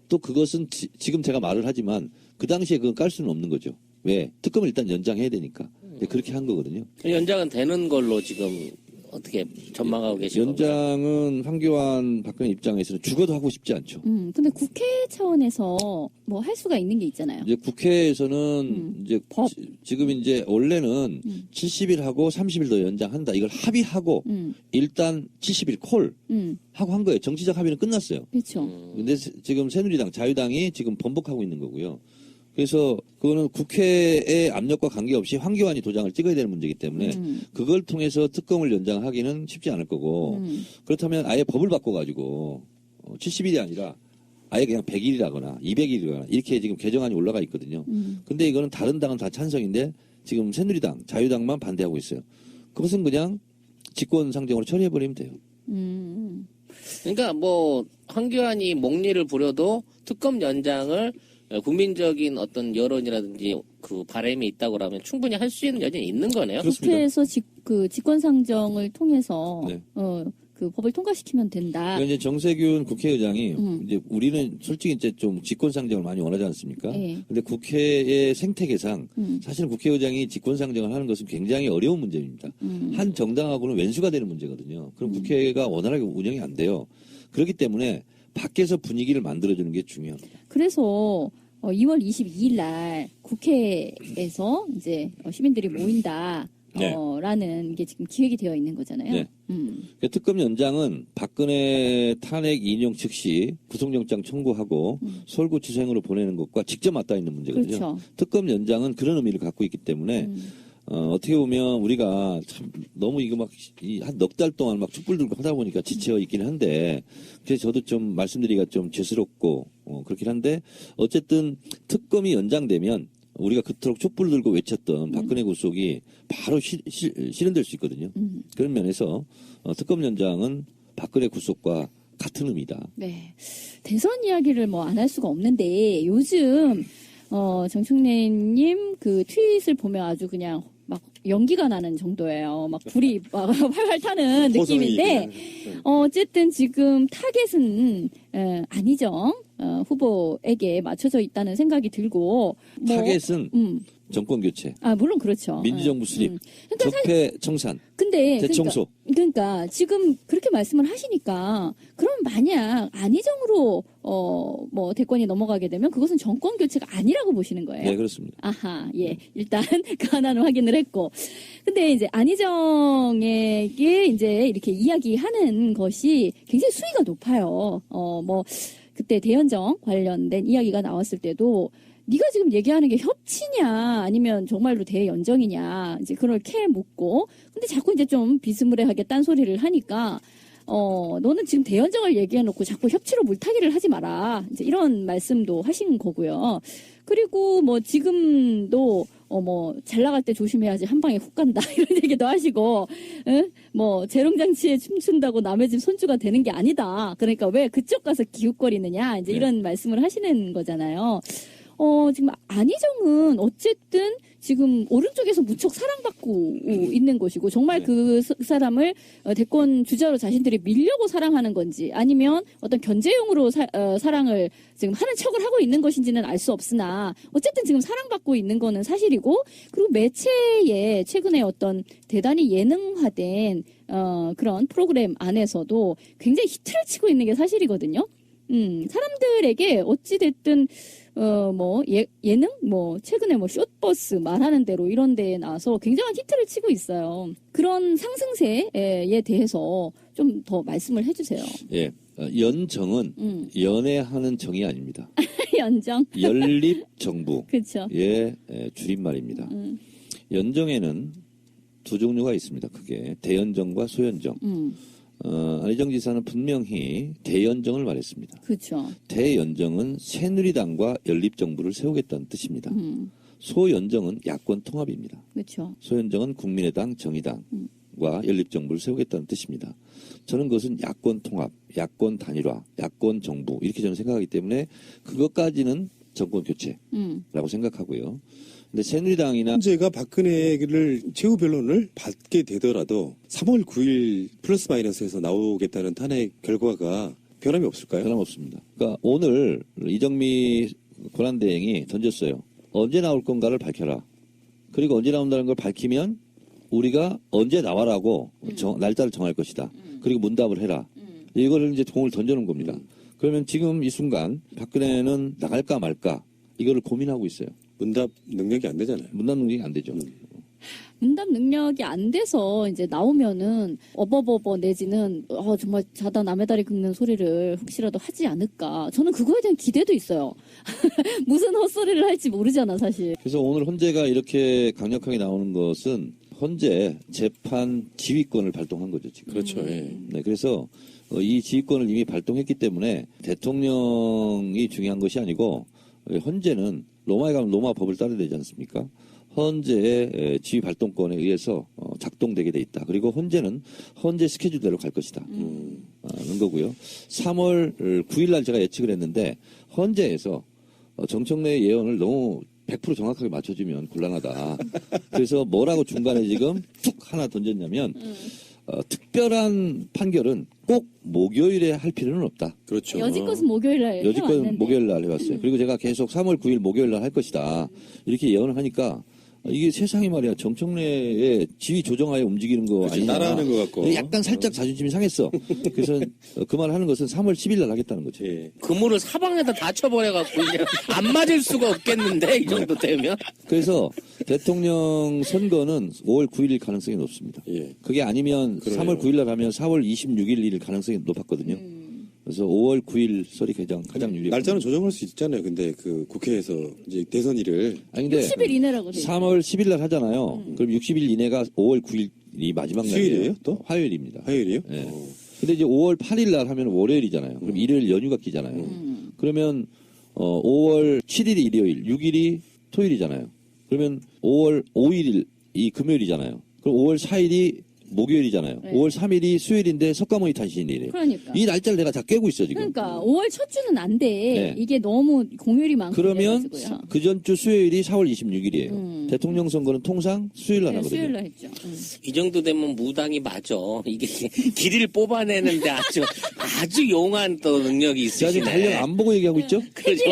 또 그것은 지금 제가 말을 하지만 그 당시에 그건 깔 수는 없는 거죠. 왜? 특검을 일단 연장해야 되니까. 그렇게 한 거거든요. 연장은 되는 걸로 지금 어떻게 전망하고 계신 건가요? 연장은 황교안 박근혜 입장에서는 죽어도 하고 싶지 않죠. 근데 국회 차원에서 뭐 할 수가 있는 게 있잖아요. 이제 국회에서는 이제 법. 지금 이제 원래는 70일 하고 30일 더 연장한다. 이걸 합의하고 일단 70일 콜 하고 한 거예요. 정치적 합의는 끝났어요. 그렇죠. 근데 지금 새누리당, 자유당이 지금 번복하고 있는 거고요. 그래서 그거는 국회의 압력과 관계없이 황교안이 도장을 찍어야 되는 문제이기 때문에 그걸 통해서 특검을 연장하기는 쉽지 않을 거고 그렇다면 아예 법을 바꿔가지고 70일이 아니라 아예 그냥 100일이라거나 200일이거나 이렇게 지금 개정안이 올라가 있거든요. 근데 이거는 다른 당은 다 찬성인데 지금 새누리당, 자유당만 반대하고 있어요. 그것은 그냥 직권상정으로 처리해버리면 돼요. 그러니까 뭐 황교안이 목리를 부려도 특검 연장을 국민적인 어떤 여론이라든지 그 바람이 있다고 그러면 충분히 할 수 있는 여지는 있는 거네요. 그렇습니다. 국회에서 직권상정을 통해서 네. 그 법을 통과시키면 된다. 그러니까 이제 정세균 국회의장이 이제 우리는 솔직히 이제 좀 직권상정을 많이 원하지 않습니까? 네. 근데 국회의 생태계상 사실은 국회의장이 직권상정을 하는 것은 굉장히 어려운 문제입니다. 한 정당하고는 왼수가 되는 문제거든요. 그럼 국회가 원활하게 운영이 안 돼요. 그렇기 때문에 밖에서 분위기를 만들어주는 게 중요합니다. 그래서 2월 22일 날 국회에서 이제 시민들이 모인다. 네. 라는 게 지금 기획이 되어 있는 거잖아요. 네. 그 특검 연장은 박근혜 탄핵 인용 즉시 구속영장 청구하고 서울구치소행으로 보내는 것과 직접 맞닿아 있는 문제거든요. 그렇죠. 특검 연장은 그런 의미를 갖고 있기 때문에 어떻게 보면 우리가 참 너무 이거 막 한 넉 달 동안 막 촛불 들고 하다 보니까 지쳐 있긴 한데 그래서 저도 좀 말씀드리기가 좀 죄스럽고 그렇긴 한데 어쨌든 특검이 연장되면 우리가 그토록 촛불 들고 외쳤던 박근혜 구속이 바로 실현될 수 있거든요. 그런 면에서 특검 연장은 박근혜 구속과 같은 의미다. 네. 대선 이야기를 뭐 안 할 수가 없는데 요즘 정충래님 그 트윗을 보면 아주 그냥 막 연기가 나는 정도예요. 막 불이 막 활활 타는 느낌인데 어쨌든 지금 타겟은 안희정 후보에게 맞춰져 있다는 생각이 들고 뭐, 타겟은 정권 교체, 물론 그렇죠. 민주정부 수립, 그러니까 적폐 청산, 근데 대청소. 그러니까 지금 그렇게 말씀을 하시니까 그럼 만약 안희정으로 뭐 대권이 넘어가게 되면 그것은 정권 교체가 아니라고 보시는 거예요. 네, 그렇습니다. 아하, 예. 일단 그 하나는 확인을 했고. 근데 이제 안희정에게 이제 이렇게 이야기하는 것이 굉장히 수위가 높아요. 뭐 그때 대연정 관련된 이야기가 나왔을 때도 네가 지금 얘기하는 게 협치냐 아니면 정말로 대연정이냐 이제 그렇게 묻고 근데 자꾸 이제 좀 비스무리하게 딴소리를 하니까 너는 지금 대연정을 얘기해놓고 자꾸 협치로 물타기를 하지 마라 이제 이런 말씀도 하신 거고요. 그리고 뭐 지금도 뭐 잘 나갈 때 조심해야지 한 방에 훅 간다 이런 얘기도 하시고 뭐 재롱장치에 춤춘다고 남의 집 손주가 되는 게 아니다. 그러니까 왜 그쪽 가서 기웃거리느냐 이제 이런 말씀을 하시는 거잖아요. 지금 안희정은 어쨌든 지금 오른쪽에서 무척 사랑받고 있는 것이고 정말 그 사람을 대권 주자로 자신들이 밀려고 사랑하는 건지 아니면 어떤 견제용으로 사랑을 지금 하는 척을 하고 있는 것인지는 알 수 없으나 어쨌든 지금 사랑받고 있는 거는 사실이고 그리고 매체에 최근에 어떤 대단히 예능화된 그런 프로그램 안에서도 굉장히 히트를 치고 있는 게 사실이거든요. 사람들에게 어찌됐든 뭐 예능 뭐 최근에 뭐 숏버스 말하는 대로 이런 데에 나와서 굉장한 히트를 치고 있어요. 그런 상승세에 대해서 좀 더 말씀을 해주세요. 예, 연정은 연애하는 정이 아닙니다. 연정. 연립정부. 그렇죠. 예, 줄임말입니다. 연정에는 두 종류가 있습니다. 크게 대연정과 소연정. 안희정 지사는 분명히 대연정을 말했습니다. 그렇죠. 대연정은 새누리당과 연립정부를 세우겠다는 뜻입니다. 소연정은 야권 통합입니다. 그렇죠. 소연정은 국민의당, 정의당과 연립정부를 세우겠다는 뜻입니다. 저는 그것은 야권 통합, 야권 단일화, 야권 정부 이렇게 저는 생각하기 때문에 그것까지는 정권 교체라고 생각하고요. 근데 새누리당이나 현재가 박근혜를 최후 변론을 받게 되더라도 3월 9일 플러스 마이너스에서 나오겠다는 탄핵 결과가 변함이 없을까요? 변함없습니다. 그러니까 오늘 이정미 권한대행이 던졌어요. 언제 나올 건가를 밝혀라. 그리고 언제 나온다는 걸 밝히면 우리가 언제 나와라고 날짜를 정할 것이다. 그리고 문답을 해라. 이거를 이제 공을 던져놓은 겁니다. 그러면 지금 이 순간 박근혜는 나갈까 말까 이거를 고민하고 있어요. 문답 능력이 안 되잖아요. 문답 능력이 안 되죠. 문답 능력이 안 돼서 이제 나오면은 어버버버 내지는 정말 자다 남의 다리 긁는 소리를 혹시라도 하지 않을까. 저는 그거에 대한 기대도 있어요. 무슨 헛소리를 할지 모르잖아 사실. 그래서 오늘 헌재가 이렇게 강력하게 나오는 것은 헌재 재판 지휘권을 발동한 거죠 지금. 그렇죠. 예. 네, 그래서 이 지휘권을 이미 발동했기 때문에 대통령이 중요한 것이 아니고 헌재는 로마에 가면 로마 법을 따라야 되지 않습니까? 헌재의 지휘 발동권에 의해서 작동되게 돼 있다. 그리고 헌재는 헌재 스케줄대로 갈 것이다. 는 거고요. 3월 9일 날 제가 예측을 했는데 헌재에서 정청래 예언을 너무 100% 정확하게 맞춰주면 곤란하다. 그래서 뭐라고 중간에 지금 툭 하나 던졌냐면 특별한 판결은 꼭 목요일에 할 필요는 없다. 그렇죠. 여지껏은 목요일날 여지껏 해왔는데. 목요일 날 해왔어요. 그리고 제가 계속 3월 9일 목요일 날 할 것이다. 이렇게 예언을 하니까 이게 세상이 말이야 정청래의 지휘 조정하에 움직이는 거 그렇죠. 아니냐. 따라하는 것 같고. 약간 살짝 자존심이 상했어. 그래서 그 말을 하는 것은 3월 10일 날 하겠다는 거죠. 예. 그물을 사방에다 다 쳐버려갖고 이제 안 맞을 수가 없겠는데 이 정도 되면. 그래서 대통령 선거는 5월 9일일 가능성이 높습니다. 예. 그게 아니면 그러네요. 3월 9일 날 하면 4월 26일일 가능성이 높았거든요. 그래서 5월 9일 설이 가장 유리해요. 날짜는 조정할 수 있잖아요. 근데 그 국회에서 이제 대선일을 아니 근데 60일 이내라고 돼 있어요. 3월 10일 날 하잖아요. 그럼 60일 이내가 5월 9일이 마지막 날이에요. 수요일이에요, 또? 화요일입니다. 화요일이요? 네. 근데 이제 5월 8일 날 하면 월요일이잖아요. 그럼 일요일 연휴가 끼잖아요. 그러면 5월 7일이 일요일, 6일이 토요일이잖아요. 그러면 5월 5일이 금요일이잖아요. 그럼 5월 4일이 목요일이잖아요. 네. 5월 3일이 수요일인데 석가모니 탄신일이에요. 그러니까. 이 날짜를 내가 다 깨고 있어 지금. 그러니까 5월 첫 주는 안 돼. 네. 이게 너무 공휴일이 많고 그러면 그래가지고요. 그 전주 수요일이 4월 26일이에요. 대통령 선거는 통상 수요일 날 네, 하거든요. 수요일 날 했죠. 이 정도 되면 무당이 맞아. 이게 길이를 뽑아내는데 아주 용한 또 능력이 제가 지금 있으시네. 달력 안 보고 얘기하고 있죠? 그렇죠?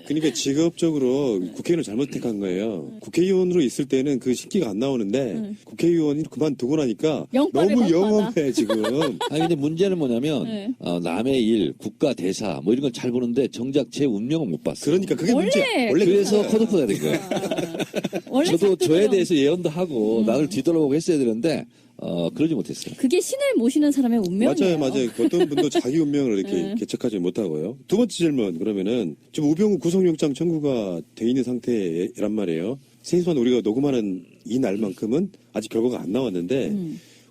그러니까 직업적으로 국회의원을 잘못 택한 거예요. 국회의원으로 있을 때는 그 신기가 안 나오는데 국회의원이 그만두고 나니까 영빨을 너무 못 영험해 지금. 아니 근데 문제는 뭐냐면 네. 남의 일, 국가 대사 뭐 이런 건 잘 보는데 정작 제 운명은 못 봤어요. 그러니까 그게 원래 문제야. 원래 그래서 그거야. 컷오프가 된 거예요. 원래 저도 작두구령. 저에 대해서 예언도 하고 나를 뒤돌아보고 했어야 되는데 그러지 못했어요. 그게 신을 모시는 사람의 운명이에요. 맞아요. 어떤 분도 자기 운명을 이렇게 개척하지 못하고요. 두 번째 질문 그러면은 지금 우병우 구속영장 청구가 돼 있는 상태란 말이에요. 생소한 우리가 녹음하는 이 날만큼은 아직 결과가 안 나왔는데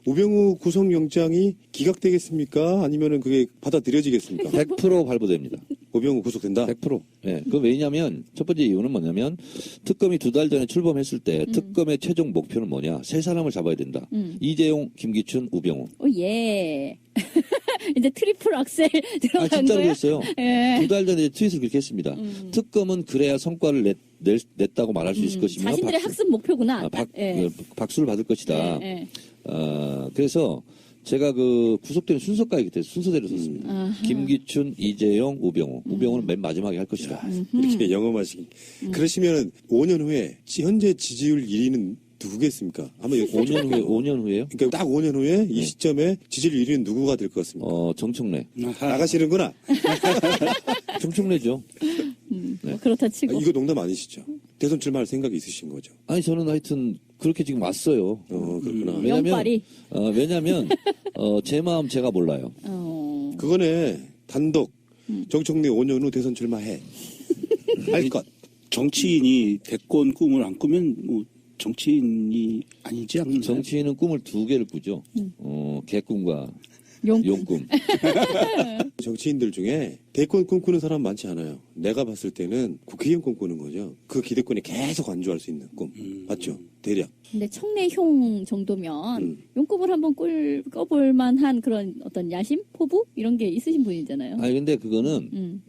우병우 구속영장이 기각되겠습니까? 아니면은 그게 받아들여지겠습니까? 100% 발부됩니다. 우병우 구속된다. 100%. 예. 그 왜냐면 첫 번째 이유는 뭐냐면 특검이 2달 전에 출범했을 때 특검의 최종 목표는 뭐냐? 세 사람을 잡아야 된다. 이재용, 김기춘, 우병우. 오, 예. 이제 트리플 악셀 들어간 진짜로 거야? 그랬어요. 예. 2달 전에 트윗을 그렇게 했습니다. 특검은 그래야 성과를 냈다고 말할 수 있을 것이며 자신들의 학습 목표구나. 예. 박수를 받을 것이다. 예. 그래서 제가 그 구속되는 순서까지 그때 순서대로 썼습니다. 아하. 김기춘, 이재용, 우병우. 우병우는 맨 마지막에 할 것이다. 이렇게 영험하신. 그러시면 5년 후에 현재 지지율 1위는 누구겠습니까? 한번 5년 후에요? 그러니까 딱 5년 후에 이 시점에 지지율 1위는 누구가 될 것 같습니까? 정청래. 나가시는구나. 정청래죠. 뭐 그렇다 치고. 이거 농담 아니시죠? 대선 출마할 생각이 있으신 거죠? 아니 저는 하여튼 그렇게 지금 왔어요. 그렇구나. 영빨이. 왜냐면 제 마음 제가 몰라요. 그거네. 단독 정청래 5년 후 대선 출마해. 할 것. 정치인이 대권 꿈을 안 꾸면 뭐 정치인이 아니지 않나요? 정치인은 꿈을 두 개를 꾸죠. 개꿈과 용꿈. 용꿈. 정치인들 중에 대권 꿈꾸는 사람 많지 않아요. 내가 봤을 때는 국회의원 꿈꾸는 거죠. 그 기대권에 계속 안주할 수 있는 꿈. 맞죠? 대략. 근데 청래형 정도면 용꿈을 한번 꿔볼 만한 그런 어떤 야심? 포부? 이런 게 있으신 분이잖아요. 아니 근데 그거는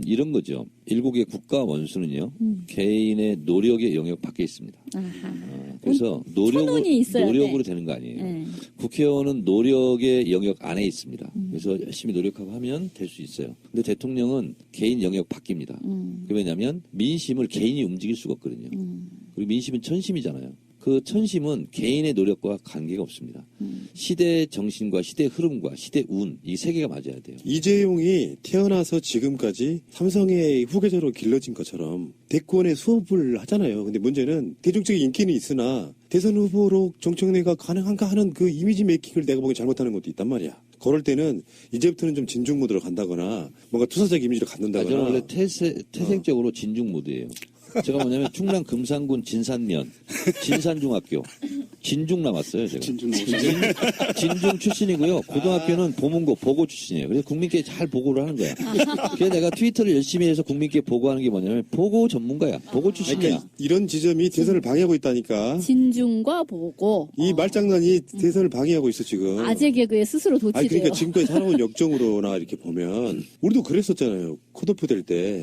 이런 거죠. 일국의 국가 원수는요. 개인의 노력의 영역 밖에 있습니다. 아하. 그래서 천운이 있어야 노력으로 돼. 되는 거 아니에요. 네. 국회의원은 노력의 영역 안에 있습니다. 그래서 열심히 노력하고 하면 될 수 있어요. 근데 대통령은 개인 영역 바뀝니다. 왜냐하면 민심을 개인이 움직일 수가 없거든요. 그리고 민심은 천심이잖아요. 그 천심은 개인의 노력과 관계가 없습니다. 시대의 정신과 시대의 흐름과 시대의 운, 이 세 개가 맞아야 돼요. 이재용이 태어나서 지금까지 삼성의 후계자로 길러진 것처럼 대권에 수업을 하잖아요. 근데 문제는 대중적인 인기는 있으나 대선 후보로 정청래가 가능한가 하는 그 이미지 메이킹을 내가 보기엔 잘못하는 것도 있단 말이야. 그럴 때는 이제부터는 좀 진중 모드로 간다거나 뭔가 투사적 이미지로 갖는다거나. 저는 원래 태생적으로 진중 모드예요. 제가 뭐냐면 충남 금산군 진산면 진산중학교 진중 나왔어요. 제가 진중 출신이고요. 고등학교는 보문고 보고 출신이에요. 그래서 국민께 잘 보고를 하는 거야. 그래서 내가 트위터를 열심히 해서 국민께 보고하는 게 뭐냐면 보고 전문가야. 보고 출신이야. 그러니까 이런 지점이 대선을 방해하고 있다니까. 진중과 보고. 이 말장난이 대선을 방해하고 있어 지금. 아재 개그에 스스로 아니 도취돼요. 그러니까 지금까지 살아온 역정으로나 이렇게 보면 우리도 그랬었잖아요. 컷오프 될 때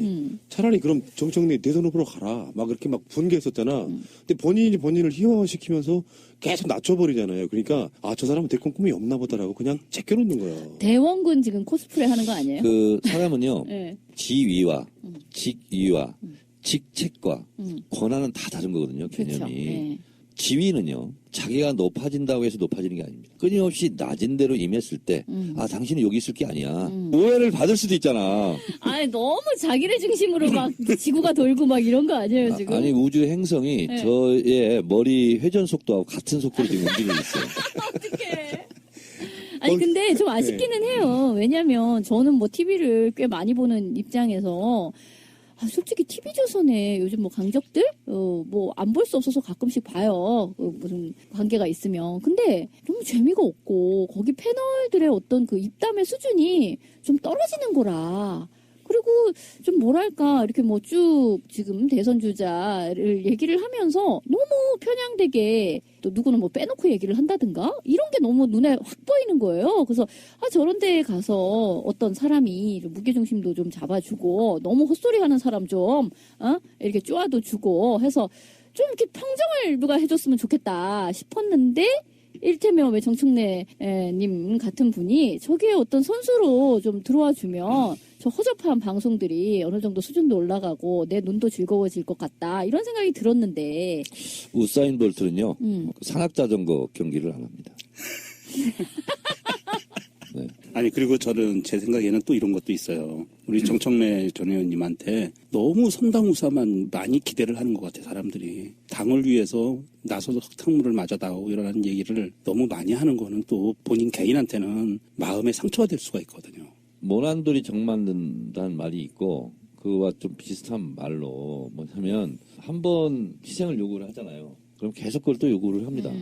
차라리 그럼 정청래 대선 후보로 가라 막 그렇게 막 분개했었잖아. 근데 본인이 본인을 희화화시키면서 계속 낮춰버리잖아요. 그러니까 아 저 사람은 대권 꿈이 없나 보다라고 그냥 제껴놓는 거야. 대원군 지금 코스프레 하는 거 아니에요? 그 사람은요. 네. 지위와 직위와 직책과 권한은 다 다른 거거든요. 개념이. 그렇죠. 네. 지위는요, 자기가 높아진다고 해서 높아지는 게 아닙니다. 끊임없이 낮은 대로 임했을 때, 당신은 여기 있을 게 아니야. 오해를 받을 수도 있잖아. 아니, 너무 자기를 중심으로 막 지구가 돌고 막 이런 거 아니에요, 지금? 아니, 우주 행성이 네. 저의 머리 회전 속도하고 같은 속도로 지금 움직이고 있어요. 어떡해. 아니, 근데 좀 아쉽기는 해요. 왜냐면 저는 뭐 TV를 꽤 많이 보는 입장에서 솔직히 TV조선에 요즘 뭐 강적들? 뭐 안 볼 수 없어서 가끔씩 봐요. 무슨 관계가 있으면. 근데 너무 재미가 없고, 거기 패널들의 어떤 그 입담의 수준이 좀 떨어지는 거라. 그리고 좀 뭐랄까, 이렇게 뭐 쭉 지금 대선 주자를 얘기를 하면서 너무 편향되게 또 누구는 뭐 빼놓고 얘기를 한다든가? 이런 게 너무 눈에 확 보이는 거예요. 그래서 저런 데에 가서 어떤 사람이 좀 무게중심도 좀 잡아주고 너무 헛소리 하는 사람 좀, 이렇게 쪼아도 주고 해서 좀 이렇게 평정을 누가 해줬으면 좋겠다 싶었는데 일테면 왜 정청래님 같은 분이 저기에 어떤 선수로 좀 들어와 주면 저 허접한 방송들이 어느 정도 수준도 올라가고 내 눈도 즐거워질 것 같다 이런 생각이 들었는데 우사인 볼트는요, 산악자전거 경기를 안 합니다. 네. 아니 그리고 저는 제 생각에는 또 이런 것도 있어요. 우리 정청래 전 의원님한테 너무 선당우사만 많이 기대를 하는 것 같아요. 사람들이 당을 위해서 나서서 흙탕물을 맞아다오 이러는 얘기를 너무 많이 하는 거는 또 본인 개인한테는 마음의 상처가 될 수가 있거든요. 모난돌이 정 만든다는 말이 있고 그와 좀 비슷한 말로 뭐냐면 한번 희생을 요구를 하잖아요. 그럼 계속 그걸 또 요구를 합니다.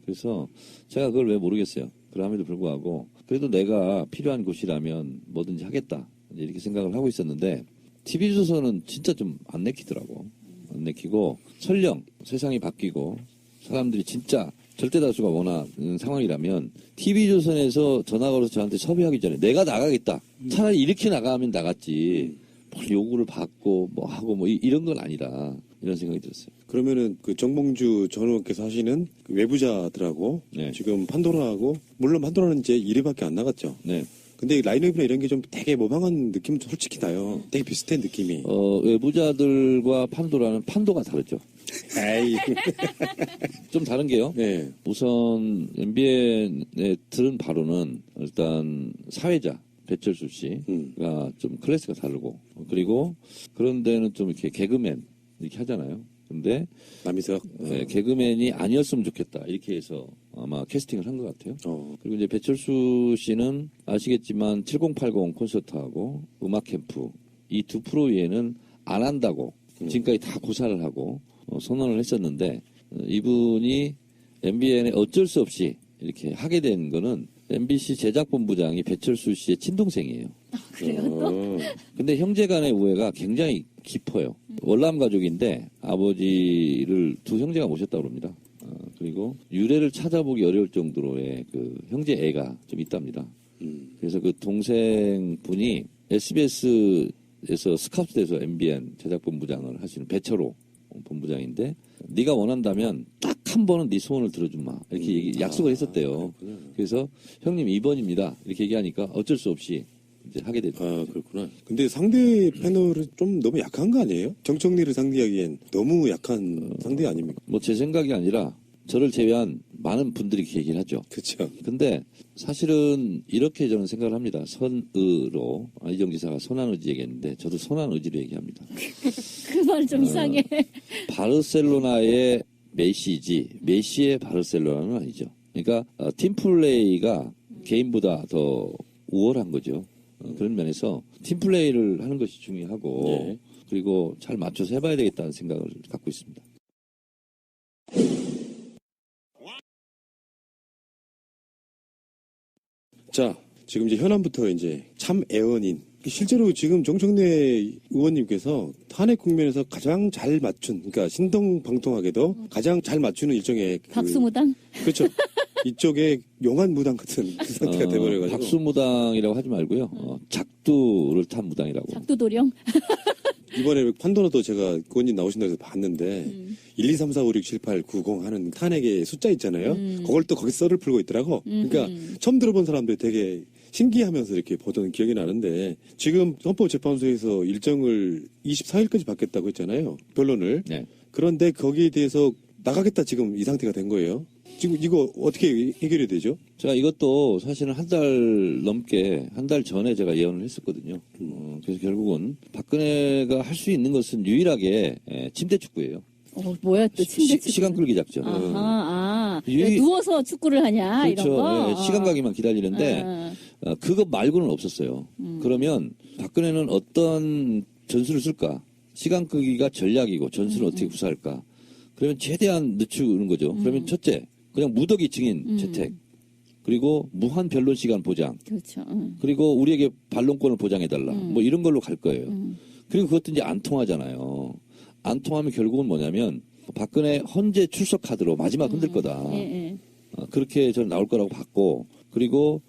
그래서 제가 그걸 왜 모르겠어요. 그럼에도 불구하고 그래도 내가 필요한 곳이라면 뭐든지 하겠다 이렇게 생각을 하고 있었는데 TV조선은 진짜 좀 안 내키더라고. 안 내키고 설령 세상이 바뀌고 사람들이 진짜 절대 다수가 원하는 상황이라면 TV조선에서 전화 걸어서 저한테 섭외하기 전에 내가 나가겠다. 차라리 이렇게 나가면 나갔지. 뭘 요구를 받고 뭐 하고 뭐 이런 건 아니다. 이런 생각이 들었어요. 그러면은 그 정봉주 전 의원께서 하시는 그 외부자들하고 네. 지금 판도라하고 물론 판도라는 이제 1위밖에 안 나갔죠. 네. 근데 라인업이나 이런 게 좀 되게 모방한 느낌은 솔직히 나요. 되게 비슷한 느낌이. 외부자들과 판도라는 판도가 다르죠. 에이. 좀 다른 게요. 네. 우선 MBN에 들은 바로는 일단 사회자 배철수 씨가 좀 클래스가 다르고 그리고 그런 데는 좀 이렇게 개그맨 이렇게 하잖아요. 근데 남희석. 네, 개그맨이 아니었으면 좋겠다 이렇게 해서 아마 캐스팅을 한 것 같아요. 그리고 이제 배철수 씨는 아시겠지만 7080 콘서트하고 음악 캠프 이 두 프로 외에는 안 한다고 지금까지 다 고사를 하고 선언을 했었는데 이분이 MBN에 어쩔 수 없이 이렇게 하게 된 거는 MBC 제작본부장이 배철수 씨의 친동생이에요. 그래요 또? 근데 형제 간의 우애가 굉장히 깊어요. 월남 가족인데 아버지를 두 형제가 모셨다고 합니다. 그리고 유래를 찾아보기 어려울 정도로의 그 형제 애가 좀 있답니다. 그래서 그 동생분이 SBS에서 스카우트돼서 MBN 제작본부장을 하시는 배철호 본부장인데 네가 원한다면 딱 한 번은 네 소원을 들어주마 이렇게 약속을 했었대요. 그래서 형님 2번입니다 이렇게 얘기하니까 어쩔 수 없이 이제 하게 됐죠. 그렇구나. 근데 상대 패널은 좀 너무 약한 거 아니에요? 정청래를 상대하기엔 너무 약한 상대 아닙니까? 뭐 제 생각이 아니라 저를 제외한 많은 분들이 그렇게 얘기를 하죠. 그렇죠. 근데 사실은 이렇게 저는 생각을 합니다. 선의로 이정 지사가 선한 의지 얘기했는데 저도 선한 의지로 얘기합니다. 그 말 좀 이상해. 바르셀로나의 메시의 바르셀로나는 아니죠. 그러니까 팀플레이가 개인보다 더 우월한 거죠. 그런 면에서 팀플레이를 하는 것이 중요하고 네. 그리고 잘 맞춰서 해봐야 되겠다는 생각을 갖고 있습니다. 자, 지금 이제 현안부터 이제 참 애원인. 실제로 지금 정청래 의원님께서 탄핵 국면에서 가장 잘 맞춘, 그러니까 신동방통하게도 가장 잘 맞추는 일종의 박수무당? 그렇죠. 이쪽에 용한 무당 같은 그 상태가 돼버려가지고. 박수무당이라고 하지 말고요. 작두를 탄 무당이라고. 작두도령? 이번에 판도라도 제가 의원님 나오신다고 해서 봤는데 1, 2, 3, 4, 5, 6, 7, 8, 9, 0 하는 탄핵의 숫자 있잖아요. 그걸 또 거기 썰을 풀고 있더라고. 그러니까 처음 들어본 사람들 되게 신기하면서 이렇게 보던 기억이 나는데 지금 헌법재판소에서 일정을 24일까지 받겠다고 했잖아요. 변론을. 네. 그런데 거기에 대해서 나가겠다 지금 이 상태가 된 거예요. 지금 이거 어떻게 해결이 되죠? 자, 이것도 사실은 한 달 넘게, 한 달 전에 제가 예언을 했었거든요. 그래서 결국은 박근혜가 할 수 있는 것은 유일하게 침대 축구예요. 뭐야 또 침대 축구. 시간 끌기 작전. 아하, 유일- 누워서 축구를 하냐 그렇죠. 이런 거. 네, 시간 가기만 기다리는데 그거 말고는 없었어요. 그러면 박근혜는 어떤 전술을 쓸까? 시간 끄기가 전략이고 전술을 어떻게 구사할까? 그러면 최대한 늦추는 거죠. 그러면 첫째, 그냥 무더기 증인 채택. 그리고 무한 변론 시간 보장. 그렇죠. 그리고 우리에게 반론권을 보장해달라. 뭐 이런 걸로 갈 거예요. 그리고 그것도 이제 안 통하잖아요. 안 통하면 결국은 뭐냐면 박근혜 헌재 출석 카드로 마지막 흔들 거다. 예. 그렇게 저는 나올 거라고 봤고, 그리고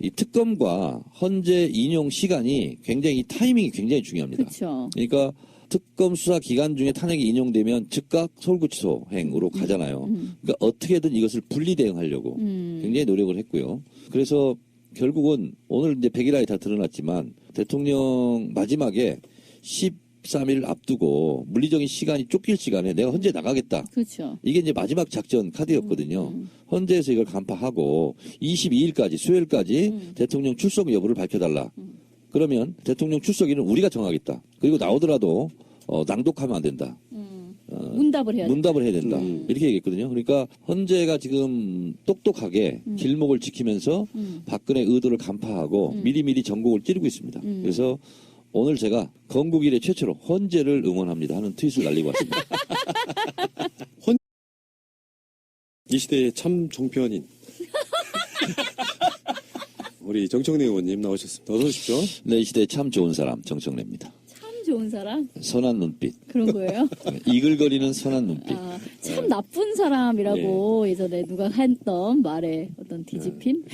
이 특검과 헌재 인용 시간이 굉장히 이 타이밍이 굉장히 중요합니다. 그렇죠. 그러니까 특검 수사 기간 중에 탄핵이 인용되면 즉각 서울구치소행으로 가잖아요. 그러니까 어떻게든 이것을 분리 대응하려고 굉장히 노력을 했고요. 그래서 결국은 오늘 이제 100일 안에 다 드러났지만 대통령 마지막에 13일 앞두고 물리적인 시간이 쫓길 시간에 내가 헌재 나가겠다. 그렇죠. 이게 이제 마지막 작전 카드였거든요. 헌재에서 이걸 간파하고 22일까지 수요일까지 대통령 출석 여부를 밝혀달라. 그러면 대통령 출석일은 우리가 정하겠다. 그리고 나오더라도 낭독하면 안 된다. 문답을 해야 돼. 문답을 해야 된다. 이렇게 얘기했거든요. 그러니까 헌재가 지금 똑똑하게 길목을 지키면서 박근혜 의도를 간파하고 미리미리 전곡을 찌르고 있습니다. 그래서 오늘 제가 건국 이래 최초로 헌재를 응원합니다 하는 트윗을 날리고 왔습니다. 이 시대의 참 종편인 우리 정청래 의원님 나오셨습니다. 어서 오십시오. 네, 이 시대에 참 좋은 사람 정청래입니다. 참 좋은 사람 선한 눈빛, 그런 거예요. 이글거리는 선한 눈빛. 참 나쁜 사람이라고 예전에 누가 했던 말에 어떤 뒤집힘.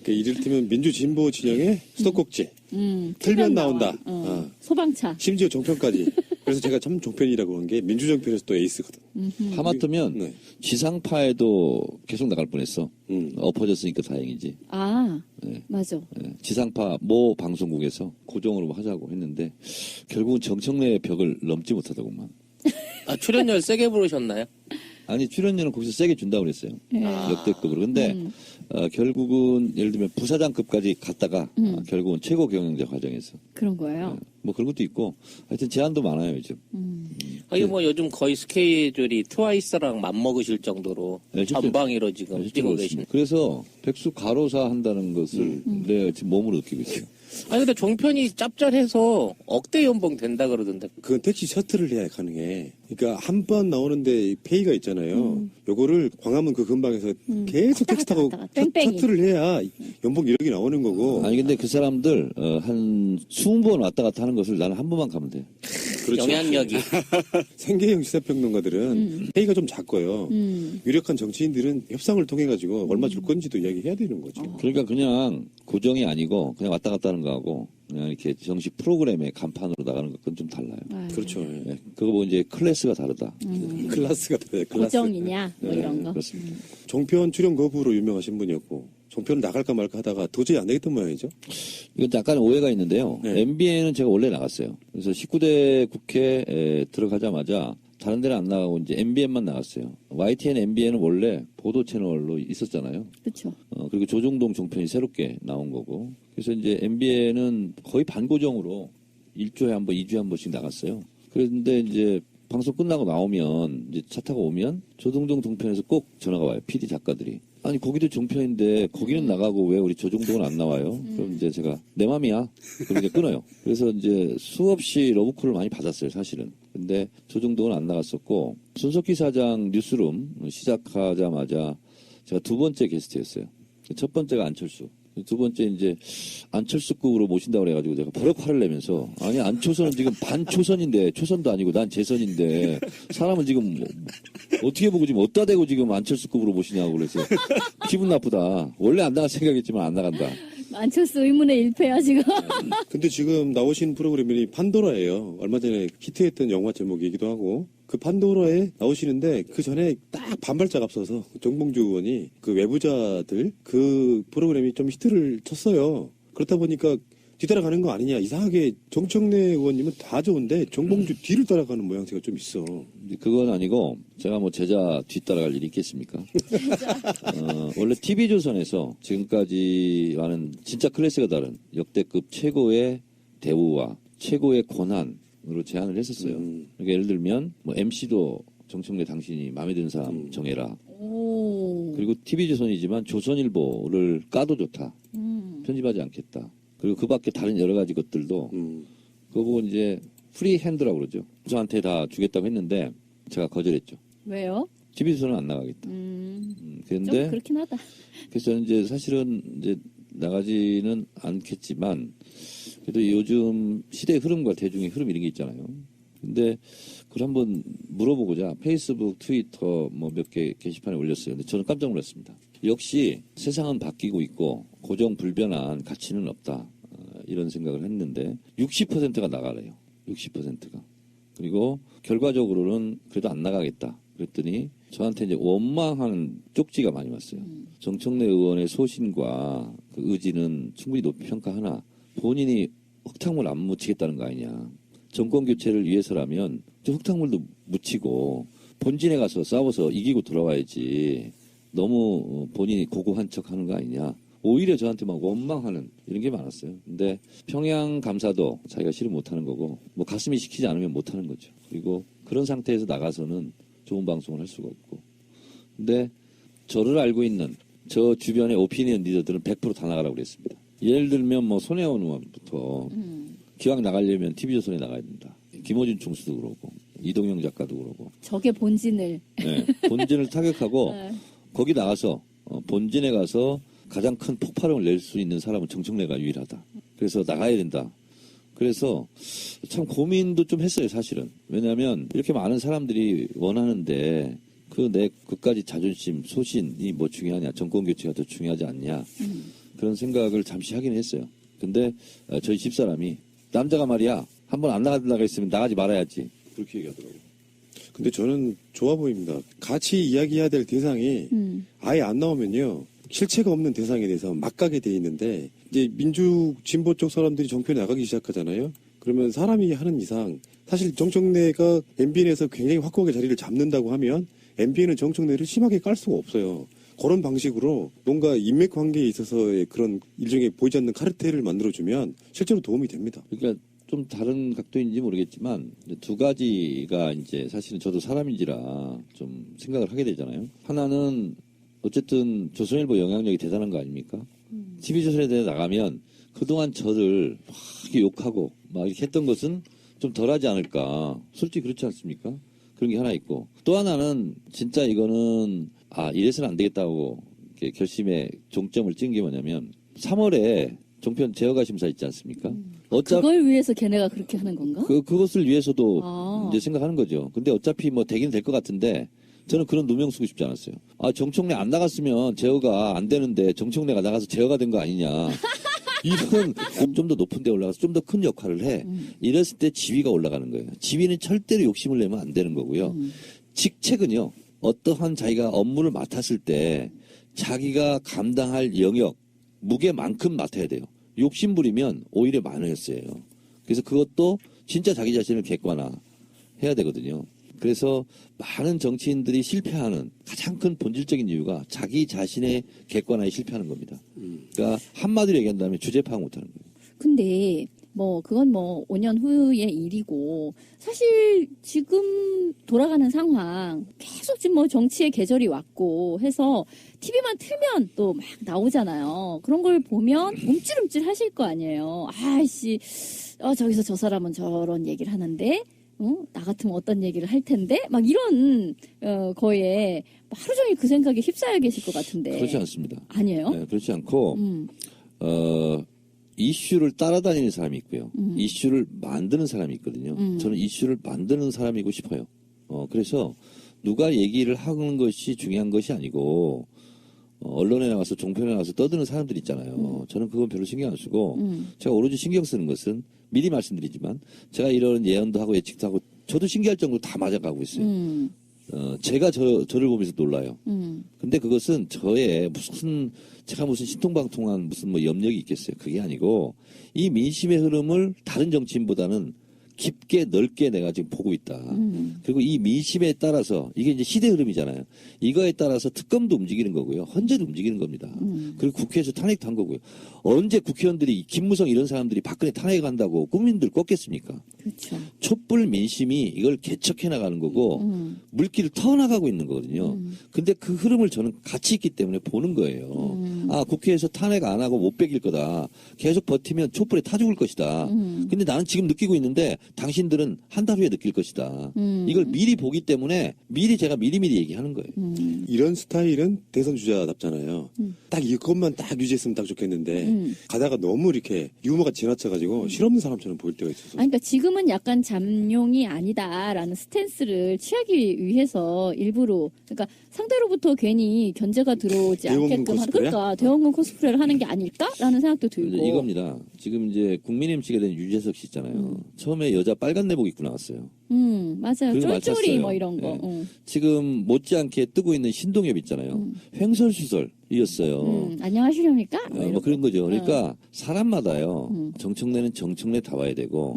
그 이를테면 민주진보 진영의 수도꼭지 틀면 나온다. 소방차. 심지어 종편까지. 그래서 제가 참 종편이라고 한 게 민주정편에서 또 에이스거든. 하마터면 네. 지상파에도 계속 나갈 뻔했어. 엎어졌으니까 다행이지. 맞아. 예, 지상파 모 방송국에서 고정으로 하자고 했는데 결국은 정청래의 벽을 넘지 못하더구만. 출연료 세게 부르셨나요? 아니 출연료는 거기서 세게 준다고 그랬어요. 네. 역대급으로. 근데 결국은 예를 들면 부사장급까지 갔다가 결국은 최고 경영자 과정에서 그런 거예요. 뭐 그런 것도 있고 하여튼 제한도 많아요 요즘. 이게 뭐 요즘 거의 스케줄이 트와이스랑 맞먹으실 정도로 네, 실제로. 전방위로 지금 실제로 뛰고 그렇습니다. 계십니다. 그래서 백수 가로사 한다는 것을 내가 지금 몸으로 느끼고 있어요. 아니 근데 종편이 짭짤해서 억대 연봉 된다 그러던데. 그건 택시 셔틀을 해야 가능해. 그러니까 한 번 나오는데 페이가 있잖아요. 요거를 광화문 그 근방에서 계속 택시 타고 갔다가 뺑뺑이. 셔틀을 해야 연봉 1억이 나오는 거고. 아니 근데 그 사람들 한 20번 왔다 갔다 하는 것을 나는 한 번만 가면 돼. 그렇죠. 영향력이. 생계형 시사평론가들은 페이가 좀 작고요. 유력한 정치인들은 협상을 통해 가지고 얼마 줄 건지도 이야기해야 되는 거죠. 그러니까 그냥 고정이 아니고 그냥 왔다 갔다 하는 거하고 그냥 이렇게 정식 프로그램의 간판으로 나가는 것은 좀 달라요. 그렇죠. 예, 그거 뭐 이제 클래스가 다르다. 클라스가 다르요 클라스. 고정이냐 뭐 이런 거. 그렇습니다. 종편 출연 거부로 유명하신 분이었고 종편을 나갈까 말까 하다가 도저히 안 되겠던 모양이죠. 이건 약간 오해가 있는데요. 네. MBN은 제가 원래 나갔어요. 그래서 19대 국회에 들어가자마자 다른 데는 안 나가고 이제 MBN만 나갔어요. YTN, MBN은 원래 보도 채널로 있었잖아요. 그렇죠. 그리고 조중동 종편이 새롭게 나온 거고. 그래서 이제 MBN은 거의 반고정으로 1조에 한 번, 2주에 한 번씩 나갔어요. 그런데 이제 방송 끝나고 나오면 이제 차 타고 오면 조중동 종편에서 꼭 전화가 와요. PD 작가들이. 아니 거기도 종편인데 거기는 나가고 왜 우리 조중동은 안 나와요? 그럼 이제 제가 내 맘이야. 그렇게 끊어요. 그래서 이제 수없이 러브콜을 많이 받았어요, 사실은. 근데 조중동은 안 나갔었고 손석희 사장 뉴스룸 시작하자마자 제가 두 번째 게스트였어요. 첫 번째가 안철수. 두 번째 이제 안철수급으로 모신다고 그래가지고 제가 버럭 화를 내면서 아니 안초선은 지금 반초선인데 초선도 아니고 난 재선인데 사람을 지금 뭐, 어떻게 보고 지금 어디다 대고 지금 안철수급으로 모시냐고 그래서 기분 나쁘다. 원래 안 나갈 생각했지만 안 나간다. 안철수 의문의 일패야 지금. 근데 지금 나오신 프로그램이 판도라예요. 얼마 전에 히트했던 영화 제목이기도 하고 그 판도라에 나오시는데 그 전에 딱 반발짝 앞서서 정봉주 의원이 그 외부자들 그 프로그램이 좀 히트를 쳤어요. 그렇다 보니까 뒤따라가는 거 아니냐. 이상하게 정청래 의원님은 다 좋은데 정봉주 뒤를 따라가는 모양새가 좀 있어. 그건 아니고 제가 뭐 제자 뒤따라갈 일이 있겠습니까? 원래 TV조선에서 지금까지와는 진짜 클래스가 다른 역대급 최고의 대우와 최고의 권한으로 제안을 했었어요. 그러니까 예를 들면 뭐 MC도 정청래 당신이 마음에 드는 사람 정해라. 오. 그리고 TV조선이지만 조선일보를 까도 좋다. 편집하지 않겠다. 그리고 그 밖에 다른 여러 가지 것들도 그거 보고 이제 프리핸드라고 그러죠. 저한테 다 주겠다고 했는데 제가 거절했죠. 왜요? TV조선은 안 나가겠다. 좀 그런데 그렇긴 하다. 그래서 이제 사실은 이제 나가지는 않겠지만 그래도 요즘 시대의 흐름과 대중의 흐름 이런 게 있잖아요. 근데 그걸 한번 물어보고자 페이스북, 트위터 뭐 몇 개 게시판에 올렸어요. 근데 저는 깜짝 놀랐습니다. 역시 세상은 바뀌고 있고 고정 불변한 가치는 없다. 이런 생각을 했는데 60%가 나가래요. 60%가. 그리고 결과적으로는 그래도 안 나가겠다. 그랬더니 저한테 이제 원망하는 쪽지가 많이 왔어요. 정청래 의원의 소신과 그 의지는 충분히 높이 평가하나 본인이 흙탕물 안 묻히겠다는 거 아니냐. 정권 교체를 위해서라면 흙탕물도 묻히고 본진에 가서 싸워서 이기고 돌아와야지. 너무 본인이 고고한 척 하는 거 아니냐. 오히려 저한테 막 원망하는 이런 게 많았어요. 근데 평양 감사도 자기가 싫으면 못하는 거고 뭐 가슴이 시키지 않으면 못하는 거죠. 그리고 그런 상태에서 나가서는 좋은 방송을 할 수가 없고. 근데 저를 알고 있는 저 주변의 오피니언 리더들은 100% 다 나가라고 그랬습니다. 예를 들면 뭐 손혜원 의원부터 기왕 나가려면 TV조선에 나가야 된다. 김호준 총수도 그러고 이동영 작가도 그러고. 적의 본진을. 네, 본진을 타격하고 네. 거기 나가서 본진에 가서 가장 큰 폭발음을 낼 수 있는 사람은 정청래가 유일하다. 그래서 나가야 된다. 그래서 참 고민도 좀 했어요, 사실은. 왜냐하면 이렇게 많은 사람들이 원하는데 내 그까지 자존심, 소신이 뭐 중요하냐, 정권 교체가 더 중요하지 않냐 그런 생각을 잠시 하긴 했어요. 근데 저희 집사람이 남자가 말이야 한번 안 나가다가 있으면 나가지 말아야지 그렇게 얘기하더라고요. 근데 저는 좋아 보입니다. 같이 이야기해야 될 대상이 아예 안 나오면요. 실체가 없는 대상에 대해서 막 가게 돼 있는데 이제 민주 진보 쪽 사람들이 정편에 나가기 시작하잖아요. 그러면 사람이 하는 이상 사실 정청래가 MBN에서 굉장히 확고하게 자리를 잡는다고 하면 MBN은 정청래를 심하게 깔 수가 없어요. 그런 방식으로 뭔가 인맥 관계에 있어서의 그런 일종의 보이지 않는 카르텔을 만들어주면 실제로 도움이 됩니다. 그러니까 좀 다른 각도인지 모르겠지만 두 가지가 이제 사실은 저도 사람인지라 좀 생각을 하게 되잖아요. 하나는 어쨌든 조선일보 영향력이 대단한 거 아닙니까? TV조선에 대해 나가면 그동안 저를 막 이렇게 욕하고 막 이렇게 했던 것은 좀 덜하지 않을까. 솔직히 그렇지 않습니까? 그런 게 하나 있고. 또 하나는 진짜 이거는 이래서는 안 되겠다고 이렇게 결심에 종점을 찍은 게 뭐냐면 3월에 종편 제어가 심사 있지 않습니까? 그걸 위해서 걔네가 그렇게 하는 건가? 그것을 위해서도 이제 생각하는 거죠. 근데 어차피 뭐 되긴 될 것 같은데 저는 그런 누명 쓰고 싶지 않았어요. 정청래 안 나갔으면 제어가 안 되는데 정청래가 나가서 제어가 된 거 아니냐. 이런 좀 더 높은 데 올라가서 좀 더 큰 역할을 해. 이랬을 때 지위가 올라가는 거예요. 지위는 절대로 욕심을 내면 안 되는 거고요. 직책은요. 어떠한 자기가 업무를 맡았을 때 자기가 감당할 영역, 무게만큼 맡아야 돼요. 욕심 부리면 오히려 마이너스예요. 그래서 그것도 진짜 자기 자신을 객관화해야 되거든요. 그래서 많은 정치인들이 실패하는 가장 큰 본질적인 이유가 자기 자신의 객관화에 실패하는 겁니다. 그러니까 한마디로 얘기한다면 주제 파악 못하는 거예요. 근데 뭐 그건 뭐 5년 후의 일이고 사실 지금 돌아가는 상황 계속 지금 뭐 정치의 계절이 왔고 해서 TV만 틀면 또 막 나오잖아요. 그런 걸 보면 움찔움찔 하실 거 아니에요. 아이씨, 저기서 저 사람은 저런 얘기를 하는데 나 같으면 어떤 얘기를 할 텐데 막 이런 거에 하루 종일 그 생각에 휩싸여 계실 것 같은데. 그렇지 않습니다. 아니에요? 네, 그렇지 않고 이슈를 따라다니는 사람이 있고요. 이슈를 만드는 사람이 있거든요. 저는 이슈를 만드는 사람이고 싶어요. 그래서 누가 얘기를 하는 것이 중요한 것이 아니고 언론에 나가서 종편에 나가서 떠드는 사람들 있잖아요. 저는 그건 별로 신경 안 쓰고 제가 오로지 신경 쓰는 것은 미리 말씀드리지만 제가 이런 예언도 하고 예측도 하고 저도 신기할 정도로 다 맞아가고 있어요. 제가 저를 보면서 놀라요. 근데 그것은 저의 제가 무슨 신통방통한 무슨 뭐 염력이 있겠어요. 그게 아니고 이 민심의 흐름을 다른 정치인보다는 깊게 넓게 내가 지금 보고 있다. 그리고 이 민심에 따라서 이게 이제 시대 흐름이잖아요. 이거에 따라서 특검도 움직이는 거고요. 헌재도 움직이는 겁니다. 그리고 국회에서 탄핵도 한 거고요. 언제 국회의원들이 김무성 이런 사람들이 박근혜 탄핵한다고 국민들 꺾겠습니까? 그렇죠. 촛불 민심이 이걸 개척해 나가는 거고 물길을 터나가고 있는 거거든요. 근데 그 흐름을 저는 같이 있기 때문에 보는 거예요. 아, 국회에서 탄핵 안 하고 못 베길 거다. 계속 버티면 촛불에 타 죽을 것이다. 근데 나는 지금 느끼고 있는데 당신들은 한 달 후에 느낄 것이다. 이걸 미리 보기 때문에 제가 미리미리 얘기하는 거예요. 이런 스타일은 대선 주자답잖아요. 딱 이것만 딱 유지했으면 딱 좋겠는데 가다가 너무 이렇게 유머가 지나쳐가지고 실없는 사람처럼 보일 때가 있어서. 아니, 그러니까 지금은 약간 잠룡이 아니다라는 스탠스를 취하기 위해서 일부러, 그러니까 상대로부터 괜히 견제가 들어오지 대원군 않게끔 하는, 코스프레야? 그러니까 대원군 코스프레를 하는 게 아닐까라는 생각도 들고. 이겁니다. 지금 이제 국민의 MC가 된 유재석 씨 있잖아요. 처음에 여자 빨간 내복 입고 나왔어요. 맞아요. 그리고 쫄쫄이 맞췄어요. 뭐 이런 거. 네. 지금 못지않게 뜨고 있는 신동엽 있잖아요. 횡설수설이었어요. 안녕하시렵니까? 뭐 뭐 이런 그런 거죠. 그러니까 사람마다요. 정청래는 정청래 다 와야 되고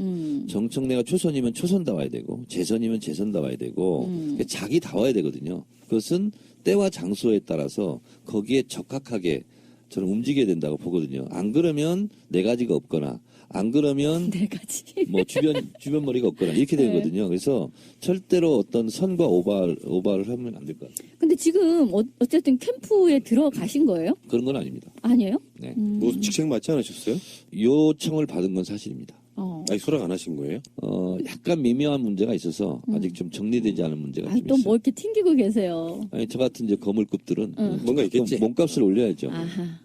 정청래가 초선이면 초선 다 와야 되고 재선이면 재선 다 와야 되고 그러니까 자기 다 와야 되거든요. 그것은 때와 장소에 따라서 거기에 적합하게 저는 움직여야 된다고 보거든요. 안 그러면 네 가지가 없거나 안 그러면 네 가지. 뭐 주변 머리가 없거나 이렇게 네. 되거든요. 그래서 절대로 어떤 선과 오바를 하면 안 될 것 같아요. 근데 지금 어쨌든 캠프에 들어가신 거예요? 그런 건 아닙니다. 아니에요? 네. 뭐 직책 맞지 않으셨어요? 요청을 받은 건 사실입니다. 아니 수락 안 하신 거예요? 약간 미묘한 문제가 있어서 아직 좀 정리되지 않은 문제가 좀 또 있어요. 뭐 이렇게 튕기고 계세요. 아니 저 같은 이제 거물급들은 뭔가 있겠지. 몸값을 올려야죠. 아하.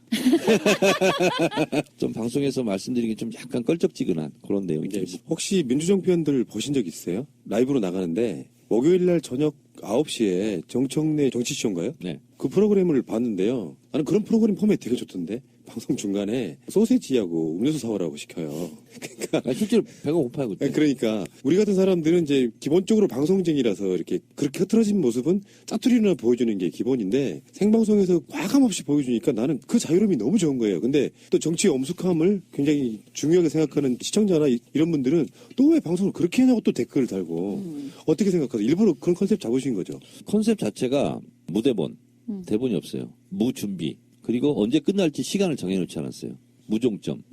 좀 방송에서 말씀드리기 좀 약간 껄쩍지근한 그런 내용이 좀 이제 있어요. 혹시 민주정 편들 보신 적 있어요? 라이브로 나가는데 목요일 날 저녁 9시에 정청래 정치쇼인가요? 네. 그 프로그램을 봤는데요. 나는 그런 프로그램 포맷 되게 좋던데. 방송 중간에 소세지하고 음료수 사오라고 시켜요. 그러니까 실제로 배가 고파요 그때. 그러니까 우리 같은 사람들은 이제 기본적으로 방송쟁이라서 이렇게 그렇게 흐트러진 모습은 짜투리나 보여주는 게 기본인데 생방송에서 과감 없이 보여주니까 나는 그 자유로움이 너무 좋은 거예요. 근데 또 정치의 엄숙함을 굉장히 중요하게 생각하는 시청자나 이런 분들은 또 왜 방송을 그렇게 하냐고 또 댓글을 달고 어떻게 생각하세요? 일부러 그런 컨셉 잡으신 거죠? 컨셉 자체가 무대본, 대본이 없어요. 무준비. 그리고 언제 끝날지 시간을 정해놓지 않았어요. 무종점.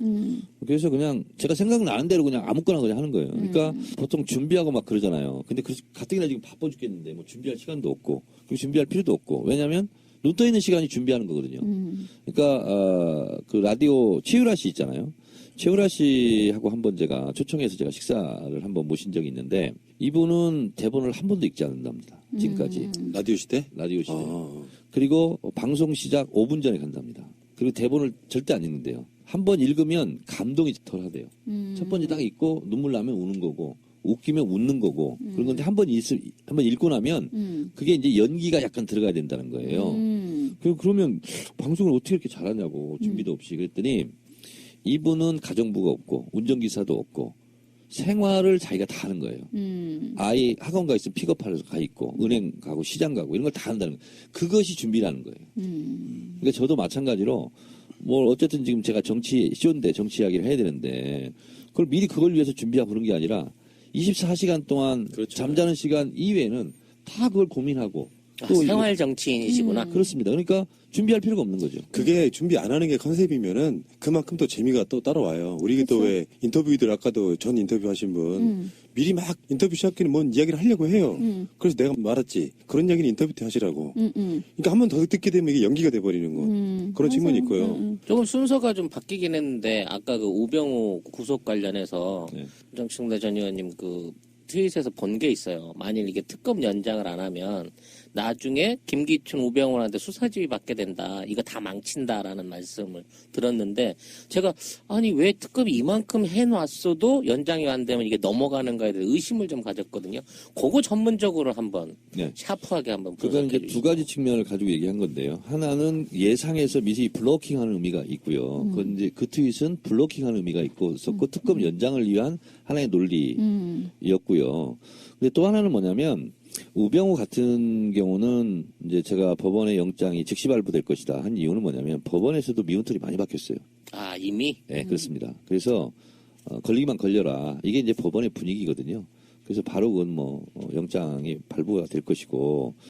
그래서 그냥 제가 생각나는 대로 그냥 아무거나 그냥 하는 거예요. 그러니까 보통 준비하고 막 그러잖아요. 근데 가뜩이나 지금 바빠 죽겠는데 뭐 준비할 시간도 없고 그리고 준비할 필요도 없고 왜냐하면 눈 떠 있는 시간이 준비하는 거거든요. 그러니까 그 라디오 최유라 씨 있잖아요. 최유라 씨하고 한번 제가 초청해서 제가 식사를 한번 모신 적이 있는데 이분은 대본을 한 번도 읽지 않는답니다. 지금까지. 라디오 시대? 라디오 시대. 아. 그리고 방송 시작 5분 전에 간답니다. 그리고 대본을 절대 안 읽는데요. 한 번 읽으면 감동이 덜하대요. 첫 번째 딱 읽고 눈물 나면 우는 거고 웃기면 웃는 거고 그런 건데 한 번 읽고 나면 그게 이제 연기가 약간 들어가야 된다는 거예요. 그러면 방송을 어떻게 이렇게 잘하냐고 준비도 없이 그랬더니 이분은 가정부가 없고 운전기사도 없고 생활을 자기가 다 하는 거예요. 아이 학원 가 있으면 픽업하러 가 있고 은행 가고 시장 가고 이런 걸 다 한다는 거예요. 그것이 준비라는 거예요. 그러니까 저도 마찬가지로 뭐 어쨌든 지금 제가 정치 쇼인데 정치 이야기를 해야 되는데 그걸 미리 그걸 위해서 준비하고 그런 게 아니라 24시간 동안 그렇죠. 잠자는 시간 이외에는 다 그걸 고민하고 또 생활 정치인이시구나. 그렇습니다. 그러니까 준비할 필요가 없는 거죠. 그게 준비 안 하는 게 컨셉이면은 그만큼 또 재미가 또 따라와요. 우리 또 왜 인터뷰들 아까도 전 인터뷰 하신 분 미리 막 인터뷰 시작기는 뭔 이야기를 하려고 해요. 그래서 내가 말했지. 그런 이야기는 인터뷰 때 하시라고. 그러니까 한 번 더 듣게 되면 이게 연기가 돼버리는 거. 그런 측면이 있고요. 조금 순서가 좀 바뀌긴 했는데 아까 그 우병우 구속 관련해서 네. 정청래 전 의원님 그 트윗에서 본 게 있어요. 만일 이게 특검 연장을 안 하면 나중에 김기춘, 우병우한테 수사지휘 받게 된다. 이거 다 망친다라는 말씀을 들었는데 제가 아니 왜 특검이 이만큼 해놨어도 연장이 안 되면 이게 넘어가는가에 대해 의심을 좀 가졌거든요. 그거 전문적으로 한번 네. 샤프하게 한번 그건 이제 분석해 두 가지 측면을 가지고 얘기한 건데요. 하나는 예상에서 미리 블로킹하는 의미가 있고요. 그건 이제 그 트윗은 블로킹하는 의미가 있고 특검 연장을 위한 하나의 논리였고요. 근데 또 하나는 뭐냐면 우병우 같은 경우는 이제 제가 법원의 영장이 즉시 발부될 것이다 한 이유는 뭐냐면 법원에서도 미운털이 많이 박혔어요. 아, 이미? 네, 그렇습니다. 그래서 걸리기만 걸려라. 이게 이제 법원의 분위기거든요. 그래서 바로 그건 영장이 발부가 될 것이고